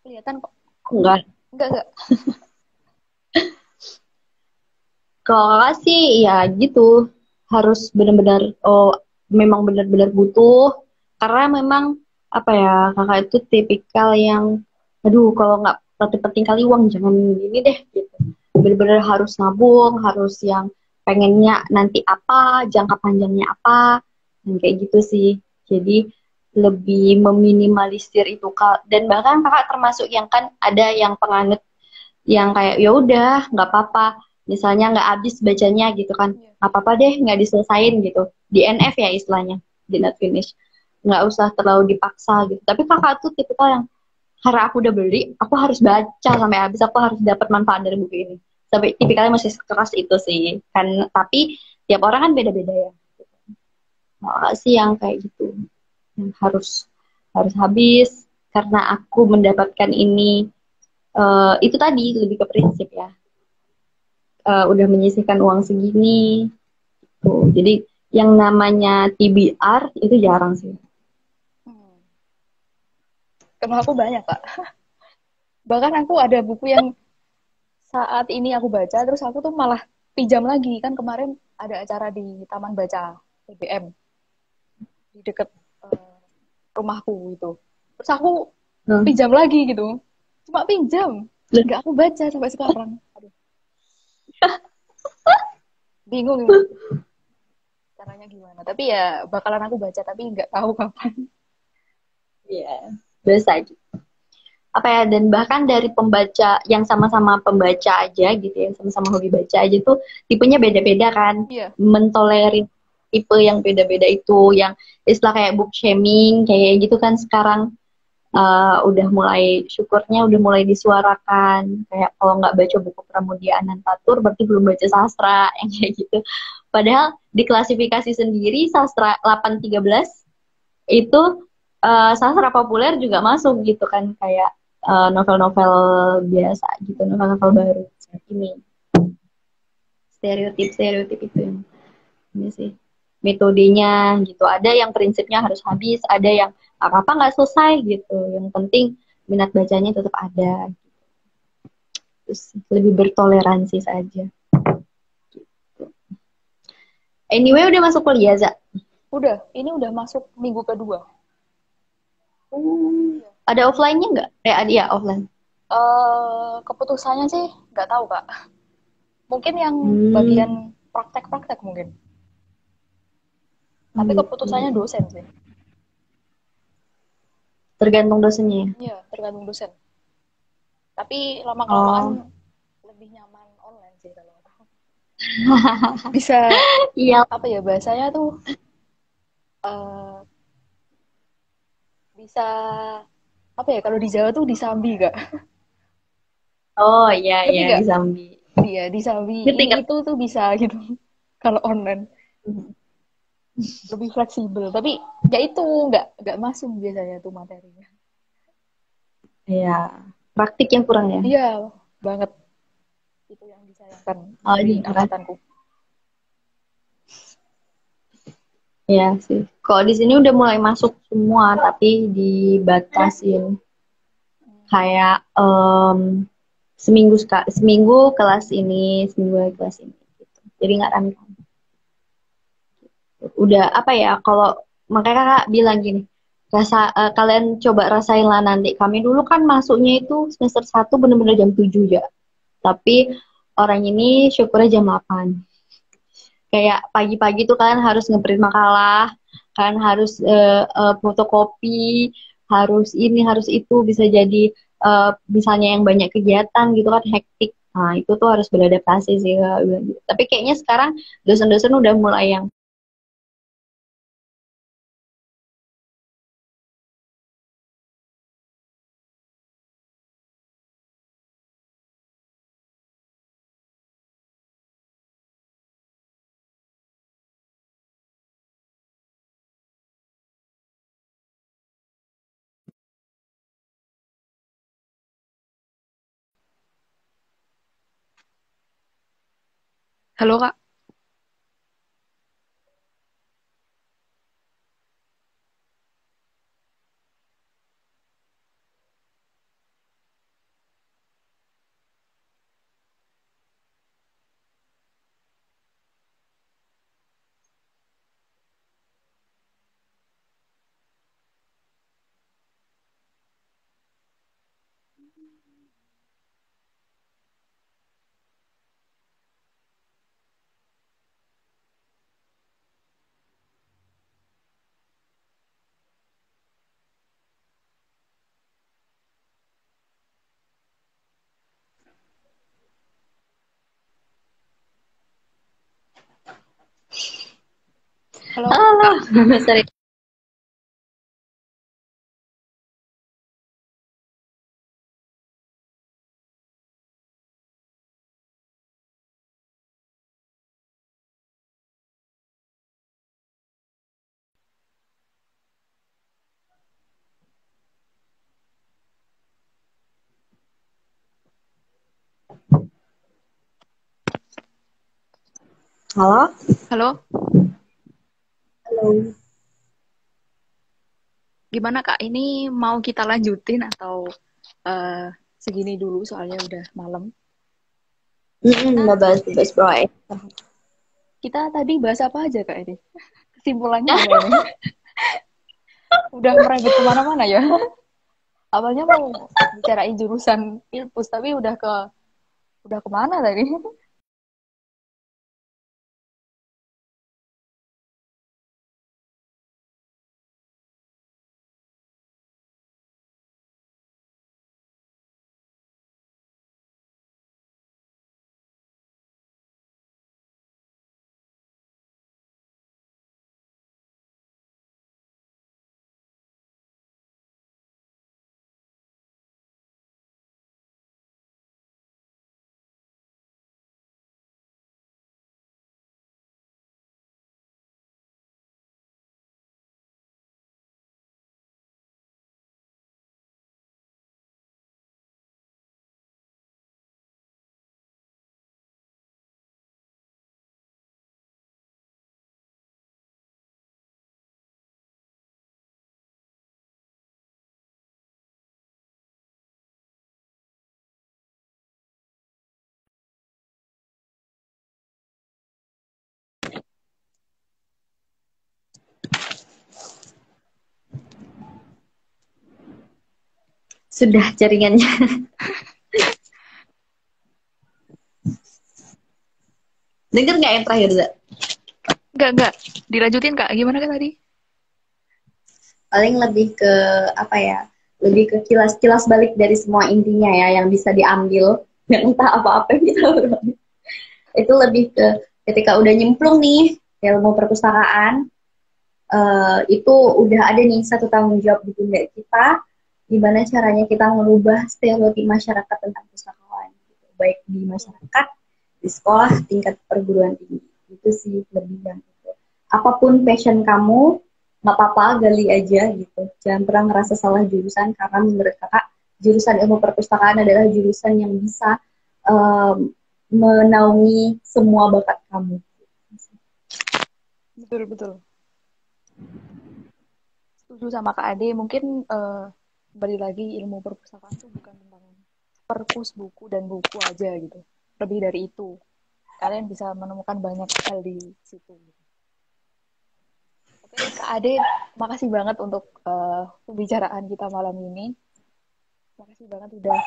[SPEAKER 2] kelihatan kok.
[SPEAKER 1] Enggak.
[SPEAKER 2] Enggak.
[SPEAKER 1] Kalau kakak sih ya gitu, harus benar-benar oh memang benar-benar butuh karena memang apa ya kakak itu tipikal yang aduh kalau nggak penting-penting kali uang jangan gini deh gitu. Benar-benar harus nabung, harus yang pengennya nanti apa, jangka panjangnya apa, dan kayak gitu sih. Jadi lebih meminimalisir itu kak dan bahkan kakak termasuk yang kan ada yang penganut yang kayak ya udah nggak apa-apa misalnya nggak habis bacanya gitu kan,
[SPEAKER 2] Iya.
[SPEAKER 1] nggak apa-apa deh nggak diselesain gitu, di NF ya istilahnya, di not finish, nggak usah terlalu dipaksa gitu. Tapi kakak tuh tipikal yang karena aku udah beli, aku harus baca sampai habis, aku harus dapat manfaat dari buku ini. Sampai tipikalnya masih keras itu sih kan, tapi tiap orang kan beda-beda ya. Nggak sih yang kayak gitu, yang harus harus habis karena aku mendapatkan ini. Itu tadi lebih ke prinsip ya. Udah menyisihkan uang segini tuh, jadi yang namanya TBR itu jarang sih.
[SPEAKER 2] Hmm. Kalau aku banyak, Kak. Bahkan aku ada buku yang saat ini aku baca, terus aku tuh malah pinjam lagi. Kan kemarin ada acara di Taman Baca TBM di deket eh, rumahku itu. Terus aku
[SPEAKER 1] Hmm.
[SPEAKER 2] pinjam lagi gitu. Cuma pinjam.
[SPEAKER 1] Loh,
[SPEAKER 2] Nggak aku baca sampai sekarang. Aduh, bingung ini caranya gimana. Tapi ya bakalan aku baca, tapi nggak tahu kapan.
[SPEAKER 1] ya biasa aja. Apa ya, dan bahkan dari pembaca yang sama-sama pembaca aja gitu ya, sama-sama hobi baca aja tuh tipenya beda-beda kan,
[SPEAKER 2] Iya.
[SPEAKER 1] mentolerir tipe yang beda-beda itu, yang istilah kayak book shaming kayak gitu kan sekarang udah mulai, syukurnya udah mulai disuarakan, kayak kalau nggak baca buku Pramudia Anantatur berarti belum baca sastra yang kayak gitu. Padahal di klasifikasi sendiri sastra 813 itu sastra populer juga masuk gitu kan, kayak novel-novel biasa gitu, novel-novel baru ini, stereotip-stereotip itu yang ini sih metodenya gitu. Ada yang prinsipnya harus habis, ada yang apa-apa nggak selesai gitu. Yang penting minat bacanya tetap ada. Terus lebih bertoleransi saja. Anyway, udah masuk kuliah, Za?
[SPEAKER 2] Udah, ini udah masuk minggu kedua. Iya.
[SPEAKER 1] Ada offline-nya nggak? Ada ya offline.
[SPEAKER 2] Keputusannya sih nggak tahu, Kak. Mungkin yang bagian
[SPEAKER 1] Hmm,
[SPEAKER 2] praktek-praktek mungkin.
[SPEAKER 1] oh
[SPEAKER 2] Tapi keputusannya
[SPEAKER 1] gitu.
[SPEAKER 2] dosen sih.
[SPEAKER 1] Tergantung dosennya ya?
[SPEAKER 2] Iya, tergantung dosen. Tapi lama-kelamaan
[SPEAKER 1] Oh,
[SPEAKER 2] lebih nyaman online sih kalau aku. Bisa
[SPEAKER 1] iya.
[SPEAKER 2] apa ya bahasanya tuh eh, bisa apa ya kalau di Jawa tuh disambi gak?
[SPEAKER 1] Oh iya,
[SPEAKER 2] Ngerti
[SPEAKER 1] iya,
[SPEAKER 2] gak?
[SPEAKER 1] di Zambi.
[SPEAKER 2] Dia disambi
[SPEAKER 1] Ngerti
[SPEAKER 2] ini
[SPEAKER 1] nggak?
[SPEAKER 2] itu tuh bisa gitu. Kalau online lebih fleksibel. Tapi ya itu nggak masuk biasanya tuh materinya.
[SPEAKER 1] Iya, praktik yang kurang ya.
[SPEAKER 2] Iya banget itu yang disayangkan
[SPEAKER 1] Oh,
[SPEAKER 2] dari
[SPEAKER 1] ini kurang.
[SPEAKER 2] angkatanku.
[SPEAKER 1] Iya sih. Kalau di sini udah mulai masuk semua, tapi dibatasin. Kayak seminggu kelas ini, seminggu lagi kelas ini. Gitu. Jadi nggak rame. Udah apa ya? Kalau makanya kakak bilang gini, kalian coba rasain lah nanti. Kami dulu kan masuknya itu semester 1 bener-bener jam 7 ya. Tapi orang ini syukurnya jam 8. Kayak pagi-pagi tuh kalian harus ngeprint makalah, kalian harus fotokopi, harus ini, harus itu, bisa jadi misalnya yang banyak kegiatan gitu kan, hektik. Nah, itu tuh harus beradaptasi sih. Tapi kayaknya sekarang dosen-dosen udah mulai yang
[SPEAKER 2] Halo Kak. Halo,
[SPEAKER 1] Halo,
[SPEAKER 2] Kak.
[SPEAKER 1] sorry. Halo.
[SPEAKER 2] Halo,
[SPEAKER 1] Halo.
[SPEAKER 2] gimana Kak? Ini mau kita lanjutin atau eh, segini dulu soalnya udah malam. Kita
[SPEAKER 1] Ngebahas-bahas proyek.
[SPEAKER 2] kita tadi bahas apa aja Kak ini? Kesimpulannya apa ini? Udah merembet kemana-mana ya. Awalnya mau bicarain jurusan Ilpus, tapi udah kemana tadi?
[SPEAKER 1] Sudah jaringannya. Dengar nggak yang terakhir, Za?
[SPEAKER 2] Enggak. Dilanjutin Kak. Gimana Kak tadi?
[SPEAKER 1] Paling lebih ke apa ya? Lebih ke kilas-kilas balik dari semua intinya ya yang bisa diambil. Yang entah apa-apa yang kita obrolin. Itu lebih ke ketika udah nyemplung nih ilmu perpustakaan, itu udah ada nih satu tanggung jawab di pundak kita, gimana caranya kita merubah stereotip masyarakat tentang pustakawan, gitu. Baik di masyarakat, di sekolah, tingkat perguruan tinggi. Itu sih lebih yang itu. Apapun passion kamu, nggak apa-apa, gali aja gitu. Jangan pernah ngerasa salah jurusan, karena menurut kakak, jurusan ilmu perpustakaan adalah jurusan yang bisa um, menaungi semua bakat kamu.
[SPEAKER 2] Betul. Setuju sama Kak Ade. Mungkin kembali lagi ilmu perpustakaan itu bukan tentang perpus buku dan buku aja gitu. Lebih dari itu. Kalian bisa menemukan banyak hal di situ. Oke, Kak Ade, makasih banget untuk pembicaraan kita malam ini. Makasih banget udah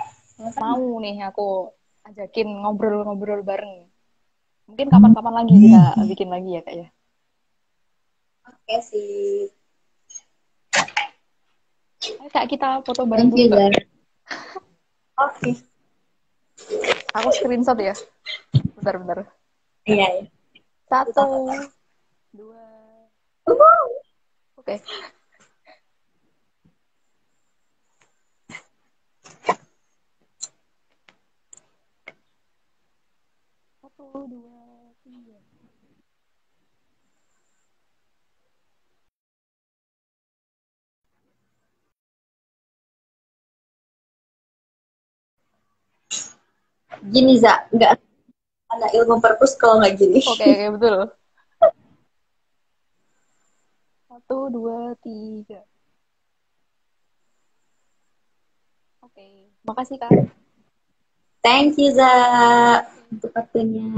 [SPEAKER 2] mau nih aku ajakin ngobrol-ngobrol bareng. Mungkin kapan-kapan lagi kita bikin lagi ya Kak ya.
[SPEAKER 1] Oke sih.
[SPEAKER 2] Ayo Kak, kita foto bareng
[SPEAKER 1] Thank
[SPEAKER 2] dulu
[SPEAKER 1] you,
[SPEAKER 2] Kak.
[SPEAKER 1] Zara. Oke.
[SPEAKER 2] Aku screenshot ya. Bentar.
[SPEAKER 1] Iya, iya.
[SPEAKER 2] Satu, dua, oke. Satu, dua, tiga.
[SPEAKER 1] Gini, Za. Nggak ada ilmu perpus kalau nggak gini.
[SPEAKER 2] Oke, betul. Satu, dua, tiga. Oke, makasih Kak.
[SPEAKER 1] Thank you, Za.
[SPEAKER 2] Oke.
[SPEAKER 1] Untuk waktunya.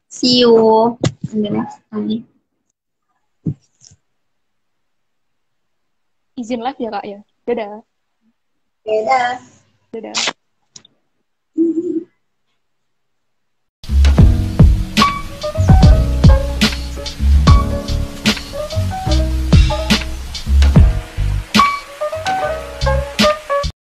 [SPEAKER 1] See you in the next time.
[SPEAKER 2] Izin live ya Kak ya. Dadah.
[SPEAKER 1] Dadah.
[SPEAKER 2] Dadah.